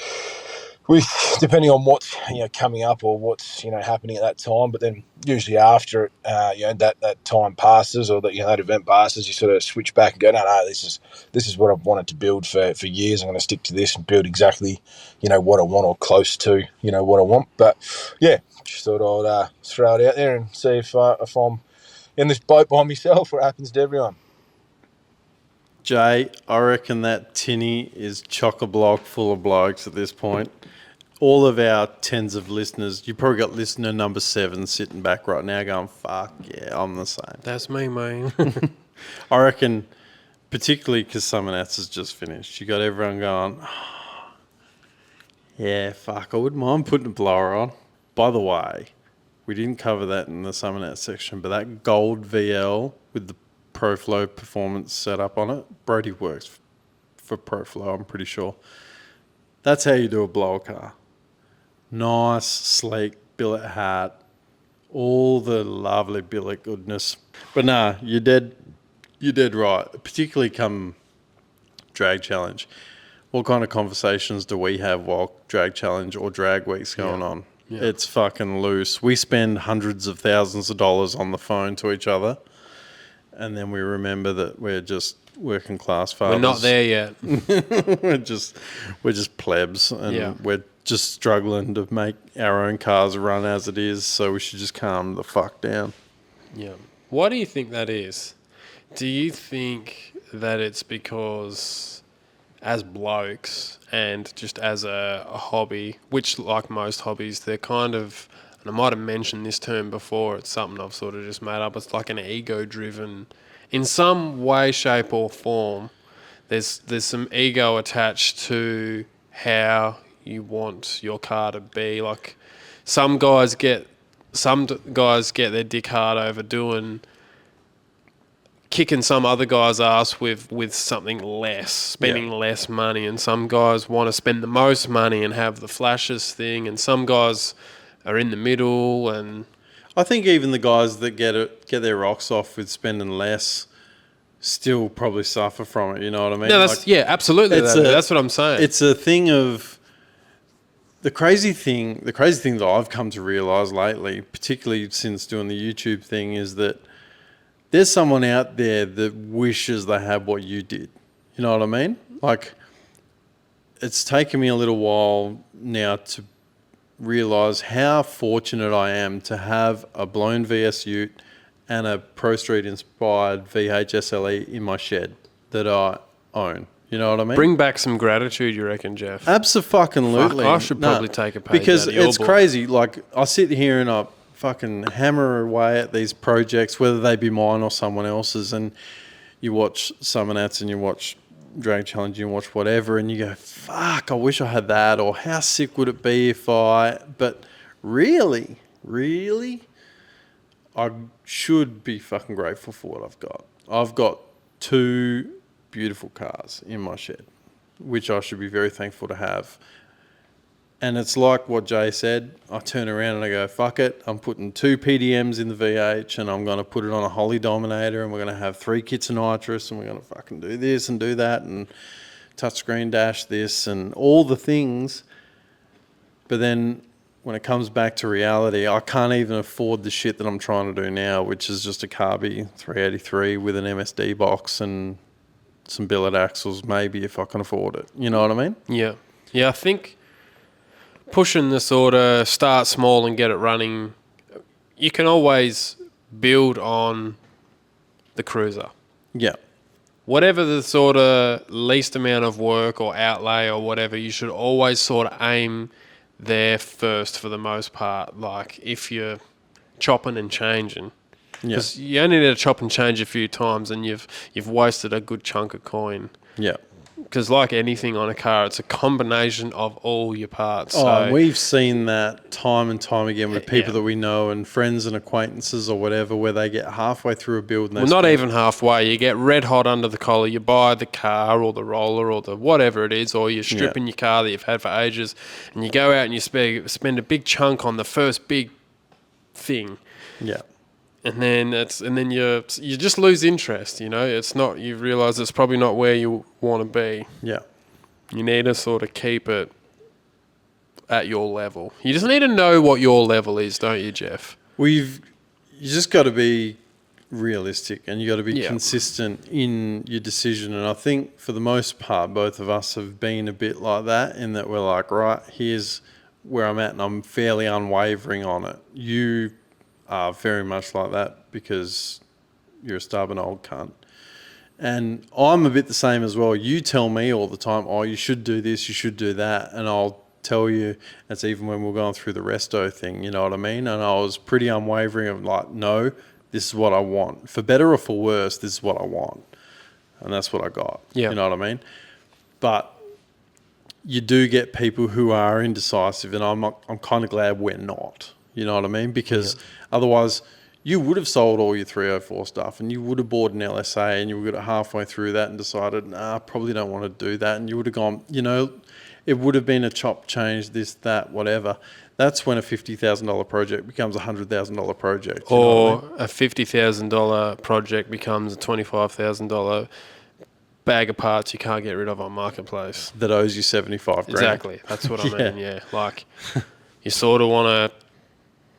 depending on what's coming up or what's happening at that time. But then usually after it, that time passes, or that that event passes, you sort of switch back and go, no, this is what I've wanted to build for years. I'm going to stick to this and build exactly what I want, or close to what I want. But yeah, just thought I'd throw it out there and see if I'm in this boat by myself, or it happens to everyone. Jay, I reckon that tinny is chock-a-block full of blokes at this point. All of our tens of listeners, you probably got listener number 7 sitting back right now going, fuck, yeah, I'm the same. That's me, man. I reckon, particularly because Summernats has just finished, you got everyone going, oh, yeah, fuck, I wouldn't mind putting a blower on. By the way, we didn't cover that in the Summernats section, but that gold VL with the ProFlow performance setup on it. Brody works for ProFlow, I'm pretty sure. That's how you do a blower car. Nice, sleek, billet hat, all the lovely billet goodness. But nah, you're dead right. Particularly come drag challenge. What kind of conversations do we have while drag challenge or drag week's going on? Yeah. It's fucking loose. We spend hundreds of thousands of dollars on the phone to each other, and then we remember that we're just working class fathers. We're not there yet. we're just plebs, and we're just struggling to make our own cars run as it is. So we should just calm the fuck down. Yeah. Why do you think that is? Do you think that it's because as blokes and just as a hobby, which like most hobbies, they're kind of, and I might have mentioned this term before, it's something I've sort of just made up, it's like an ego-driven, in some way, shape or form, there's some ego attached to how you want your car to be. Like some guys get their dick hard over kicking some other guy's ass with something less, spending less money, and some guys want to spend the most money and have the flashes thing, and some guys are in the middle. And I think even the guys that get their rocks off with spending less still probably suffer from it. You know what I mean? No, that's absolutely. That's what I'm saying. It's a thing of the crazy thing that I've come to realize lately, particularly since doing the YouTube thing, is that there's someone out there that wishes they had what you did. You know what I mean? Like, it's taken me a little while now to realize how fortunate I am to have a blown VS Ute and a Pro Street inspired VHSLE in my shed that I own. You know what I mean? Bring back some gratitude, you reckon, Jeff? Absolutely. I should probably take a page because out of your it's book. Crazy. Like, I sit here and I fucking hammer away at these projects, whether they be mine or someone else's, and you watch Summernats and you watch Drag Challenge, you watch whatever, and you go, fuck, I wish I had that, or how sick would it be if I... But really, I should be fucking grateful for what I've got. I've got 2 beautiful cars in my shed, which I should be very thankful to have. And it's like what Jay said. I turn around and I go, fuck it. I'm putting 2 PDMs in the VH and I'm going to put it on a Holly Dominator and we're going to have 3 kits of nitrous and we're going to fucking do this and do that and touchscreen dash this and all the things. But then when it comes back to reality, I can't even afford the shit that I'm trying to do now, which is just a Carby 383 with an MSD box and some billet axles, maybe, if I can afford it. You know what I mean? Yeah. Yeah, I think pushing the sort of start small and get it running, you can always build on the cruiser. Yeah. Whatever the sort of least amount of work or outlay or whatever, you should always sort of aim there first for the most part. Like if you're chopping and changing, because you only need to chop and change a few times and you've wasted a good chunk of coin. Yeah. Because like anything on a car, it's a combination of all your parts. Oh, we've seen that time and time again with people that we know and friends and acquaintances or whatever, where they get halfway through a build and not even halfway. You get red hot under the collar. You buy the car or the roller or the whatever it is, or you're stripping your car that you've had for ages, and you go out and you spend a big chunk on the first big thing. Yeah. And then you just lose interest. You know, it's not. You realise it's probably not where you want to be. Yeah. You need to sort of keep it at your level. You just need to know what your level is, don't you, Jeff? You just got to be realistic and you got to be consistent in your decision. And I think for the most part, both of us have been a bit like that, in that we're like, right, here's where I'm at, and I'm fairly unwavering on it. You are very much like that because you're a stubborn old cunt. And I'm a bit the same as well. You tell me all the time, oh, you should do this, you should do that. And I'll tell you, that's even when we're going through the resto thing, you know what I mean? And I was pretty unwavering of like, no, this is what I want. For better or for worse, this is what I want. And that's what I got. Yeah. You know what I mean? But you do get people who are indecisive, and I'm kind of glad we're not. You know what I mean? Because otherwise you would have sold all your 304 stuff and you would have bought an LSA and you would have halfway through that and decided, nah, I probably don't want to do that. And you would have gone, it would have been a chop change, this, that, whatever. That's when a $50,000 project becomes a $100,000 project. Or a $50,000 project becomes a $25,000 bag of parts you can't get rid of on Marketplace. That owes you 75 grand. Exactly. That's what I mean, yeah. Like, you sort of want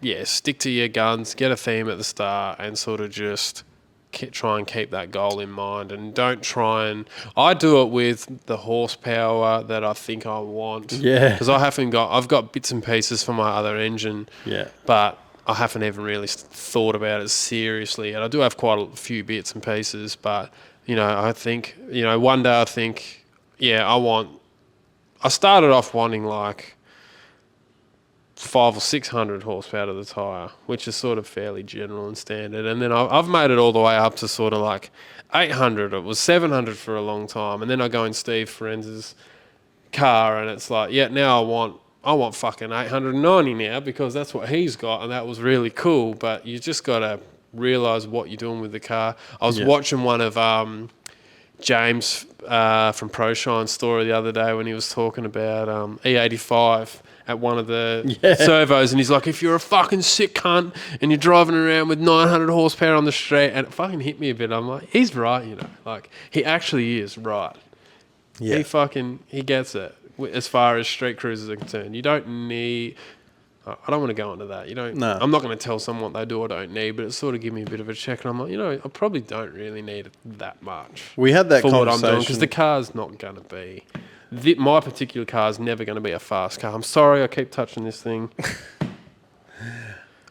to, stick to your guns, get a theme at the start, and sort of just try and keep that goal in mind. And don't try and... I do it with the horsepower that I think I want. Yeah. Because I've got bits and pieces for my other engine. Yeah. But I haven't even really thought about it seriously. And I do have quite a few bits and pieces, but... I think, one day I think, I started off wanting like 500 or 600 horsepower to the tyre, which is sort of fairly general and standard. And then I've made it all the way up to sort of like 800. It was 700 for a long time. And then I go in Steve Forenz's car and it's like, now I want fucking 890 now because that's what he's got. And that was really cool. But you just got to realise what you're doing with the car. I was watching one of James from ProShine's story the other day when he was talking about E85 at one of the servos, and he's like, if you're a fucking sick cunt and you're driving around with 900 horsepower on the street, and it fucking hit me a bit. I'm like, he's right, like he actually is right. Yeah. He gets it as far as street cruisers are concerned. You don't need... I don't want to go into that. No. I'm not going to tell someone what they do or don't need, but it sort of give me a bit of a check, and I'm like, I probably don't really need that much. We had that for conversation. What I'm doing, because the car's not going to be... my particular car is never going to be a fast car. I'm sorry I keep touching this thing.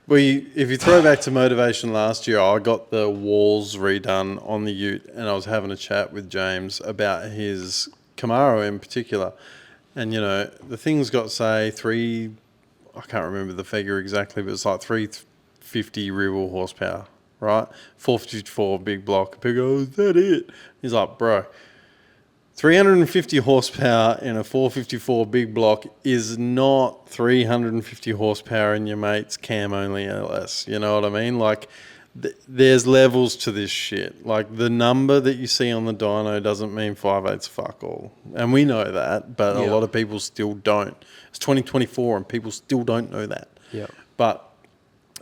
If you throw back to motivation last year, I got the walls redone on the ute, and I was having a chat with James about his Camaro in particular. And, the thing's got, say, I can't remember the figure exactly, but it's like 350 rear wheel horsepower, right? 454 big block. People go, is that it? He's like, bro, 350 horsepower in a 454 big block is not 350 horsepower in your mate's cam only LS. You know what I mean? Like, there's levels to this shit. Like, the number that you see on the dyno doesn't mean 5/8's fuck all. And we know that, but a lot of people still don't. It's 2024 and people still don't know that. Yeah. But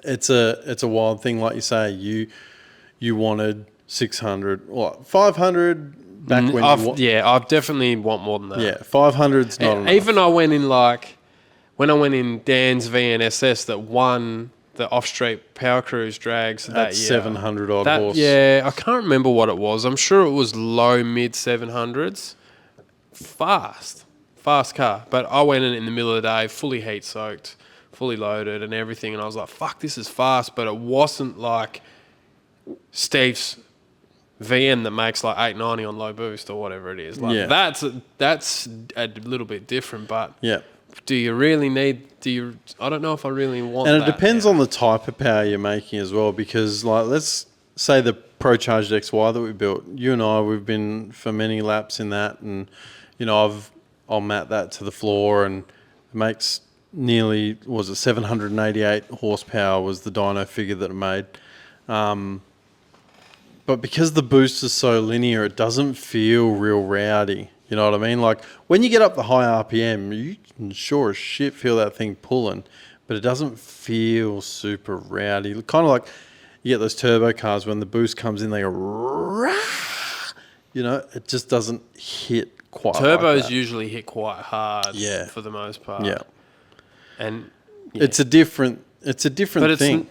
it's a wild thing. Like you say, you wanted 600 or 500 back when I definitely want more than that. Yeah, 500's not enough. Even when I went in Dan's VNSS that won the off-street Power Cruise drags that year. 700 odd horse. Yeah, I can't remember what it was. I'm sure it was low, mid 700s. Fast car. But I went in the middle of the day, fully heat soaked, fully loaded and everything. And I was like, fuck, this is fast. But it wasn't like Steve's VN that makes like 890 on low boost or whatever it is. Like that's a little bit different, but do you really need... I don't know if I really want that. And it depends on the type of power you're making as well, because like let's say the Pro-Charged XY that we built, you and I, we've been for many laps in that, and I'll mat that to the floor, and it makes nearly, 788 horsepower was the dyno figure that it made. But because the boost is so linear, it doesn't feel real rowdy. You know what I mean? Like, when you get up the high RPM, you can sure as shit feel that thing pulling, but it doesn't feel super rowdy. Kind of like you get those turbo cars when the boost comes in, they go, rah! It just doesn't hit quite Turbos like that. usually hit quite hard for the most part. Yeah. And it's a different thing.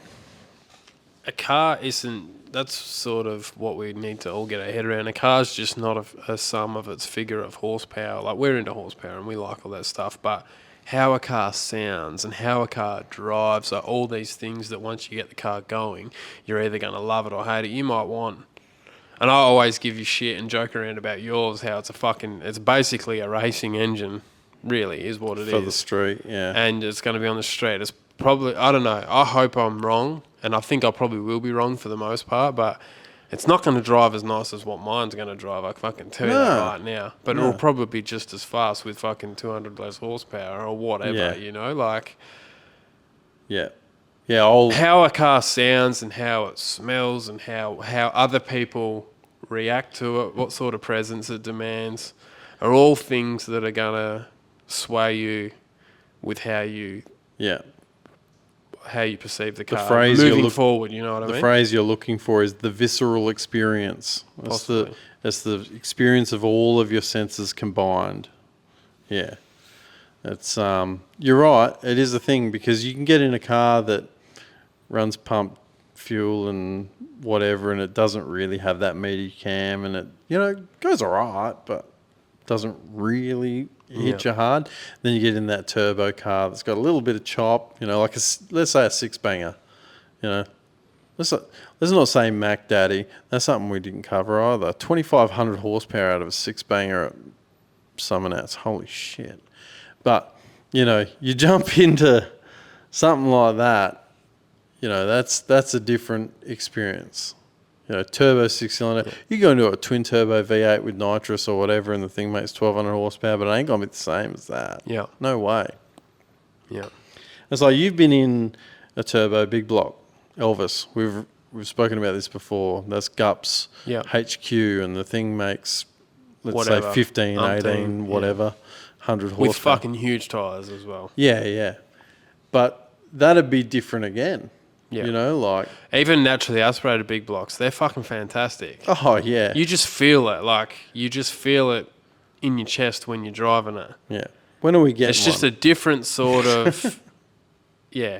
A car isn't... That's sort of what we need to all get our head around. A car's just not a sum of its figure of horsepower. Like, we're into horsepower and we like all that stuff, but how a car sounds and how a car drives are all these things that once you get the car going, you're either going to love it or hate it. You might want... And I always give you shit and joke around about yours, how it's basically a racing engine, really, is what it is. For the street, yeah. And it's going to be on the street. It's probably... I don't know. I hope I'm wrong. And I think I probably will be wrong for the most part, but it's not going to drive as nice as what mine's going to drive. I can fucking tell you that right now. But it'll probably be just as fast with fucking 200 less horsepower or whatever, like... Yeah. Yeah, how a car sounds and how it smells and how other people react to it, what sort of presence it demands, are all things that are going to sway you with how you perceive the car moving forward. You know what I mean? The phrase you're looking for is the visceral experience. Possibly. That's the experience of all of your senses combined. Yeah. It's you're right. It is a thing because you can get in a car that runs pump fuel and whatever, and it doesn't really have that meaty cam, and it goes all right, but doesn't really hit you hard. Then you get in that turbo car that's got a little bit of chop, like let's say a six banger. Let's not say Mac Daddy. That's something we didn't cover either. 2,500 horsepower out of a six banger at Summernats. Holy shit. But, you jump into something like that, that's a different experience. Turbo six-cylinder. You go into a twin-turbo V8 with nitrous or whatever, and the thing makes 1,200 horsepower, but it ain't going to be the same as that. Yeah. No way. Yeah. It's like you've been in a turbo big block, Elvis. We've spoken about this before. That's GUPS HQ, and the thing makes, let's say, 15, 18, whatever, 100 horsepower. With fucking huge tyres as well. Yeah. But that'd be different again. Yeah. Even naturally aspirated big blocks, they're fucking fantastic. Oh, yeah. You just feel it. You just feel it in your chest when you're driving it. Yeah. When are we getting It's just a different sort of... yeah.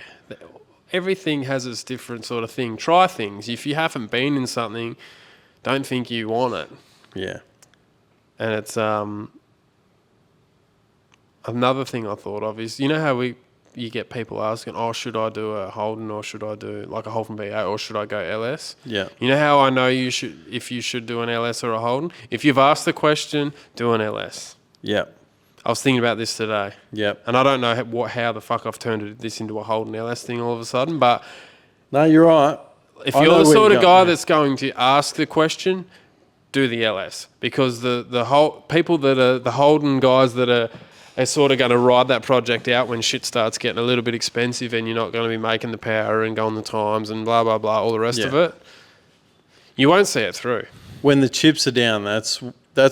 Everything has its different sort of thing. Try things. If you haven't been in something, don't think you want it. Yeah. And it's... Another thing I thought of is, how you get people asking, should I do a Holden or should I do like a Holden V8 or should I go LS? Yeah. You know how I know if you should do an LS or a Holden? If you've asked the question, do an LS. Yeah. I was thinking about this today. Yep. And I don't know how the fuck I've turned this into a Holden LS thing all of a sudden, but... No, you're right. If you're the sort of guy that's going to ask the question, do the LS. Because the whole people that are the Holden guys that are sort of going to ride that project out when shit starts getting a little bit expensive and you're not going to be making the power and going the times and blah, blah, blah, all the rest of it, you won't see it through. When the chips are down, that's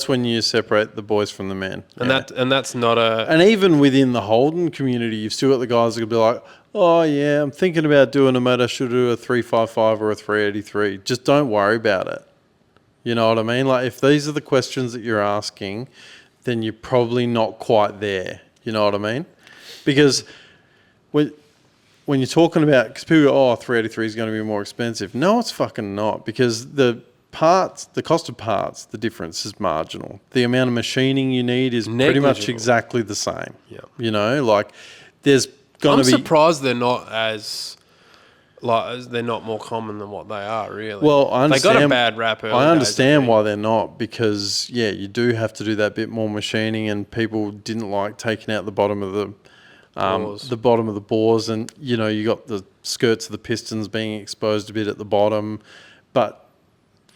when you separate the boys from the men. And that's not a... And even within the Holden community, you've still got the guys that will be like, oh, yeah, I'm thinking about doing a motor. Should I do a 355 or a 383? Just don't worry about it. You know what I mean? Like, if these are the questions that you're asking, then you're probably not quite there. You know what I mean? Because when you're talking about... Because people go, 383 is going to be more expensive. No, it's fucking not. Because the cost of parts, the difference is marginal. The amount of machining you need is pretty much exactly the same. Yeah. There's going to be... I'm surprised they're not they're not more common than what they are, really. Well, I understand. They got a bad rap early I understand days, why they're not, because, you do have to do that bit more machining, and people didn't like taking out the bottom of the bores, and, you got the skirts of the pistons being exposed a bit at the bottom. But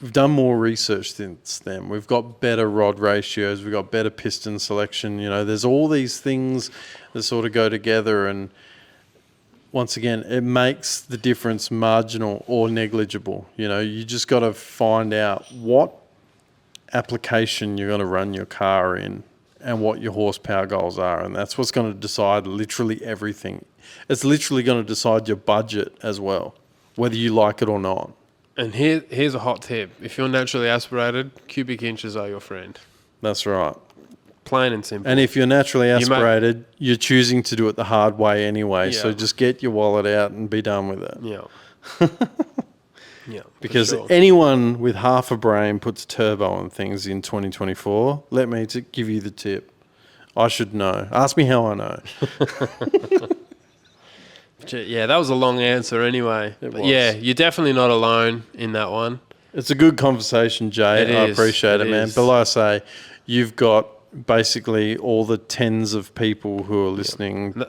we've done more research since then. We've got better rod ratios. We've got better piston selection. There's all these things that sort of go together, and once again, it makes the difference marginal or negligible. You just got to find out what application you're going to run your car in and what your horsepower goals are. And that's what's going to decide literally everything. It's literally going to decide your budget as well, whether you like it or not. And here's a hot tip. If you're naturally aspirated, cubic inches are your friend. That's right. Plain and simple. And if you're naturally aspirated, you're choosing to do it the hard way anyway. Yeah. So just get your wallet out and be done with it. Yeah. Yeah. Because anyone with half a brain puts turbo on things in 2024. Let me give you the tip. I should know. Ask me how I know. Yeah, that was a long answer anyway. Yeah, you're definitely not alone in that one. It's a good conversation, Jay. I appreciate it, man. But like I say, you've got basically all the tens of people who are listening. Yeah.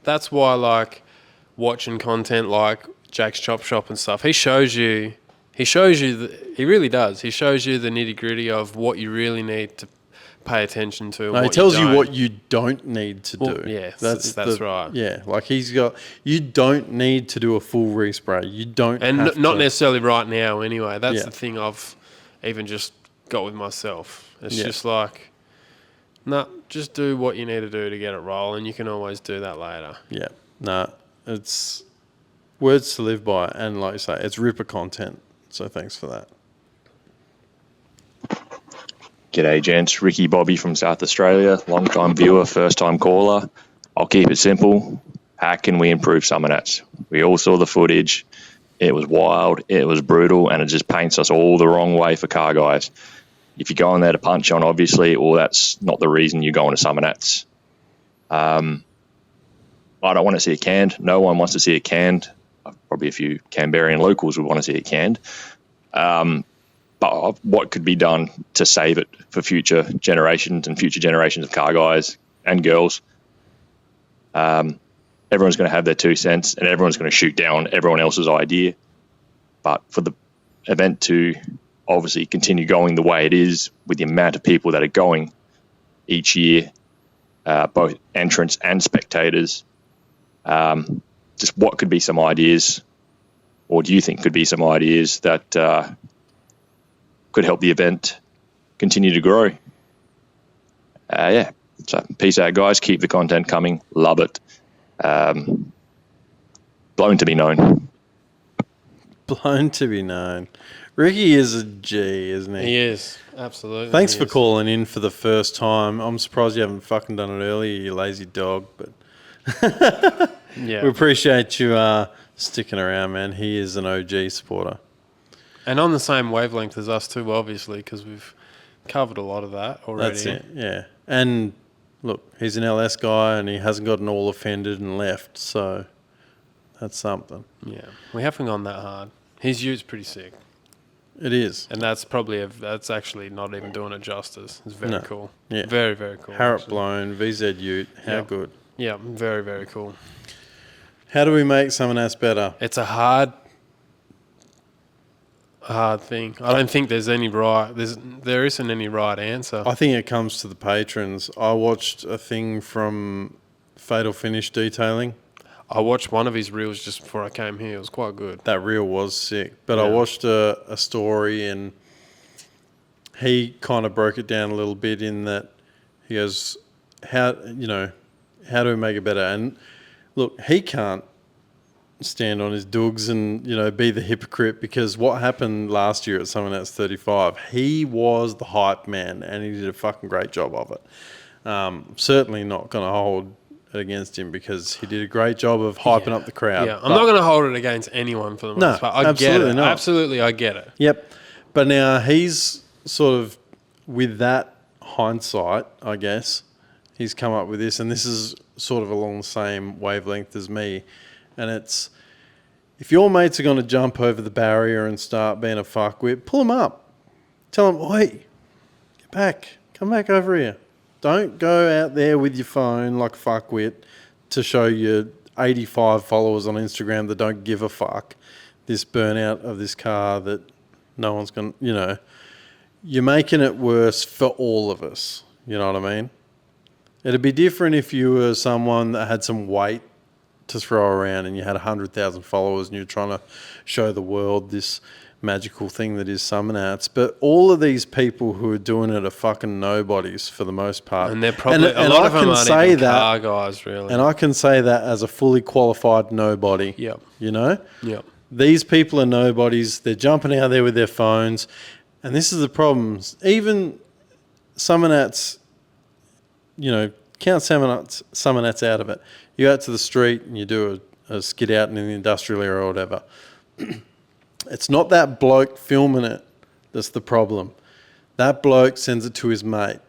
That's why, watching content like Jack's Chop Shop and stuff, he really does. He shows you the nitty gritty of what you really need to pay attention to. No, he tells you what you don't need to do. Yeah, that's right. Yeah, like you don't need to do a full respray. You don't have not to. necessarily right now anyway. That's Yeah. the thing I've even just got with myself. It's Yeah. just like, no, just do what you need to do to get it rolling. You can always do that later. Yeah, no, it's words to live by, and like you say, it's ripper content. So thanks for that. G'day, gents. Ricky Bobby from South Australia. Long-time viewer, first-time caller. I'll keep it simple. How can we improve Summernats? We all saw the footage. It was wild, it was brutal, and it just paints us all the wrong way for car guys. If you're going there to punch on, obviously, well, that's not the reason you're going to Summernats. I don't want to see it canned. No one wants to see it canned. Probably a few Canberrian locals would want to see it canned. But what could be done to save it for future generations of car guys and girls? Everyone's going to have their 2 cents, and everyone's going to shoot down everyone else's idea. But for the event to obviously continue going the way it is, with the amount of people that are going each year, both entrants and spectators, just what could be some ideas, or do you think could be some ideas that could help the event continue to grow? So peace out, guys. Keep the content coming. Love it. Blown to be known. Blown to be known. Ricky is a G, isn't he? He is, absolutely. Thanks for calling in for the first time. I'm surprised you haven't fucking done it earlier, you lazy dog. But Yeah. we appreciate you sticking around, man. He is an OG supporter. And on the same wavelength as us too, obviously, because we've covered a lot of that already. That's it, yeah. And look, he's an LS guy and he hasn't gotten all offended and left, so that's something. Yeah. We haven't gone that hard. His ute's pretty sick. It is. And that's probably, that's actually not even doing it justice. It's very cool. Yeah. Very, very cool. Harrop actually. blown, VZ Ute, how Yep. good. Yeah, very, very cool. How do we make Summernats better? It's a hard thing. I don't think there's any right. There isn't any right answer. I think it comes to the patrons. I watched a thing from Fatal Finish Detailing. I watched one of his reels just before I came here. It was quite good. That reel was sick. But I Yeah. watched a story and he kind of broke it down a little bit in that he goes, how do we make it better? And look, he can't stand on his dougs and, be the hypocrite, because what happened last year at Summernats 35, he was the hype man and he did a fucking great job of it. Certainly not going to hold it against him because he did a great job of hyping up the crowd. Yeah, I'm not going to hold it against anyone for the most part. I get absolutely it. not. Absolutely, I get it. Yep. But now he's sort of, with that hindsight, I guess, he's come up with this, and this is sort of along the same wavelength as me. And it's, if your mates are going to jump over the barrier and start being a fuckwit, pull them up. Tell them, oi, get back. Come back over here. Don't go out there with your phone like a fuckwit to show your 85 followers on Instagram that don't give a fuck this burnout of this car that no one's going to, you're making it worse for all of us. You know what I mean? It'd be different if you were someone that had some weight to throw around and you had 100,000 followers and you're trying to show the world this magical thing that is Summernats. But all of these people who are doing it are fucking nobodies for the most part. And they're probably, a lot of them aren't even car guys, really. And I can say that as a fully qualified nobody. Yep. Yep. These people are nobodies. They're jumping out there with their phones. And this is the problem. Even Summernats, count Summernats out of it. You go out to the street and you do a skid out in the industrial area or whatever. It's not that bloke filming it that's the problem. That bloke sends it to his mate.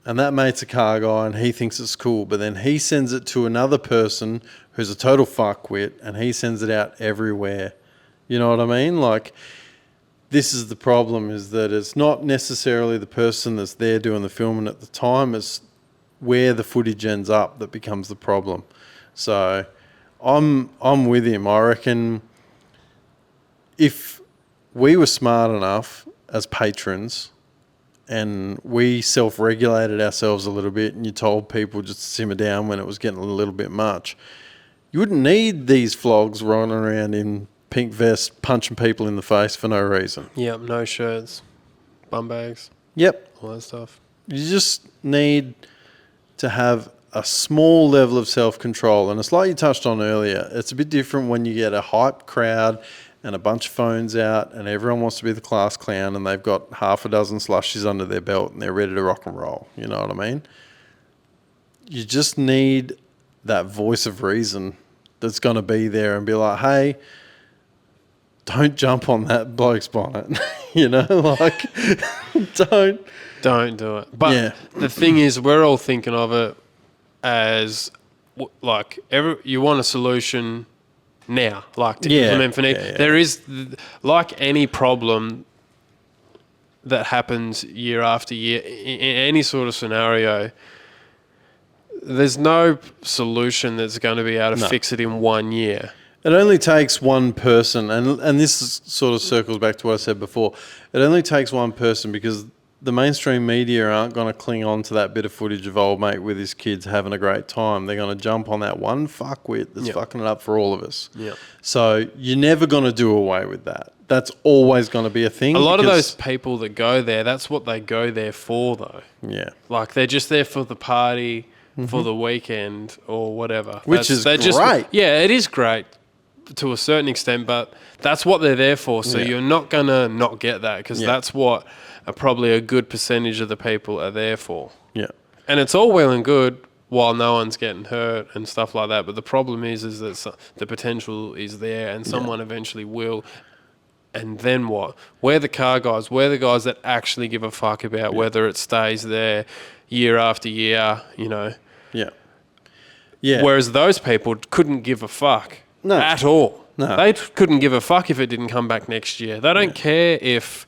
And that mate's a car guy and he thinks it's cool. But then he sends it to another person who's a total fuckwit and he sends it out everywhere. You know what I mean? Like, this is the problem, is that it's not necessarily the person that's there doing the filming at the time. It's where the footage ends up that becomes the problem. So I'm with him. I reckon if we were smart enough as patrons and we self-regulated ourselves a little bit, and you told people just to simmer down when it was getting a little bit much, you wouldn't need these flogs running around in pink vests punching people in the face for no reason. Yep, no shirts, bum bags, Yep. all that stuff. You just need to have a small level of self-control. And it's like you touched on earlier. It's a bit different when you get a hype crowd and a bunch of phones out and everyone wants to be the class clown and they've got half a dozen slushies under their belt and they're ready to rock and roll. You know what I mean? You just need that voice of reason that's going to be there and be like, hey, don't jump on that bloke's bonnet. You know, like, don't do it. But the thing is, we're all thinking of it as like you want a solution now, like to implement for now. There is, like any problem that happens year after year in any sort of scenario, there's no solution that's going to be able to fix it in 1 year. It only takes one person, and sort of circles back to what I said before. It only takes one person because the mainstream media aren't going to cling on to that bit of footage of old mate with his kids having a great time. They're going to jump on that one fuckwit that's fucking it up for all of us. Yep. So you're never going to do away with that. That's always going to be a thing. A lot of those people that go there, that's what they go there for, though. Yeah. Like, they're just there for the party, for the weekend, or whatever. Which is great. It is great to a certain extent, but that's what they're there for. So you're not going to not get that because that's what probably a good percentage of the people are there for. Yeah. And it's all well and good while no one's getting hurt and stuff like that. But the problem is that the potential is there and someone eventually will. And then what? We're the car guys. We're the guys that actually give a fuck about whether it stays there year after year, you know. Yeah. Yeah. Whereas those people couldn't give a fuck at all. No. They couldn't give a fuck if it didn't come back next year. They don't care if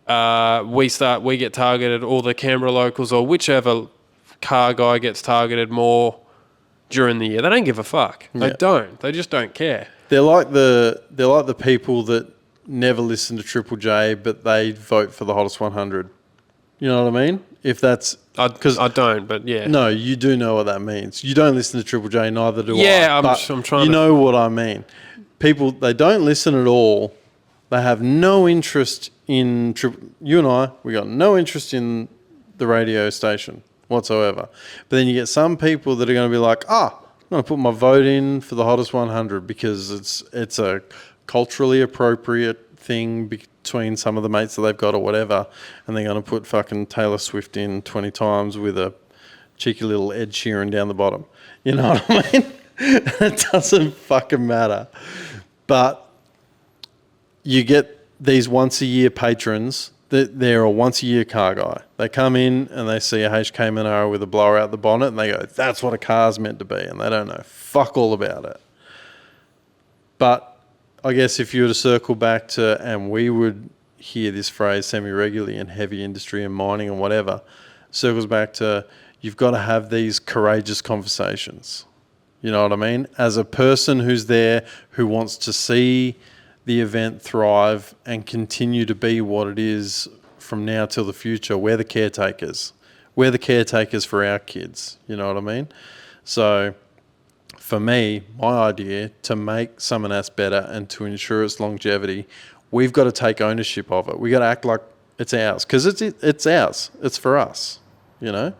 we get targeted, or the Canberra locals, or whichever car guy gets targeted more during the year. They don't give a fuck. They don't. They just don't care. They're like the people that never listen to Triple J, but they vote for the hottest 100. You know what I mean? If that's because I don't, but yeah. No, you do know what that means. You don't listen to Triple J, neither do I. Yeah, I'm trying. You know what I mean? People, they don't listen at all. They have no interest in you and I. We got no interest in the radio station whatsoever. But then you get some people that are going to be like, I'm going to put my vote in for the hottest 100 because it's a culturally appropriate thing between some of the mates that they've got or whatever, and they're going to put fucking Taylor Swift in 20 times with a cheeky little Ed Sheeran down the bottom. You know what I mean? It doesn't fucking matter. But you get these once-a-year patrons. They're a once-a-year car guy. They come in and they see a HK Monaro with a blower out the bonnet and they go, that's what a car's meant to be, and they don't know fuck all about it. But I guess if you were to circle back to, and we would hear this phrase semi-regularly in heavy industry and mining and whatever, circles back to you've got to have these courageous conversations. You know what I mean? As a person who's there, who wants to see the event thrive and continue to be what it is from now till the future, we're the caretakers. We're the caretakers for our kids. You know what I mean? So for me, my idea to make Summernats better and to ensure its longevity, we've got to take ownership of it. We've got to act like it's ours because it's ours. It's for us, you know?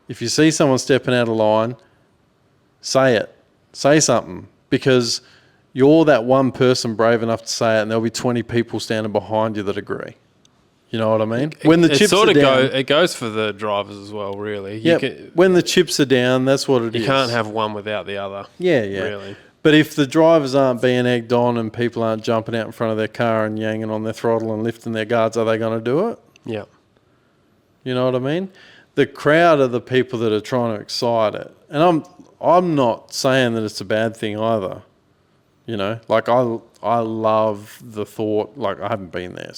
If you see someone stepping out of line, say it. Say something, because you're that one person brave enough to say it and there'll be 20 people standing behind you that agree. You know what I mean? When the chips are down, it goes for the drivers as well, really. When the chips are down, that's what it is. You can't have one without the other. Yeah. Really. But if the drivers aren't being egged on and people aren't jumping out in front of their car and yanging on their throttle and lifting their guards, are they going to do it? Yeah. You know what I mean? The crowd are the people that are trying to excite it. And I'm not saying that it's a bad thing either. You know, like I love the thought, like I haven't been there,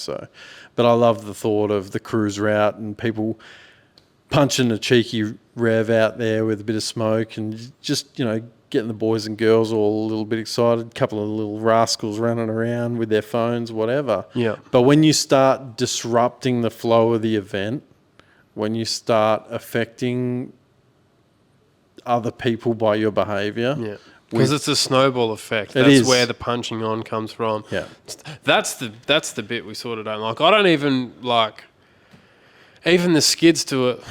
but I love the thought of the cruise route and people punching a cheeky rev out there with a bit of smoke and just, you know, getting the boys and girls all a little bit excited, a couple of little rascals running around with their phones, whatever. Yeah. But when you start disrupting the flow of the event, when you start affecting other people by your behaviour. Yeah. Because it's a snowball effect. It That's is. where the punching on comes from. Yeah. That's the bit we sort of don't like. I don't even like, even the skids to it.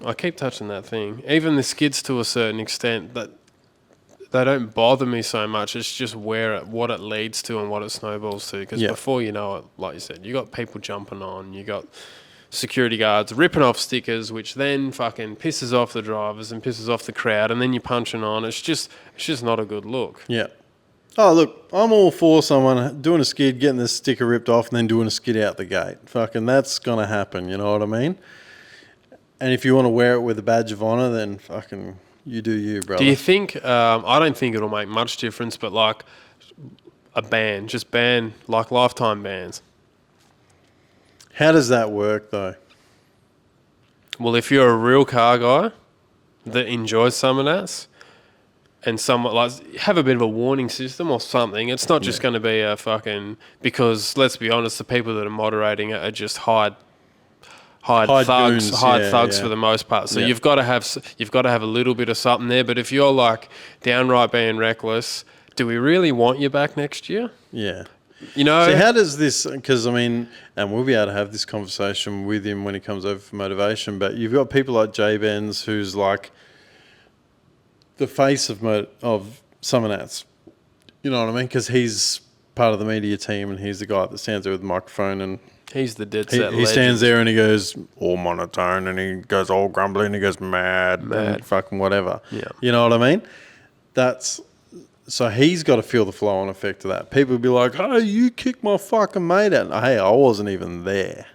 I keep touching that thing. Even the skids to a certain extent, that they don't bother me so much. It's just what it leads to and what it snowballs to. Because before you know it, like you said, you got people jumping on. You got security guards ripping off stickers, which then fucking pisses off the drivers and pisses off the crowd, and then you're punching on. It's just not a good look. Yeah. Oh, look, I'm all for someone doing a skid, getting the sticker ripped off, and then doing a skid out the gate. Fucking, that's going to happen, you know what I mean? And if you want to wear it with a badge of honour, then fucking you do you, brother. Do you think, I don't think it'll make much difference, but like a ban, just ban like lifetime bans. How does that work, though? Well, if you're a real car guy that enjoys Summernats and somewhat like have a bit of a warning system or something, it's not just going to be a fucking, because let's be honest, the people that are moderating it are just hide thugs, goons, thugs for the most part. So Yeah. you've got to have a little bit of something there. But if you're like downright being reckless, do we really want you back next year? Yeah. You know, So how does this, because I mean, and we'll be able to have this conversation with him when he comes over for motivation, but you've got people like Jay Benz, who's like the face of Summernats. You know what I mean? Because he's part of the media team and he's the guy that stands there with the microphone and he's the dead he set legend. stands there and he goes all monotone and he goes all grumbly and he goes mad. And fucking whatever. Yeah. You know what I mean? So he's got to feel the flow-on effect of that. People will be like, "Hey, you kicked my fucking mate out." Hey, I wasn't even there.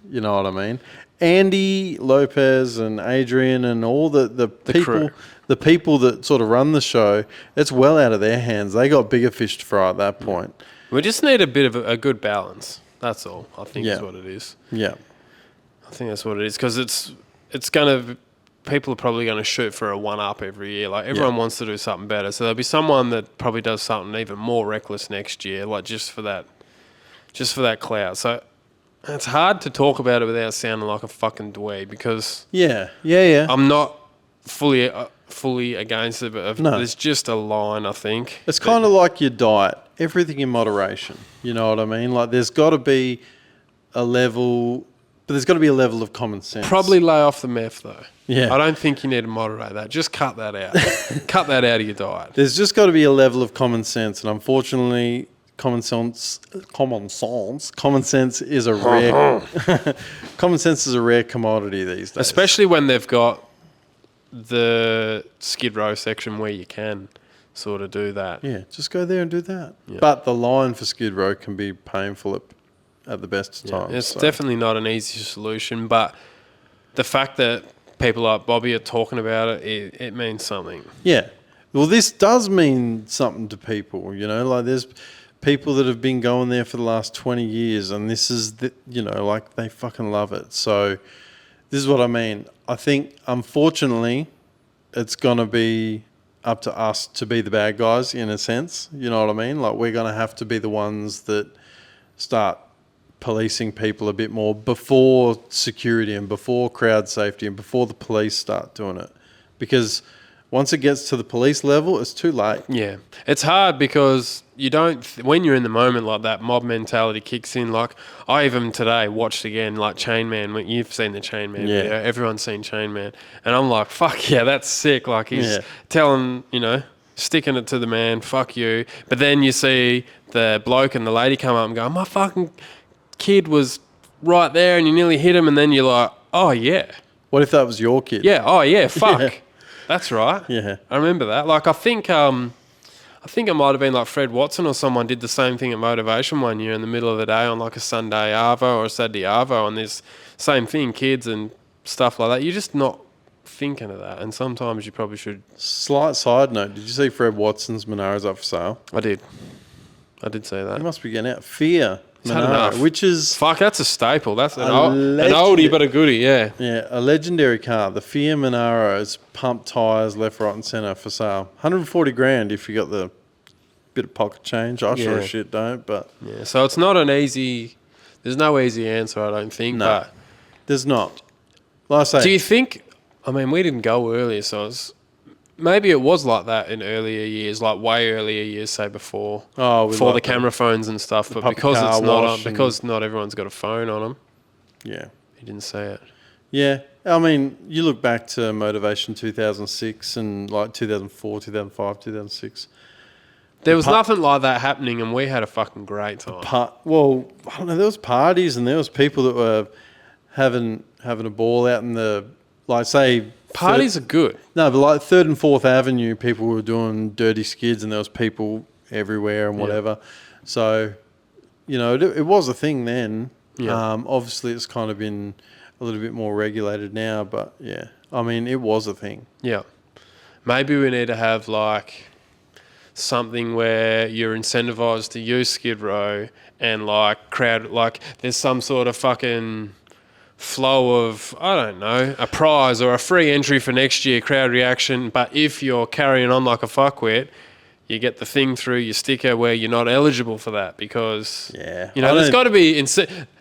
You know what I mean? Andy Lopez and Adrian and all the people, crew. the people that sort of run the show, it's well out of their hands. They got bigger fish to fry at that point. We just need a bit of a good balance. That's all. I think is Yeah. what it is. Yeah. I think that's what it is because it's going to. People are probably going to shoot for a one-up every year. Like, everyone wants to do something better. So there'll be someone that probably does something even more reckless next year, like just for that clout. So it's hard to talk about it without sounding like a fucking dweeb because Yeah. I'm not fully against it, but there's just a line, I think. It's kind of like your diet. Everything in moderation. You know what I mean? Like, there's got to be a level... But there's got to be a level of common sense. Probably lay off the meth, though. Yeah. I don't think you need to moderate that. Just cut that out. Cut that out of your diet. There's just got to be a level of common sense, and unfortunately, common sense is a rare common sense is a rare commodity these days. Especially when they've got the Skid Row section where you can sort of do that. Yeah, just go there and do that. Yeah. But the line for Skid Row can be painful at the best of times. It's definitely not an easy solution, but the fact that people like Bobby are talking about it means something. Yeah. Well, this does mean something to people, you know, like there's people that have been going there for the last 20 years and this is, like they fucking love it. So this is what I mean. I think, unfortunately, it's going to be up to us to be the bad guys in a sense. You know what I mean? Like, we're going to have to be the ones that start policing people a bit more before security and before crowd safety and before the police start doing it. Because once it gets to the police level, it's too late. Yeah. It's hard because you don't, when you're in the moment like that, mob mentality kicks in. Like, I even today watched again, like Chain Man. You've seen the Chain Man video. Everyone's seen Chain Man. And I'm like, fuck yeah, that's sick. Like, he's telling, sticking it to the man, fuck you. But then you see the bloke and the lady come up and go, my fucking kid was right there and you nearly hit him, and then you're like, oh yeah. What if that was your kid? Yeah, oh yeah, fuck. Yeah. That's right. Yeah. I remember that. Like, I think it might have been like Fred Watson or someone did the same thing at Motivation one year in the middle of the day on like a Sunday Arvo or a Saturday Arvo, and there's same thing, kids and stuff like that. You're just not thinking of that, and sometimes you probably should. Slight side note, did you see Fred Watson's Monaro's up for sale? I did say He that. must be getting out. Fear He's had enough. which is Fuck, that's a staple. That's an legendary- oldie but a goodie, yeah. a legendary car. The Fiat Monaro's pump tyres left, right, and centre for sale. 140 grand if you got the bit of pocket change. I sure Yeah. as shit don't, but Yeah, so it's not an easy... There's no easy answer, I don't think. No. But there's not. Like I say, do you think... I mean, we didn't go earlier, so it's... Maybe it was like that in earlier years, like way earlier years, say before with before the like camera phones and stuff. But puppy because car it's not wash and- because not everyone's got a phone on them, yeah. he didn't say it. Yeah, I mean, you look back to Motivation 2006 and like 2004, 2005, 2006. There was nothing like that happening, and we had a fucking great time. Well, I don't know. There was parties and there was people that were having a ball out in the, like, say, Parties are good. No, but like 3rd and 4th Avenue, people were doing dirty skids, and there was people everywhere and whatever. So, you know, it was a thing then. Yeah. Obviously, it's kind of been a little bit more regulated now, but yeah, I mean, it was a thing. Yeah. Maybe we need to have like something where you're incentivized to use Skid Row and like there's some sort of fucking flow of, I don't know, a prize or a free entry for next year, crowd reaction. But if you're carrying on like a fuckwit, you get the thing through your sticker where you're not eligible for that because, Yeah. you know, there's got to be,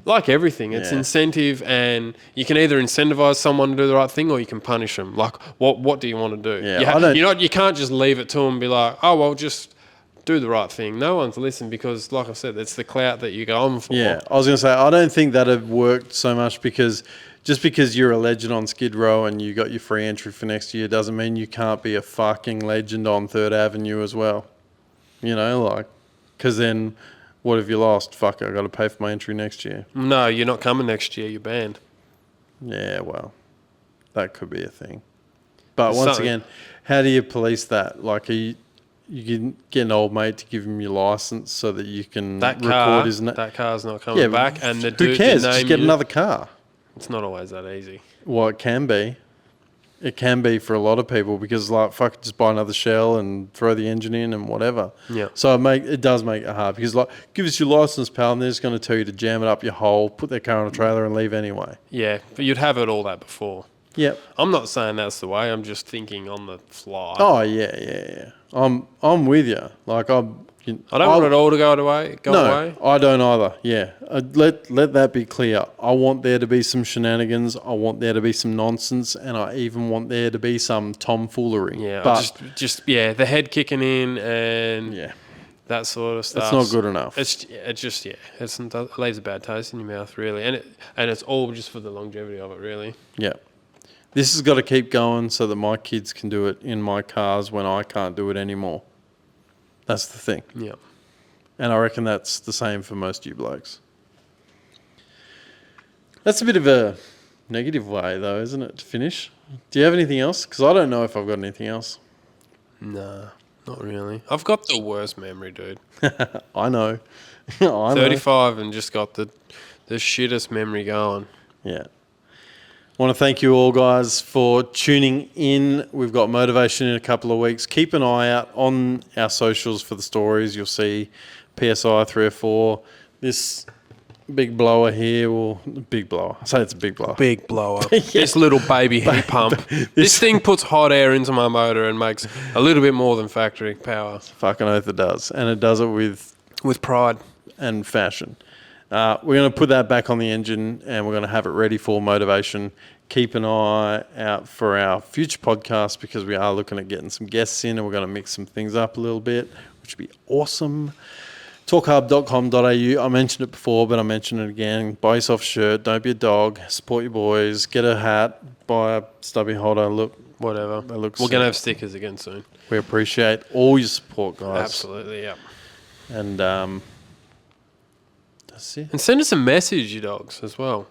like everything, it's Yeah. incentive, and you can either incentivize someone to do the right thing or you can punish them. Like, what do you want to do? Yeah, You can't just leave it to them and be like, oh, well, just do the right thing. No one's listening because, like I said, it's the clout that you go on for. Yeah, I was going to say, I don't think that have worked so much because just because you're a legend on Skid Row and you got your free entry for next year doesn't mean you can't be a fucking legend on 3rd Avenue as well. You know, like, because then what have you lost? Fuck, I got to pay for my entry next year. No, you're not coming next year. You're banned. Yeah, well, that could be a thing. But There's once something- again, how do you police that? Like, you can get an old mate to give him your license so that you can That record his name. that car's not coming back. And the who dude, cares? the Just name get you- another car. It's not always that easy. Well, it can be. It can be for a lot of people because, like, fuck, just buy another shell and throw the engine in and whatever. Yeah. So it does make it hard because, like, give us your license, pal, and they're just going to tell you to jam it up your hole, put their car on a trailer, and leave anyway. Yeah, but you'd have it all that before. Yep. I'm not saying that's the way. I'm just thinking on the fly. Oh yeah. I'm with you. Like I don't want it all to go away. I don't either. Yeah, let that be clear. I want there to be some shenanigans. I want there to be some nonsense, and I even want there to be some tomfoolery. Yeah, but the head kicking in and yeah, that sort of stuff. it's not good enough. It leaves a bad taste in your mouth, really, and it's all just for the longevity of it, really. Yeah. This has got to keep going so that my kids can do it in my cars when I can't do it anymore. That's the thing. Yeah. And I reckon that's the same for most of you blokes. That's a bit of a negative way, though, isn't it, to finish? Do you have anything else? Because I don't know if I've got anything else. Nah, not really. I've got the worst memory, dude. I know. I know. 35 and just got the shittest memory going. Yeah. I want to thank you all, guys, for tuning in. We've got Motivation in a couple of weeks. Keep an eye out on our socials for the stories. You'll see PSI 3 or 4. This big blower here, big blower. I say it's a big blower. Big blower. This little baby heat pump. This thing puts hot air into my motor and makes a little bit more than factory power. Fucking oath it does. And it does it with pride and fashion. We're going to put that back on the engine and we're going to have it ready for Motivation. Keep an eye out for our future podcast because we are looking at getting some guests in and we're going to mix some things up a little bit, which would be awesome. Talkhub.com.au. I mentioned it before, but I mention it again. Buy yourself a shirt. Don't be a dog. Support your boys. Get a hat. Buy a stubby holder. Look, whatever. That looks We're going to have stickers again soon. We appreciate all your support, guys. Absolutely, yeah. And that's it. And send us a message, you dogs, as well.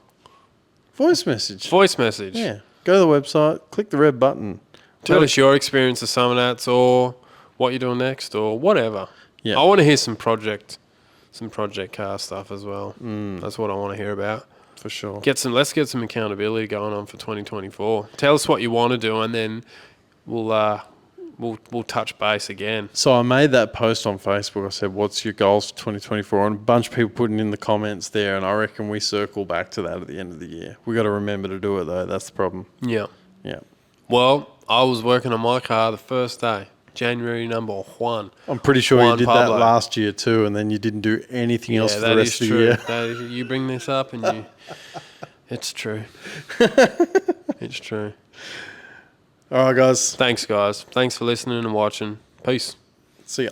Voice message. Voice message. Yeah. Go to the website. Click the red button. Tell us your experience of Summernats or what you're doing next or whatever. Yeah. I want to hear some project car stuff as well. That's what I want to hear about. For sure. Let's get some accountability going on for 2024. Tell us what you want to do, and then we'll we'll touch base again. So I made that post on Facebook. I said, "What's your goals for 2024?" And a bunch of people putting in the comments there, and I reckon we circle back to that at the end of the year. We got to remember to do it though. That's the problem. Yeah. Yeah. Well, I was working on my car the first day, January number 1. I'm pretty sure you Juan did Pablo. that last year too, and then you didn't do anything else for the rest of the true. year. That is, you bring this up, and you, it's true. It's true. All right, guys. Thanks, guys. Thanks for listening and watching. Peace. See ya.